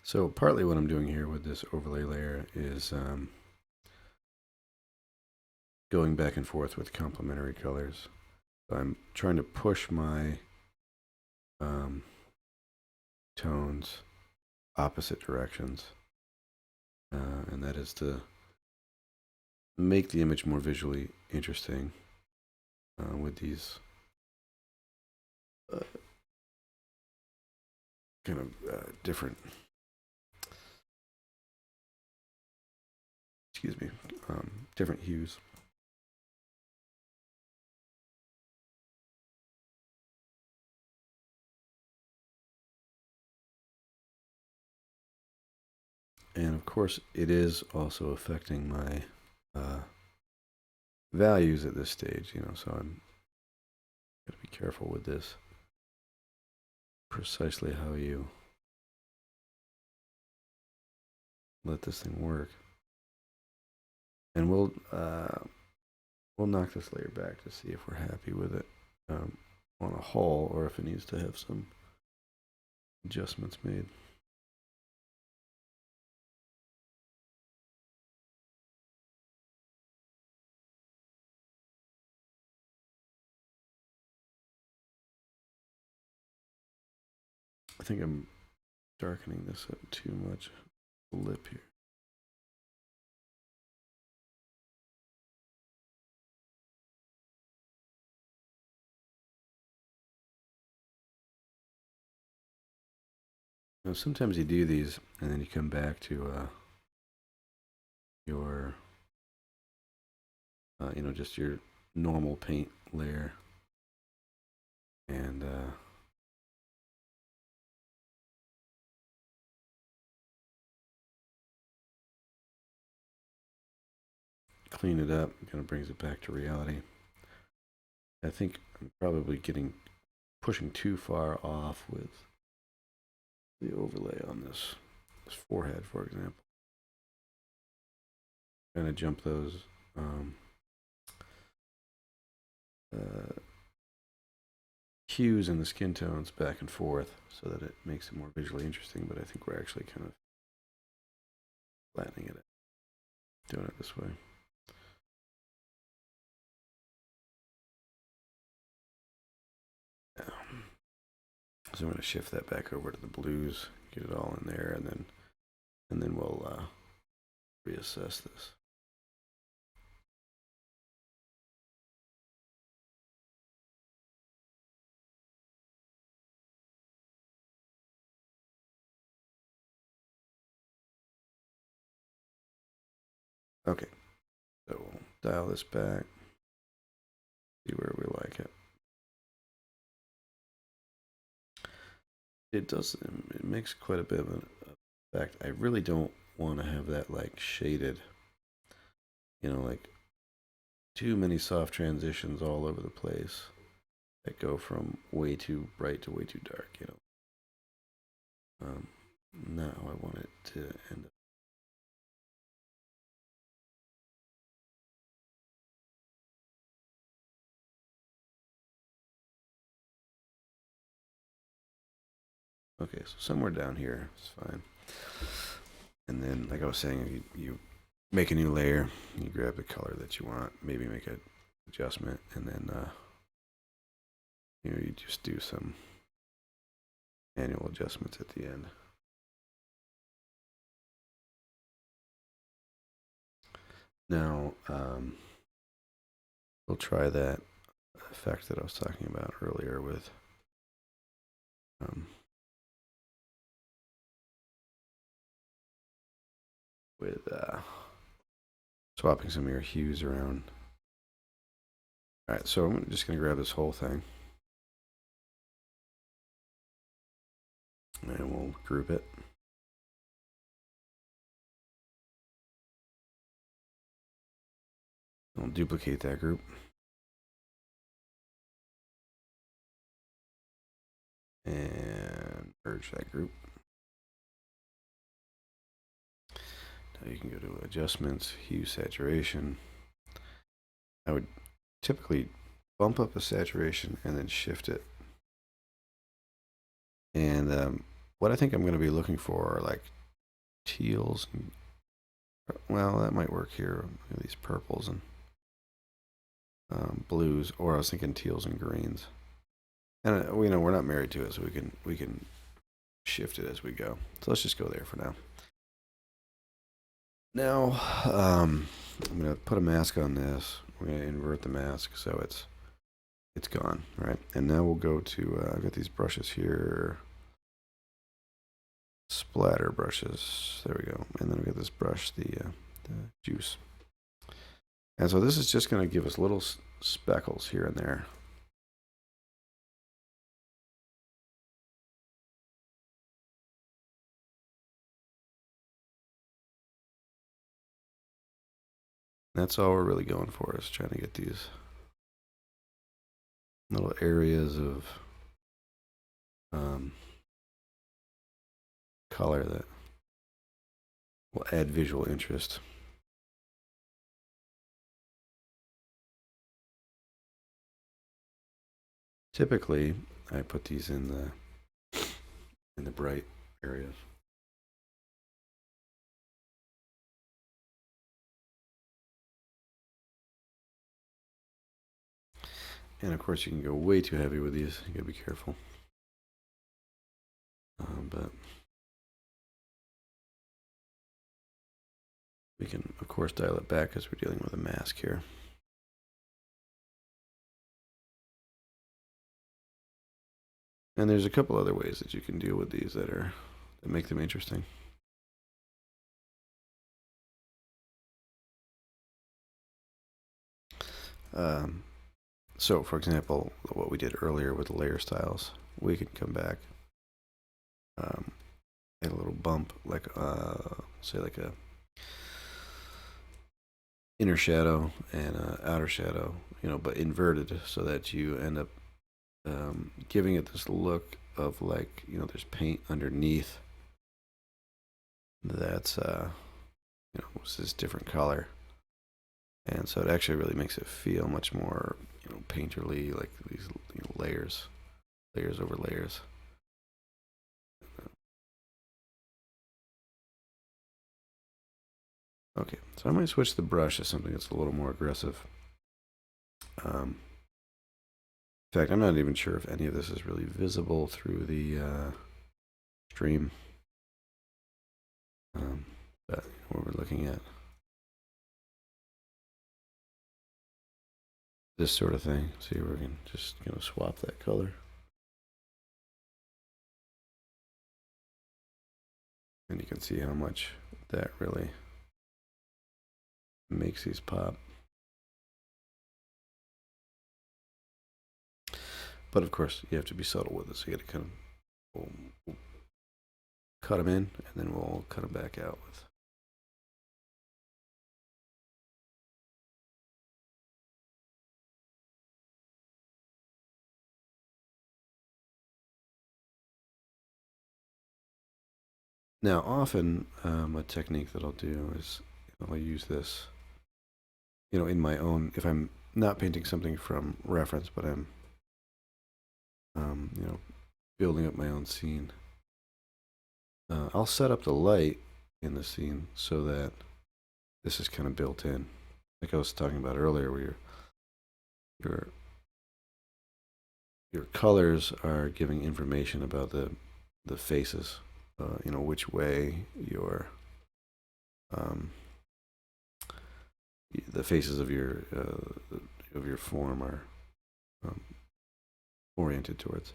So partly what I'm doing here with this overlay layer is going back and forth with complementary colors. So I'm trying to push my tones opposite directions, and that is to make the image more visually interesting with these kind of different, different hues. And of course, it is also affecting my values at this stage, so I'm going to be careful with this. Precisely how you let this thing work. And we'll knock this layer back to see if we're happy with it on a whole, or if it needs to have some adjustments made. I think I'm darkening this up too much. Lip here. Now, sometimes you do these and then you come back to your just your normal paint layer, and clean it up. Kind of brings it back to reality. I think I'm probably pushing too far off with the overlay on this forehead, for example. Kind of jump those hues in the skin tones back and forth so that it makes it more visually interesting, but I think we're actually kind of flattening it, doing it this way. So I'm going to shift that back over to the blues, get it all in there, and then we'll reassess this. Okay, so dial this back. See where we like it. It makes quite a bit of an effect. I really don't want to have that like shaded, like too many soft transitions all over the place that go from way too bright to way too dark, Not how I want it to end up. Okay, so somewhere down here is fine. And then, like I was saying, you make a new layer, you grab the color that you want, maybe make an adjustment, and then you just do some manual adjustments at the end. Now, we'll try that effect that I was talking about earlier with swapping some of your hues around. All right, so I'm just going to grab this whole thing. And we'll group it. I'll duplicate that group. And merge that group. Now you can go to adjustments, hue, saturation. I would typically bump up the saturation and then shift it. And what I think I'm going to be looking for are like teals. And, well, that might work here. These purples and blues, or I was thinking teals and greens. And we're not married to it, so we can shift it as we go. So let's just go there for now. Now I'm gonna put a mask on this. We're gonna invert the mask so it's gone, right? And now we'll go to I've got these brushes here, splatter brushes. There we go. And then we got this brush, the juice. And so this is just gonna give us little speckles here and there. That's all we're really going for, is trying to get these little areas of color that will add visual interest. Typically, I put these in the bright areas. And of course, you can go way too heavy with these. You gotta be careful. But we can, of course, dial it back as we're dealing with a mask here. And there's a couple other ways that you can deal with these that make them interesting. So, for example, what we did earlier with the layer styles, we can come back, add a little bump, like say like a inner shadow and outer shadow, but inverted, so that you end up giving it this look of like, there's paint underneath that's was this different color, and so it actually really makes it feel much more painterly, like these layers over layers. Okay, so I might switch the brush to something that's a little more aggressive. In fact, I'm not even sure if any of this is really visible through the stream. But what we're looking at, this sort of thing. See, we can just swap that color, and you can see how much that really makes these pop. But of course, you have to be subtle with it. So you got to kind of we'll cut them in, and then we'll cut them back out with. Now, often a technique that I'll do is I'll use this, in my own. If I'm not painting something from reference, but I'm, building up my own scene. I'll set up the light in the scene so that this is kind of built in, like I was talking about earlier, where your your colors are giving information about the faces. Which way um, the faces of your form are um, oriented towards.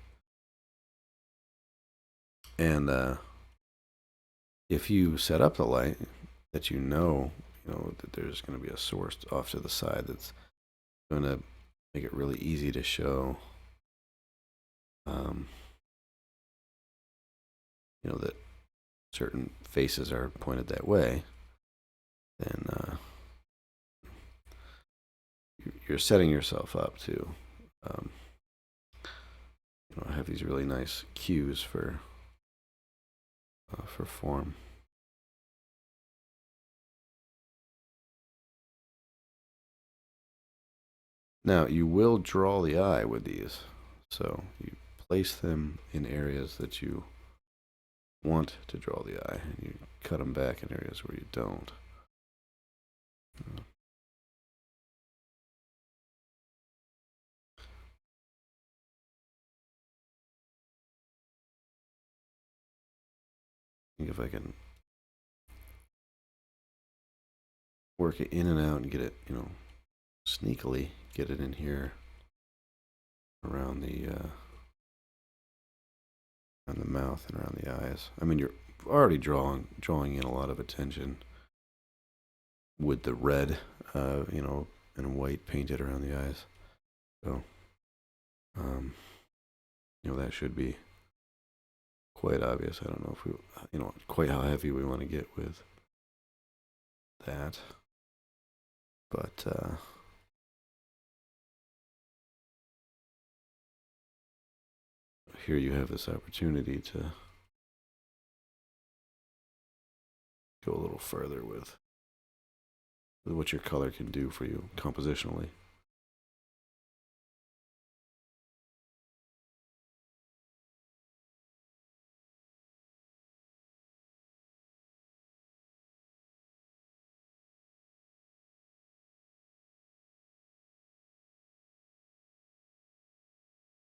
And if you set up the light that that there's going to be a source off to the side that's going to make it really easy to show that certain faces are pointed that way, then you're setting yourself up to have these really nice cues for form. Now, you will draw the eye with these, so you place them in areas that you want to draw the eye, and you cut them back in areas where you don't. I think if I can work it in and out and get it, sneakily get it in here around the mouth and around the eyes. I mean, you're already drawing in a lot of attention with the red, and white painted around the eyes. So, that should be quite obvious. I don't know if we, quite how heavy we want to get with that, but here you have this opportunity to go a little further with what your color can do for you compositionally.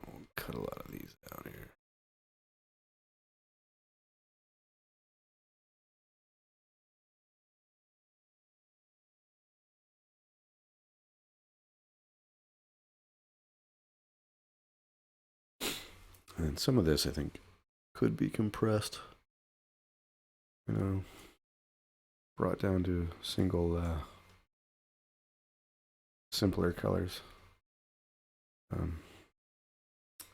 I'll cut a lot of these out here. And some of this, I think, could be compressed. Brought down to single, simpler colors.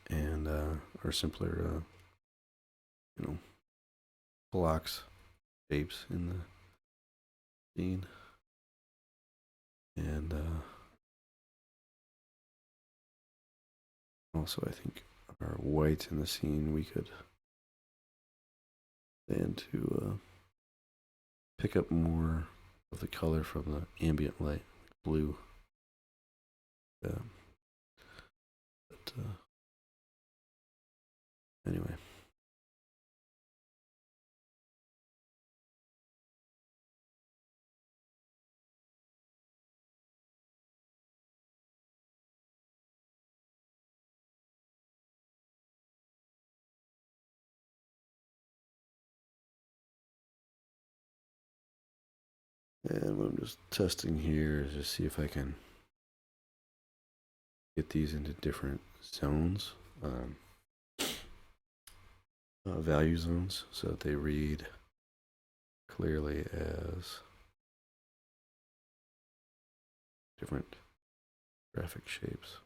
And or simpler, blocks, shapes in the scene. And also, I think our white in the scene, we could stand to pick up more of the color from the ambient light, like blue. But anyway. And what I'm just testing here is just see if I can get these into different zones, value zones, so that they read clearly as different graphic shapes.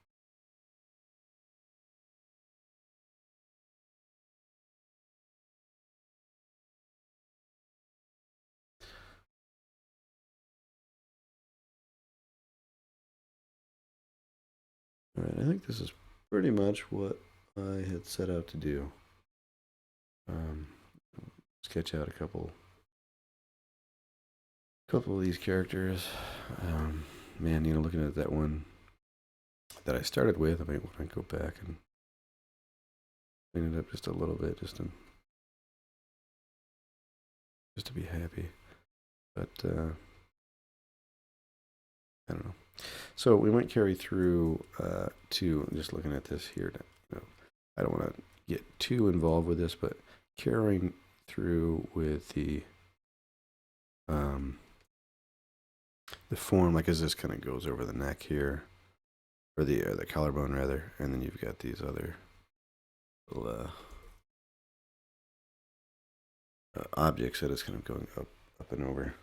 I think this is pretty much what I had set out to do. Sketch out a couple of these characters. Man, looking at that one that I started with, I might go back and clean it up just a little bit, just to be happy. But I don't know. So we might carry through to just looking at this here. I don't want to get too involved with this, but carrying through with the form, like as this kind of goes over the neck here, or the collarbone rather, and then you've got these other little objects that is kind of going up and over.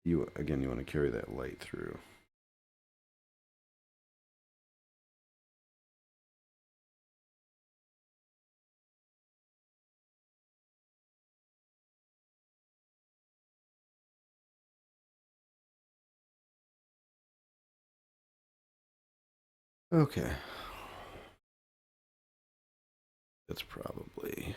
You want to carry that light through. Okay. That's probably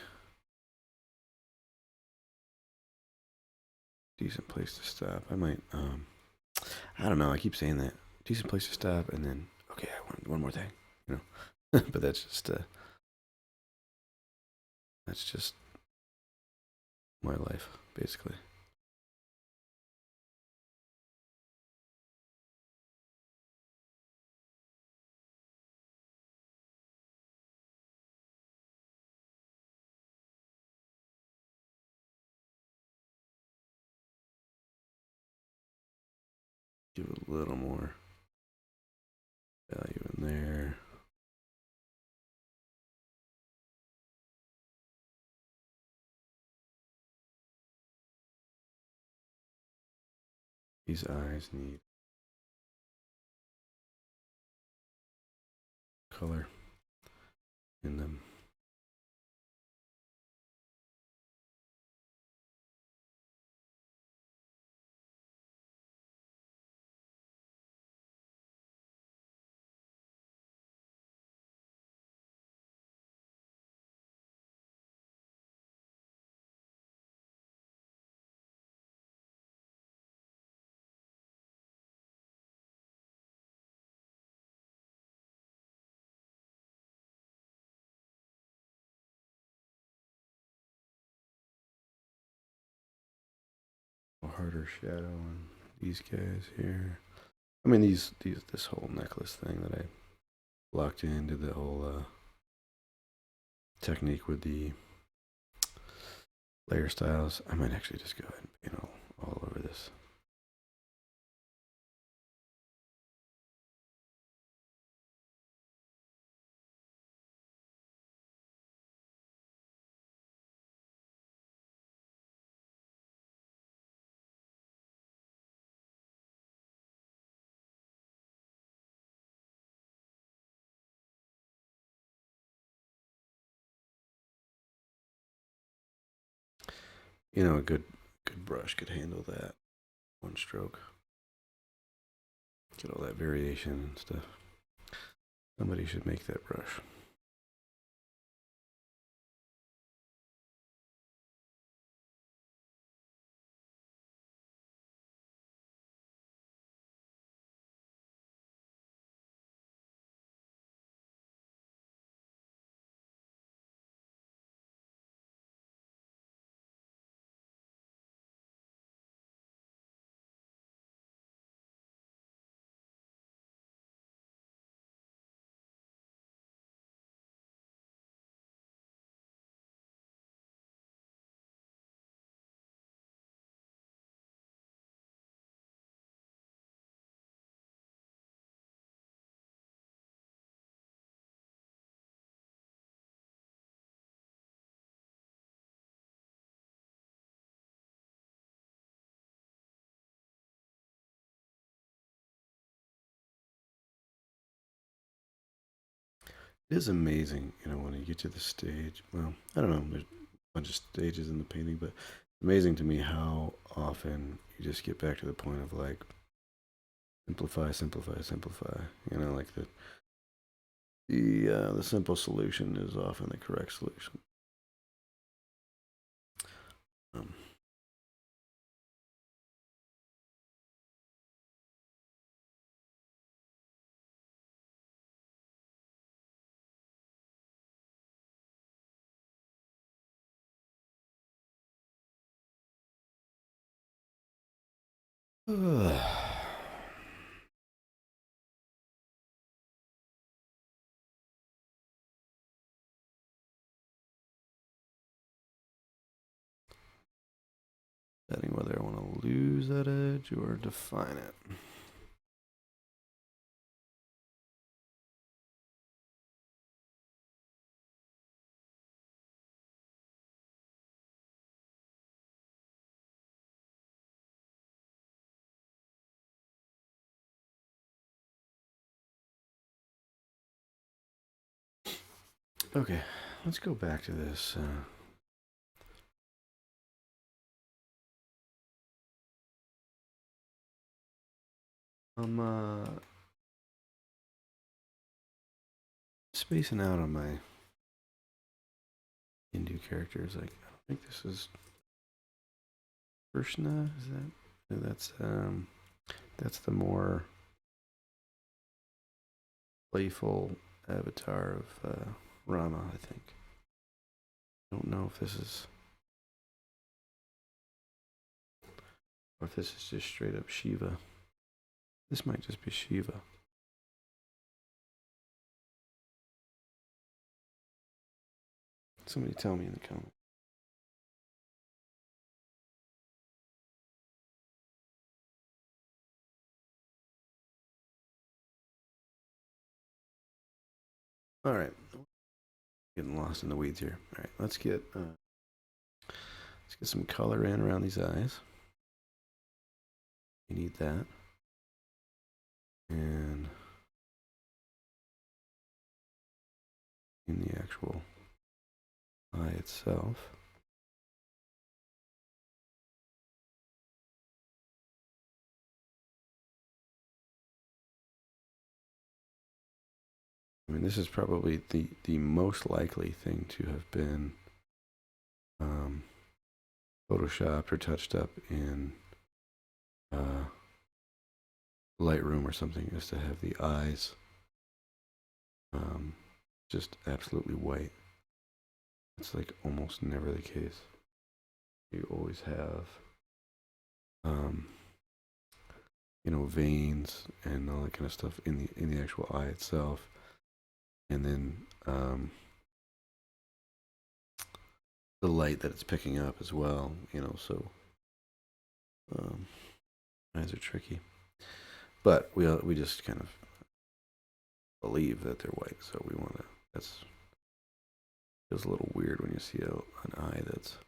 a decent place to stop. I might, I don't know. I keep saying that. Decent place to stop, and then, okay, I want one more thing, but that's just my life, basically. Give it a little more value in there. These eyes need color in them. A harder shadow on these guys here. I mean, this whole necklace thing that I locked into the whole technique with the layer styles. I might actually just go ahead and paint all over this. A good brush could handle that one stroke. Get all that variation and stuff. Somebody should make that brush. It is amazing, when you get to the stage. Well, I don't know. There's a bunch of stages in the painting, but amazing to me how often you just get back to the point of like simplify, simplify, simplify. You know, like the simple solution is often the correct solution. Um, Deciding whether I want to lose that edge or define it. Okay, let's go back to this. I'm spacing out on my Hindu characters. Like, I don't think this is Krishna. Is that? That's the more playful avatar of Rama. I think. I don't know if this is, or if this is just straight up Shiva. This might just be Shiva. Somebody tell me in the comments. All right, getting lost in the weeds here. All right, let's get some color in around these eyes. You need that, and in the actual eye itself. I mean, this is probably the most likely thing to have been photoshopped or touched up in Lightroom or something, is to have the eyes just absolutely white. It's like almost never the case. You always have, veins and all that kind of stuff in the actual eye itself, and then the light that it's picking up as well. So eyes are tricky, but we just kind of believe that they're white, so we want to. That's feels a little weird when you see an eye that's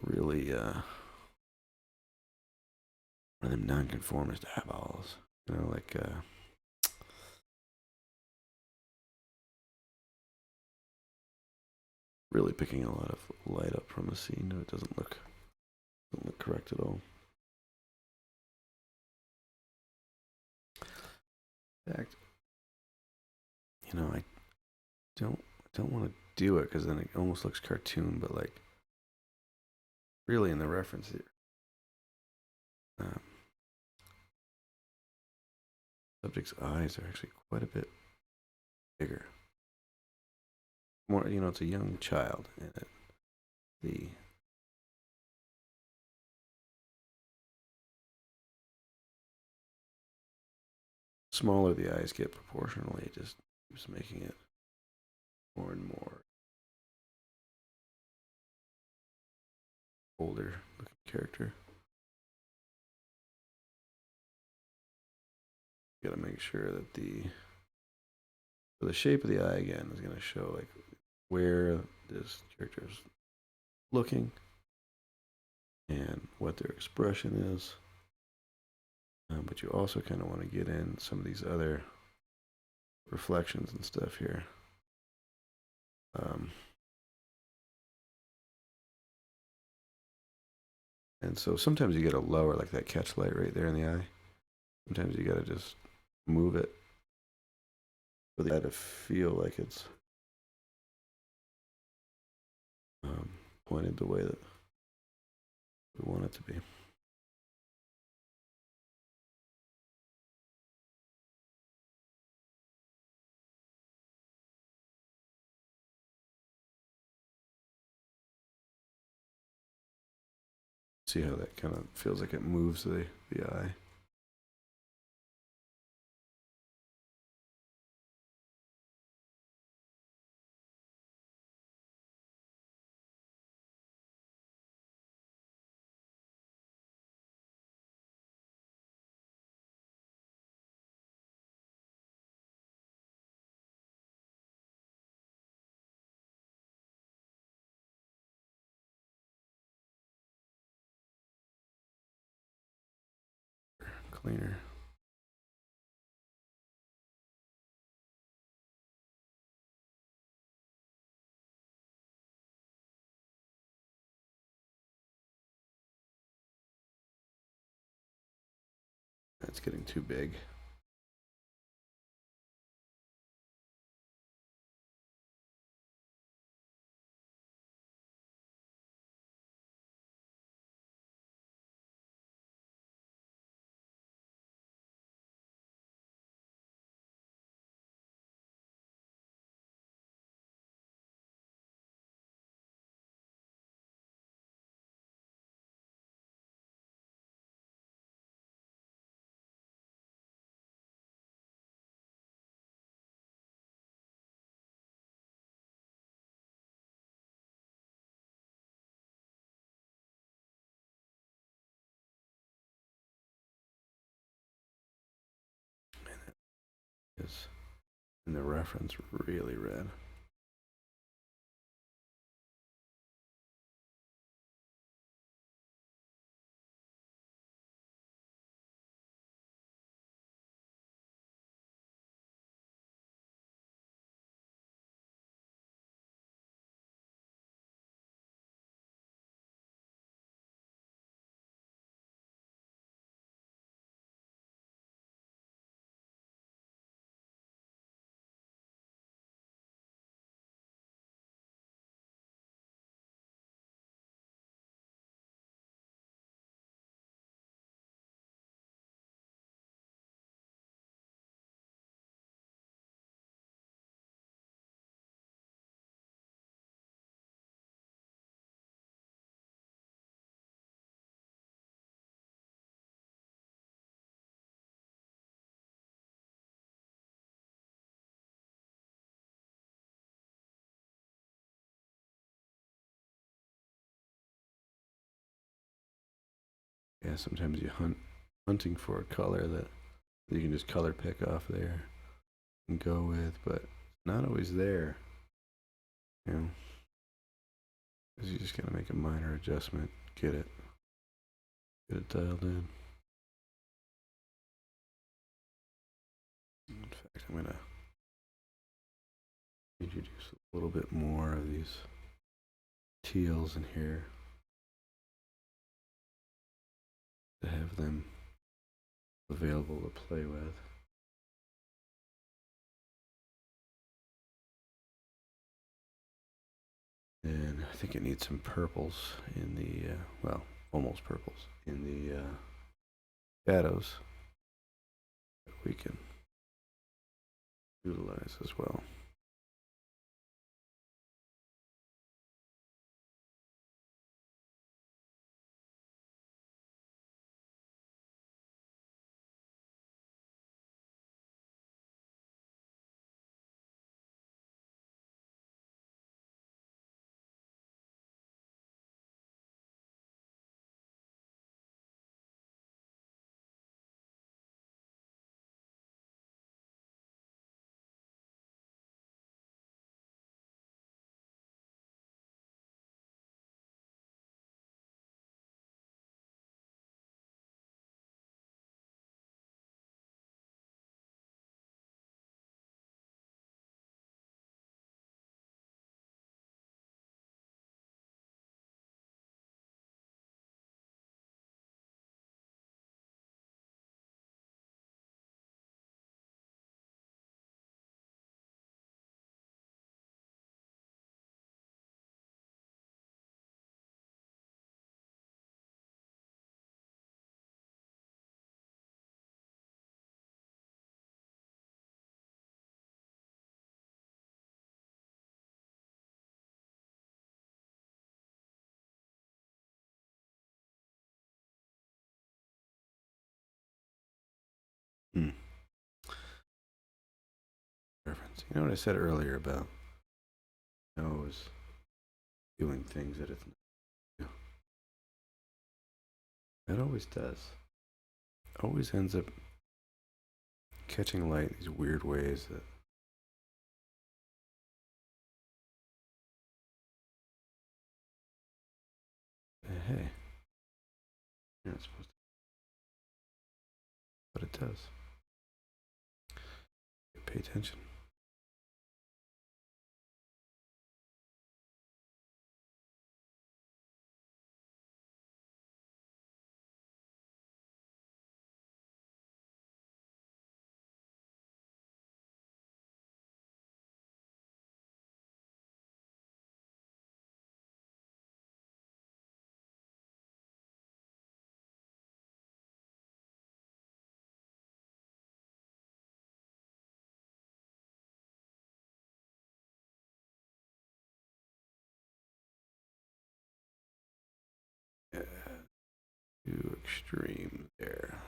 really one of them nonconformist eyeballs. Like really picking a lot of light up from the scene. It doesn't look correct at all. In fact, I don't want to do it because then it almost looks cartoon, but like really in the reference here. Subject's eyes are actually quite a bit bigger. More, it's a young child, and the smaller the eyes get proportionally, it just keeps making it more and more older looking character. You gotta make sure that the shape of the eye again is gonna show like where this character is looking and what their expression is. But you also kind of want to get in some of these other reflections and stuff here. And so sometimes you get a lower, like that catch light right there in the eye. Sometimes you gotta just move it for the eye to feel like it's pointed the way that we want it to be. See how that kind of feels like it moves the eye. Cleaner. That's getting too big. Is in the reference really red. Yeah, sometimes you hunting for a color that you can just color pick off there and go with, but it's not always there. You know, because you just gotta make a minor adjustment, get it dialed in. In fact, I'm gonna introduce a little bit more of these teals in here to have them available to play with. And I think it needs some purples in the, well, almost purples in the shadows that we can utilize as well. So you know what I said earlier about nose doing things that it's not. It always does. Always ends up catching light in these weird ways that hey, you're not supposed to, but it does. Pay attention. Yeah, too extreme there.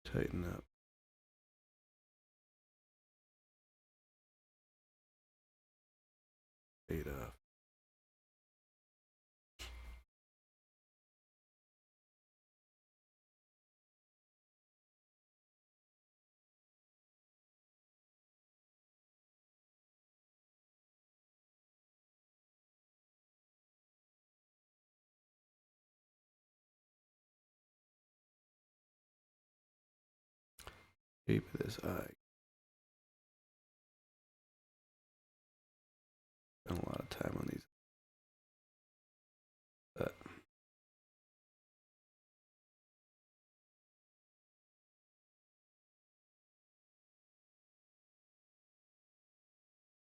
Tighten up. Fade off. Shape of this eye. Spent a lot of time on these. But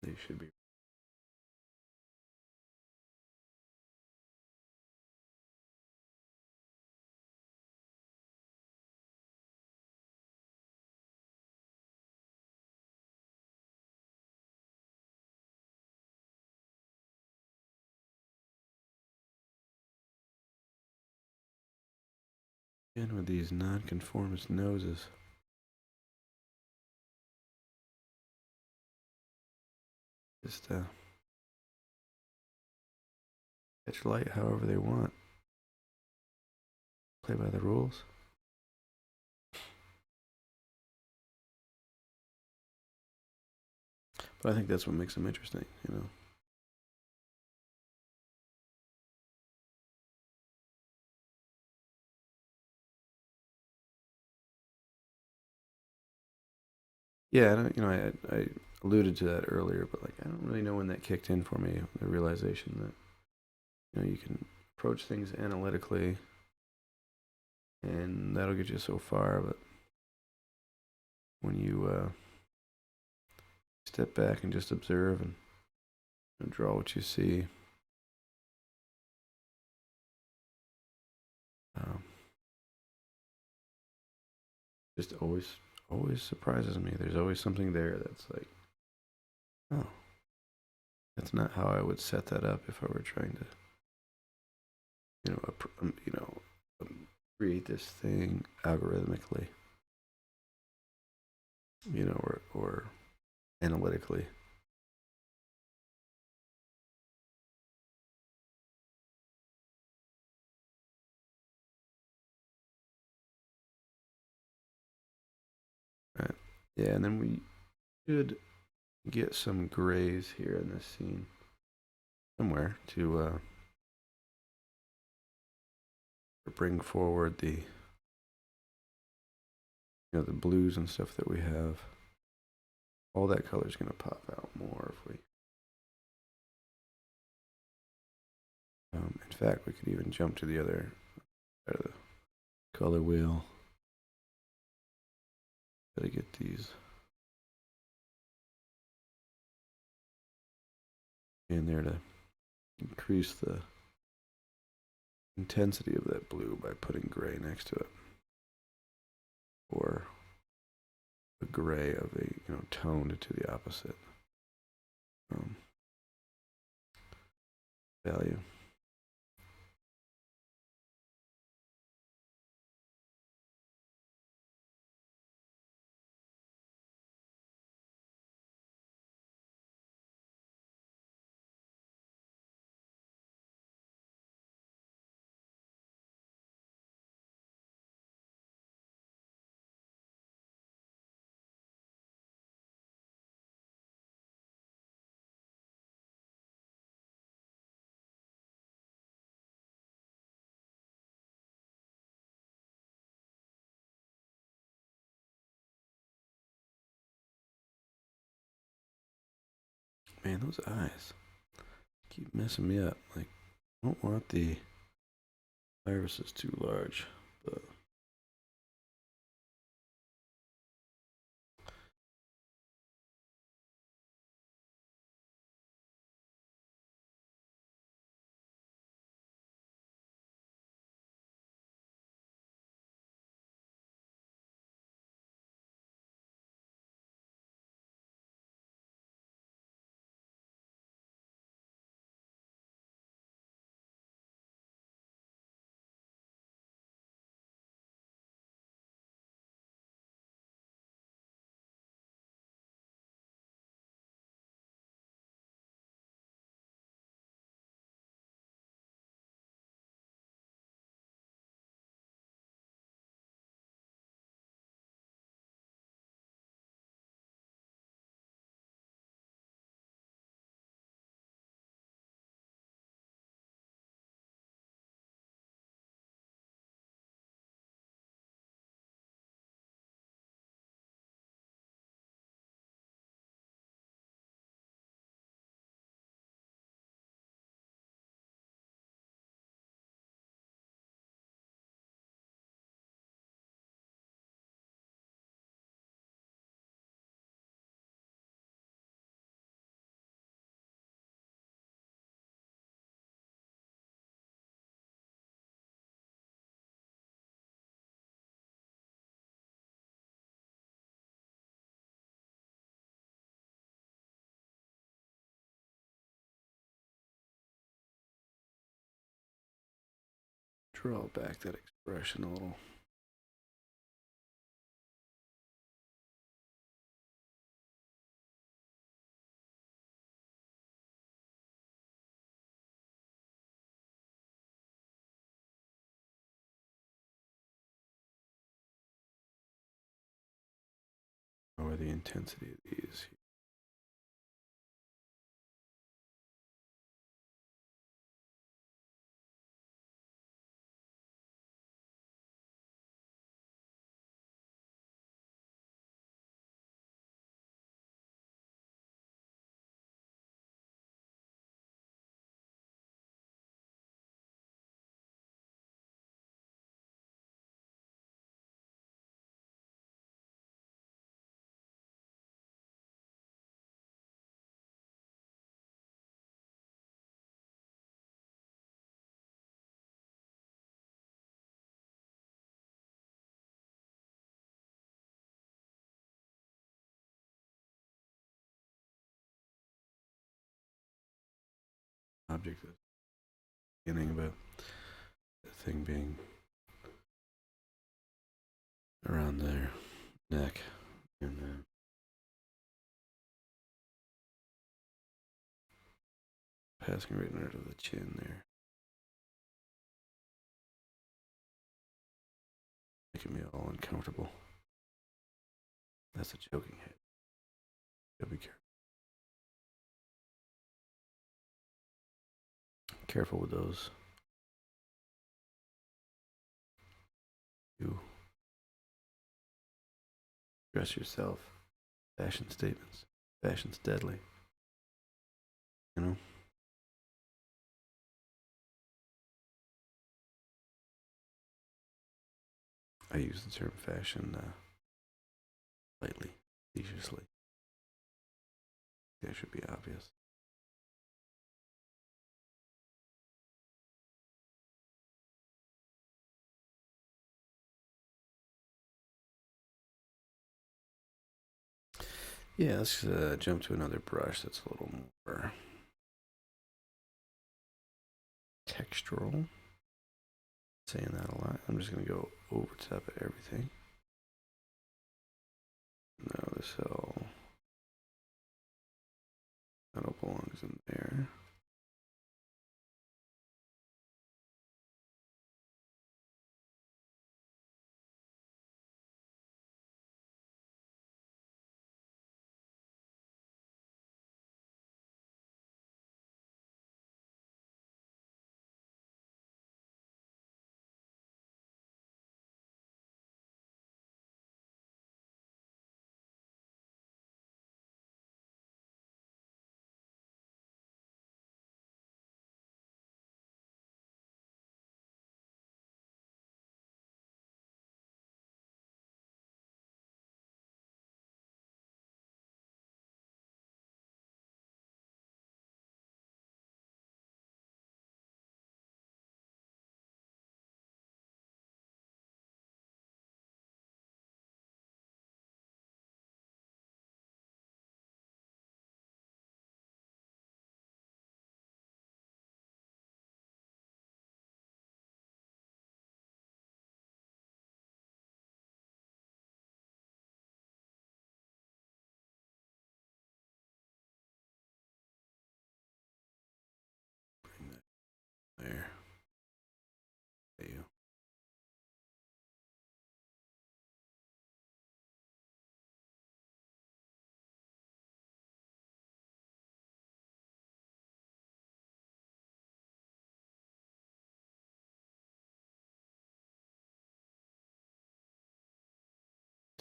they should be. Again with these nonconformist noses. Just catch light however they want. Play by the rules. But I think that's what makes them interesting, you know. Yeah, I alluded to that earlier, but like I don't really know when that kicked in for me. The realization that you can approach things analytically, and that'll get you so far. But when you step back and just observe and draw what you see, um, just always surprises me. There's always something there that's like, oh, that's not how I would set that up if I were trying to, create this thing algorithmically, or analytically. Right. Yeah, and then we should get some grays here in this scene somewhere to bring forward the blues and stuff that we have. All that color is going to pop out more if we. In fact, we could even jump to the other side of the color wheel. Gotta get these in there to increase the intensity of that blue by putting gray next to it, or a gray of a toned to the opposite value. Man, those eyes keep messing me up. Like, I don't want the irises too large, but draw back that expression a little. Lower the intensity of these. Object at the beginning about the thing being around their neck and passing right under the chin there. Making me all uncomfortable. That's a joking head. Gotta be careful. Careful with those. You dress yourself. Fashion statements. Fashion's deadly. You know? I use the term fashion lightly, facetiously. That should be obvious. Yeah, let's jump to another brush that's a little more textural. Saying that a lot. I'm just going to go over top of everything. No, this all belongs in there.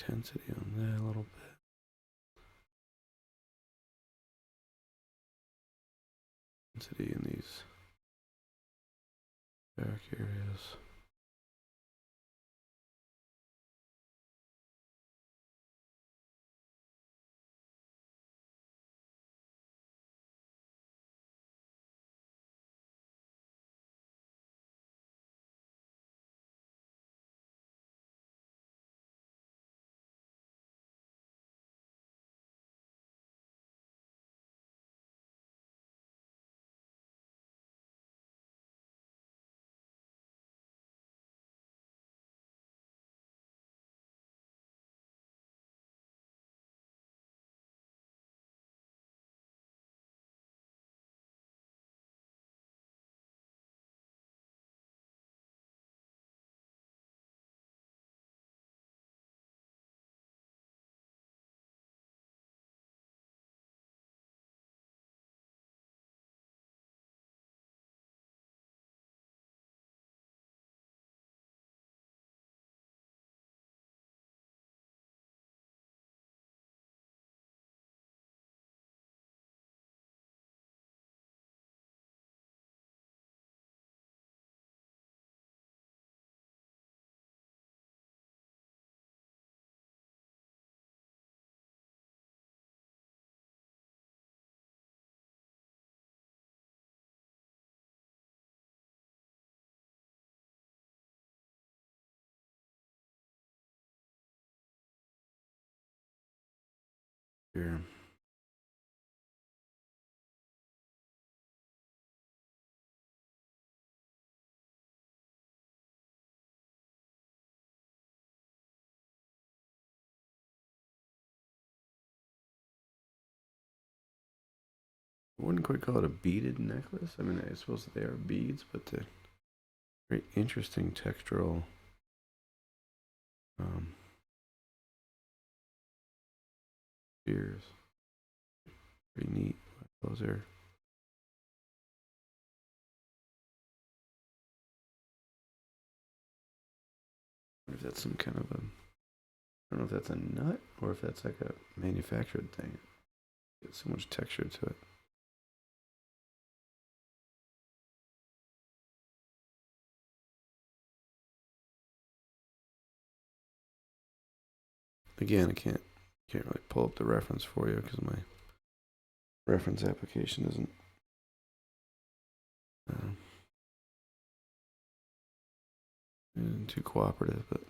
intensity on that a little bit. Intensity in these dark areas. Here. I wouldn't quite call it a beaded necklace. I mean, I suppose they are beads, but they're very interesting textural spheres. Pretty neat. Those are. I wonder if that's some kind of a. I don't know if that's a nut or if that's like a manufactured thing. It's so much texture to it. Again, I can't really pull up the reference for you because my reference application isn't too cooperative, but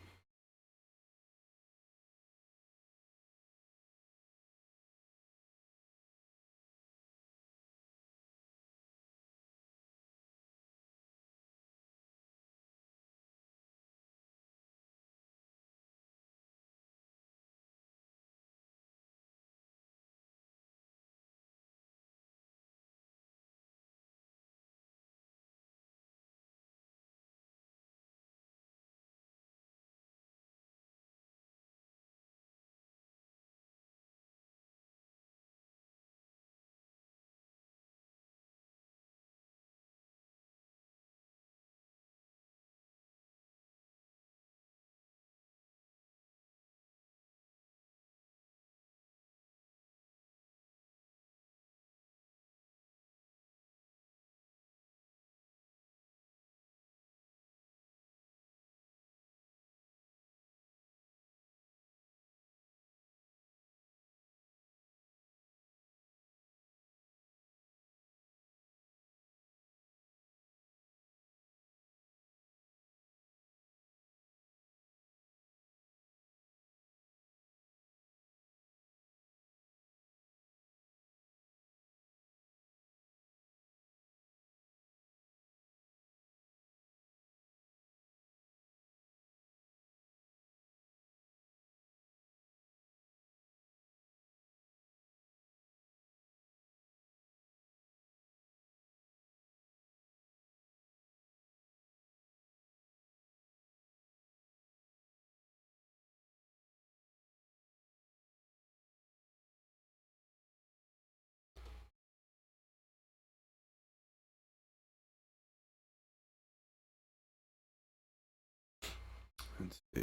let's see.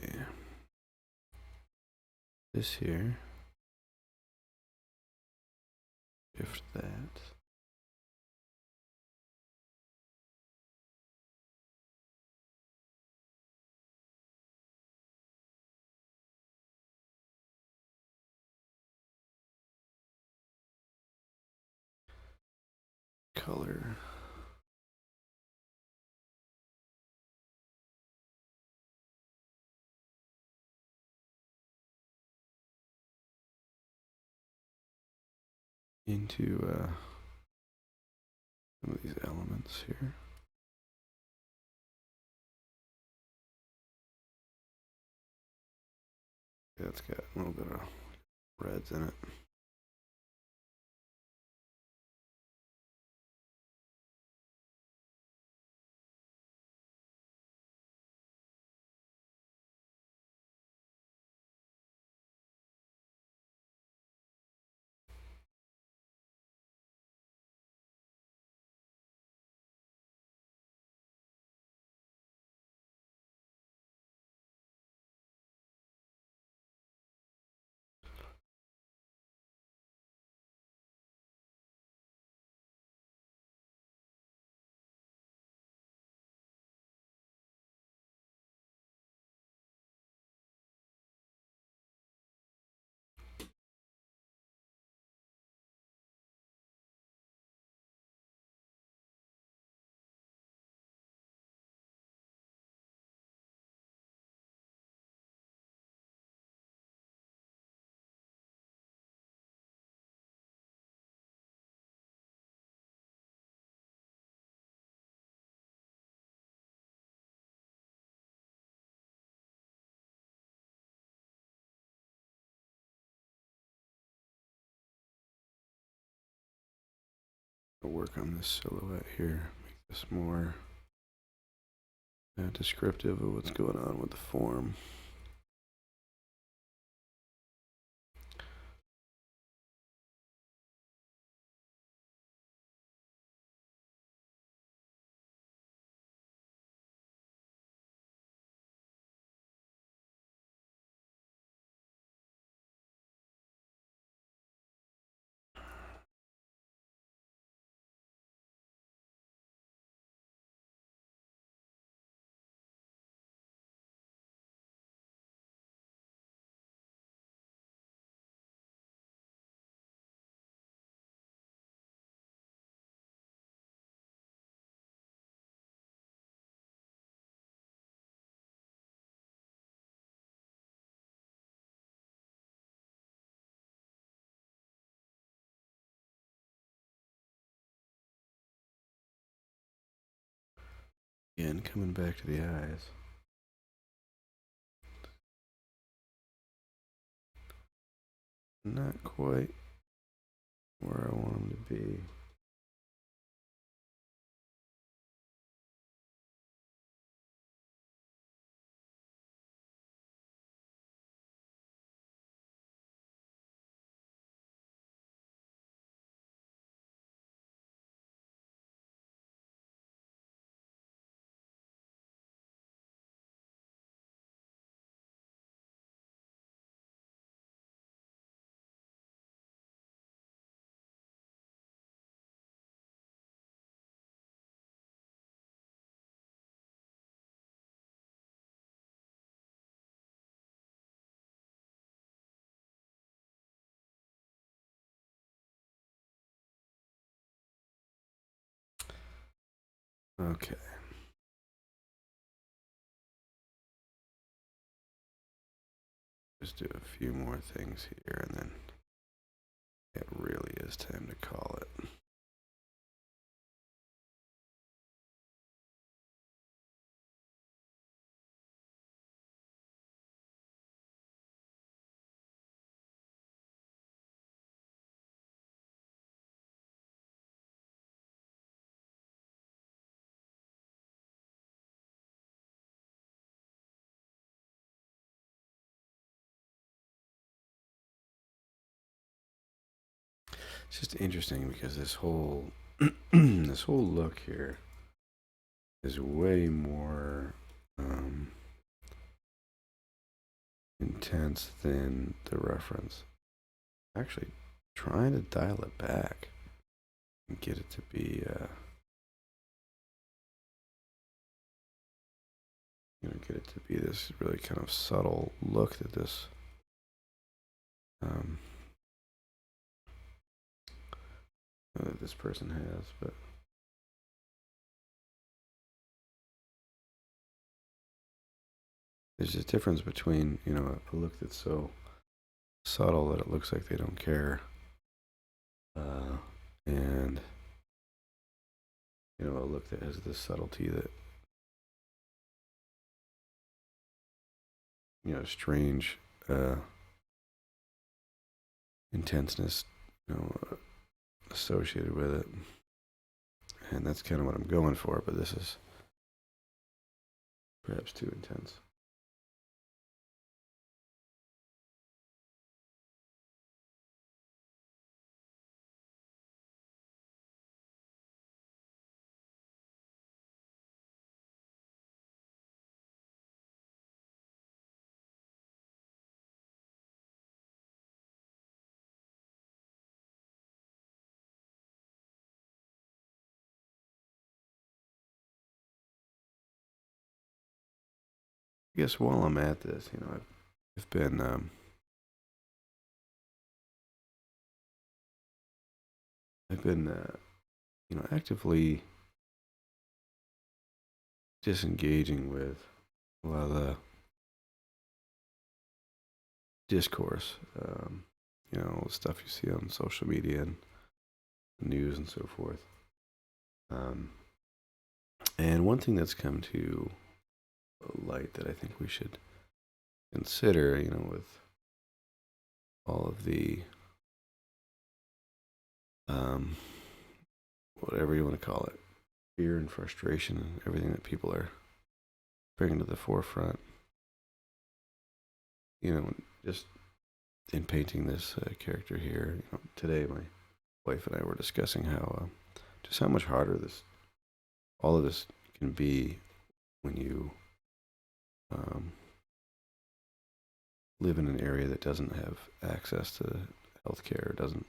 this here. Shift that. Color. Into some of these elements here. That's got a little bit of reds in it. I'll work on this silhouette here. Make this more descriptive of what's going on with the form. Again, coming back to the eyes. Not quite where I want them to be. Okay. Just do a few more things here and then it really is time to call it. It's just interesting because this whole this whole look here is way more intense than the reference. Actually, trying to dial it back and get it to be, get it to be this really kind of subtle look that this, that this person has, but there's a difference between, a look that's so subtle that it looks like they don't care, and a look that has this subtlety that, strange intenseness, associated with it, and that's kind of what I'm going for. But this is perhaps too intense. I guess while I'm at this, I've been actively disengaging with a lot of the discourse, stuff you see on social media and news and so forth. And one thing that's come to light that I think we should consider, with all of the, whatever you want to call it, fear and frustration and everything that people are bringing to the forefront, just in painting this character here, today my wife and I were discussing how just how much harder all of this can be when you live in an area that doesn't have access to healthcare, doesn't,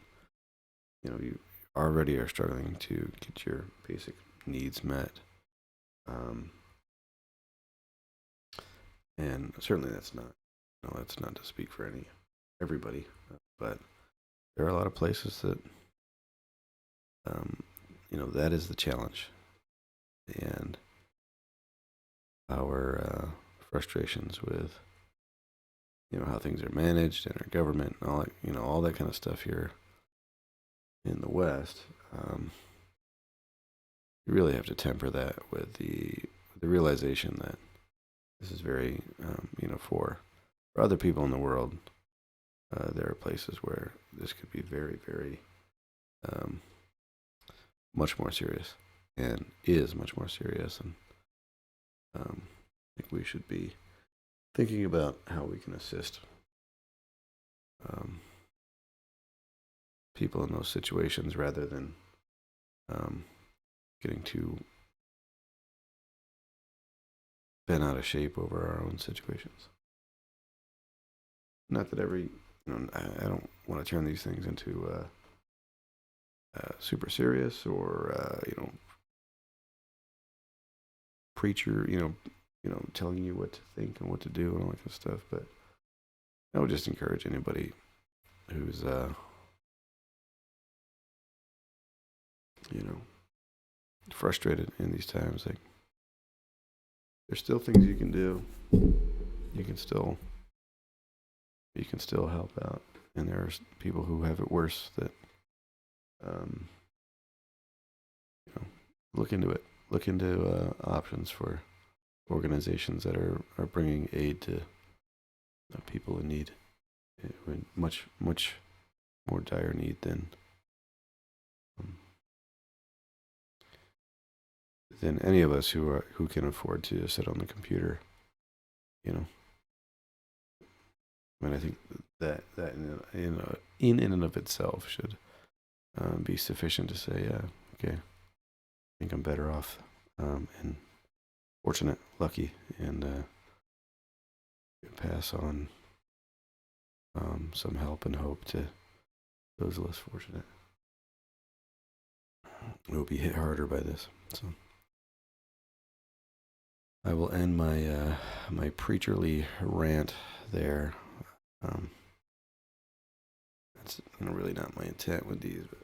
you already are struggling to get your basic needs met. And certainly that's not to speak for everybody, but there are a lot of places that, that is the challenge. And our frustrations with, how things are managed and our government and all that, all that kind of stuff here in the West, you really have to temper that with the realization that this is very, for other people in the world, there are places where this could be very, very, much more serious, and is much more serious, and I think we should be thinking about how we can assist people in those situations rather than getting too bent out of shape over our own situations. Not that I don't want to turn these things into super serious or preacher, telling you what to think and what to do and all that kind of stuff. But I would just encourage anybody who's frustrated in these times. Like, there's still things you can do. You can still help out, and there's people who have it worse that look into it. Look into options for organizations that are bringing aid to people in need, in much more dire need than any of us who can afford to sit on the computer. I mean, I think that in and of itself should be sufficient to say, yeah, okay, I think I'm better off and fortunate, lucky, and pass on some help and hope to those less fortunate who will be hit harder by this. So I will end my my preacherly rant there. That's really not my intent with these, but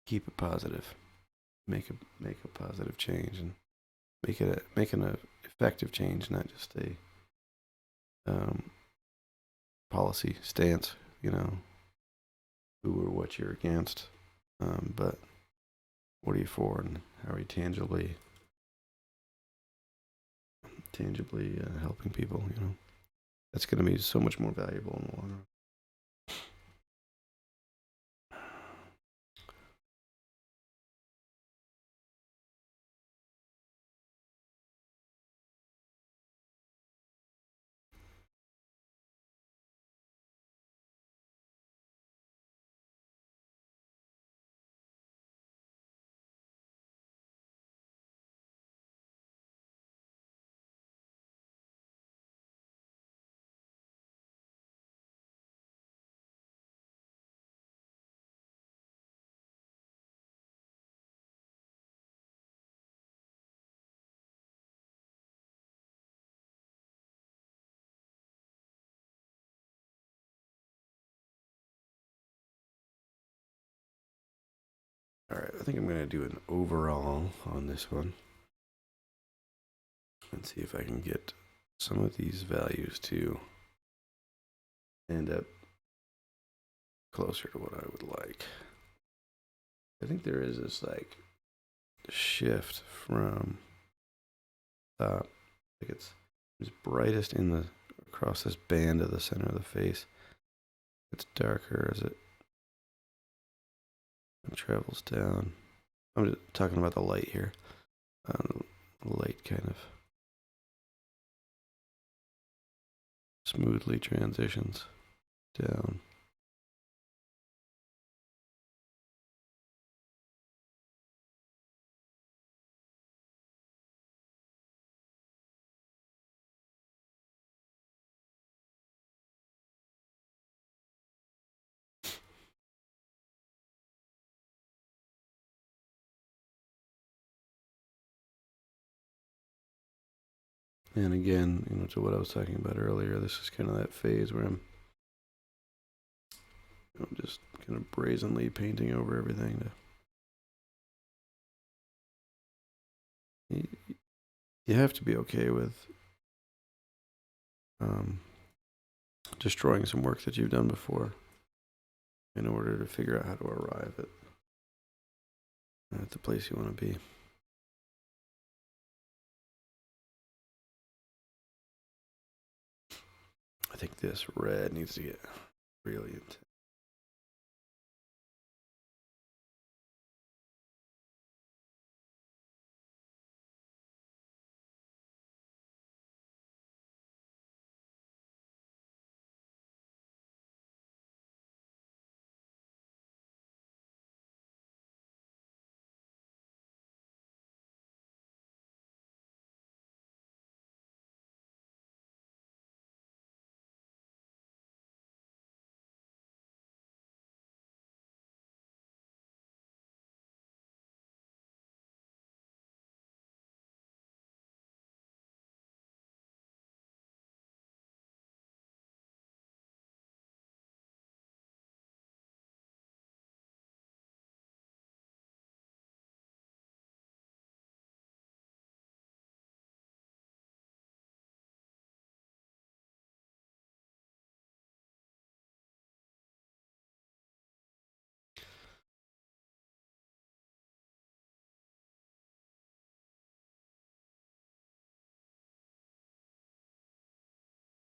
keep it positive. Make a positive change and make an effective change, not just a policy stance. Who or what you're against, but what are you for, and how are you tangibly helping people? That's going to be so much more valuable in the long run. All right, I think I'm going to do an overall on this one and see if I can get some of these values to end up closer to what I would like. I think there is this like shift from top, like it's brightest across this band of the center of the face. It's darker as it travels down. I'm just talking about the light here. Light kind of smoothly transitions down. And again, to what I was talking about earlier, this is kind of that phase where I'm just kind of brazenly painting over everything. You have to be okay with destroying some work that you've done before in order to figure out how to arrive at the place you want to be. I think this red needs to get really intense.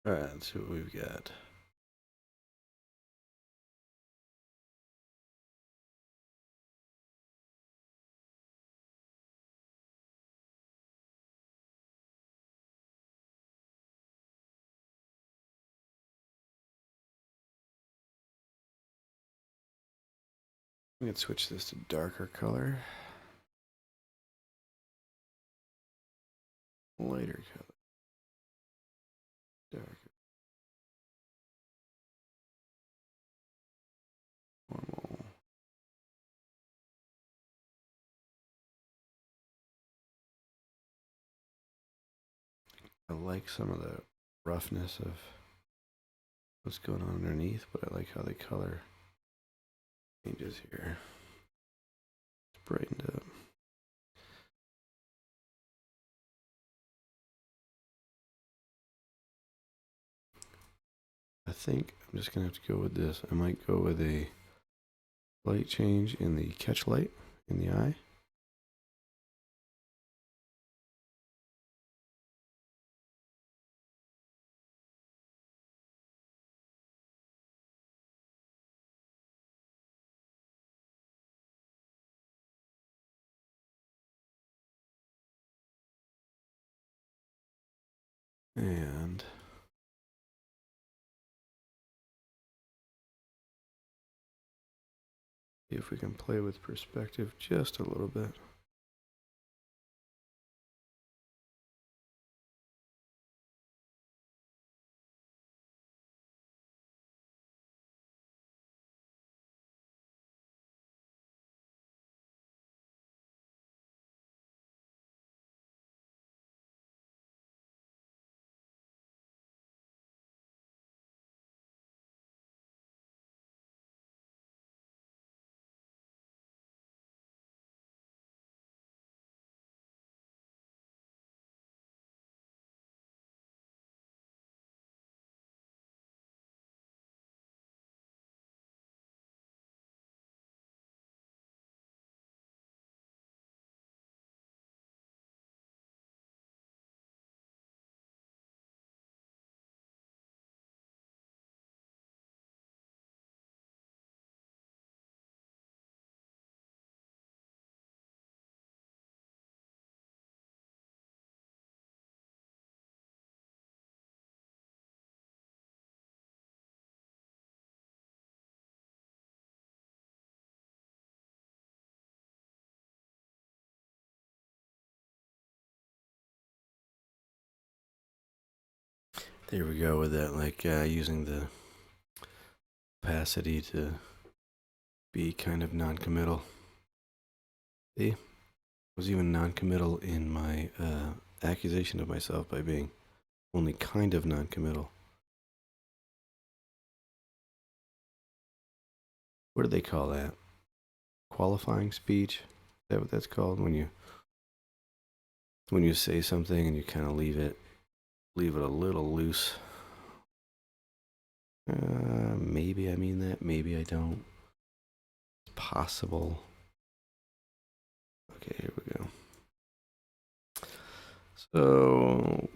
All right, let's see what we've got. I'm going to switch this to darker color. Lighter color. Darker. Normal. I like some of the roughness of what's going on underneath, but I like how the color changes here. It's brightened up. I think I'm just going to have to go with this. I might go with a light change in the catch light in the eye. And see if we can play with perspective just a little bit. There we go with that, like using the opacity to be kind of non-committal. See? I was even non-committal in my accusation of myself by being only kind of non-committal. What do they call that? Qualifying speech? Is that what that's called? When you say something and you kind of leave it a little loose. Maybe I mean that, maybe I don't. It's possible. Okay, here we go. So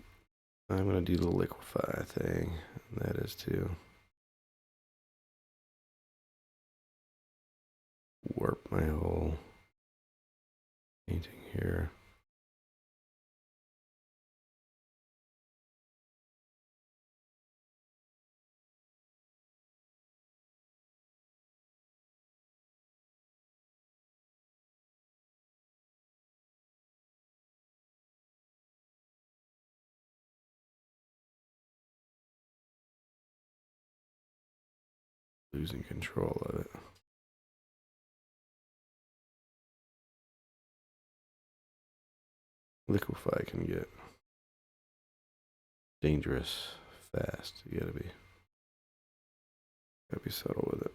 I'm gonna do the liquefy thing. And that is to warp my whole painting here. Losing control of it. Liquefy can get dangerous fast. You gotta be subtle with it.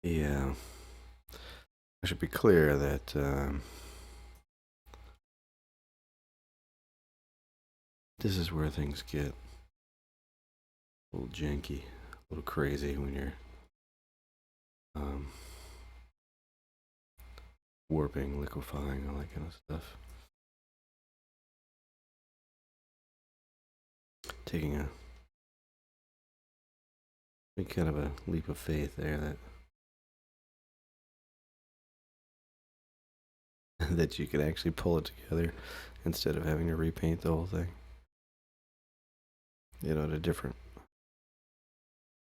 Yeah, I should be clear that this is where things get a little janky, a little crazy when you're um, warping, liquefying, all that kind of stuff. Taking a kind of a leap of faith there that that you could actually pull it together instead of having to repaint the whole thing. You know, at a different.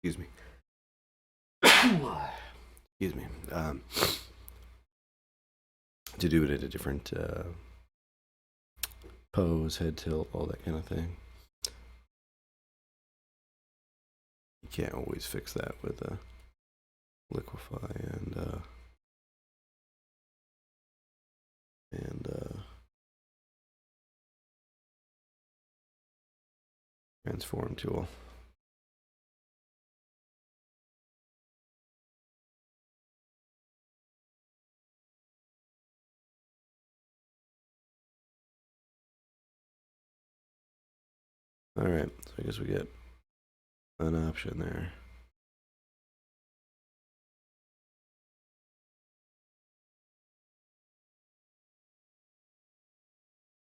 Excuse me. Excuse me. To do it at a different pose, head tilt, all that kind of thing. You can't always fix that with liquefy and transform tool. All right, so I guess we get an option there.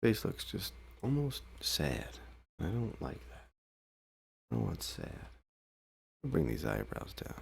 Face looks just almost sad. I don't like that. I don't want sad. I'll bring these eyebrows down.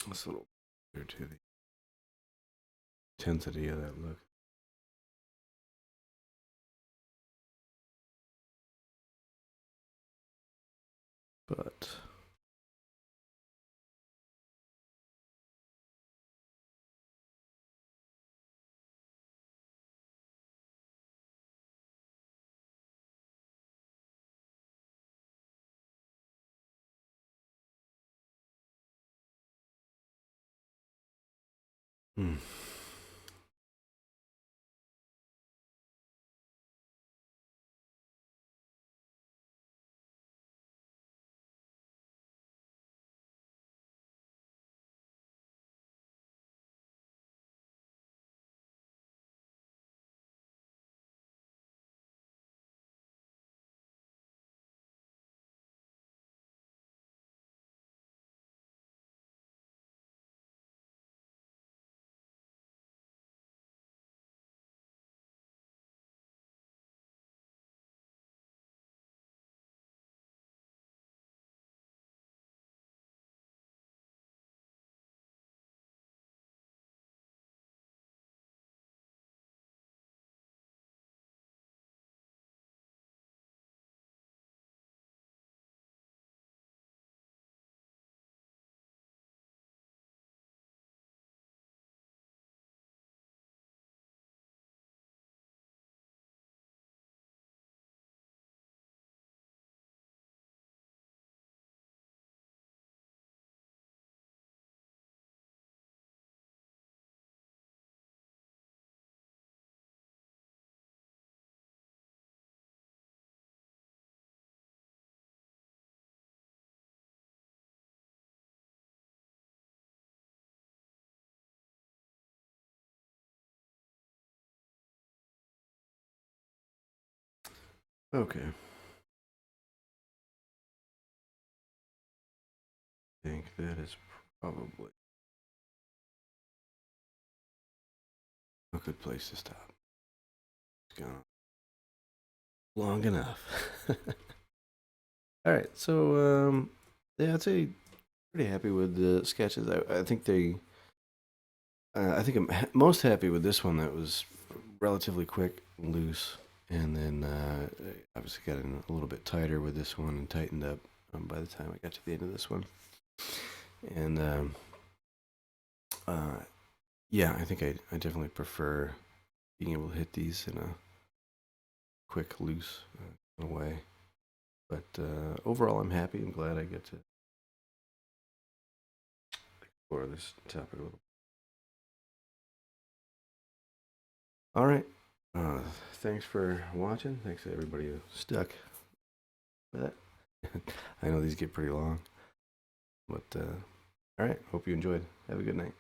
It's a little better to the intensity of that look. But okay. I think that is probably a good place to stop. It's gone long enough. All right, so yeah, I'd say pretty happy with the sketches. I think they, I think I'm most happy with this one that was relatively quick, and loose, and then obviously got in a little bit tighter with this one and tightened up by the time I got to the end of this one. And yeah, I think I definitely prefer being able to hit these in a quick, loose way. But overall, I'm happy. I'm glad I get to explore this topic a little. All right. Uh, Thanks for watching. Thanks to everybody who stuck with it. I know these get pretty long. But all right. Hope you enjoyed. Have a good night.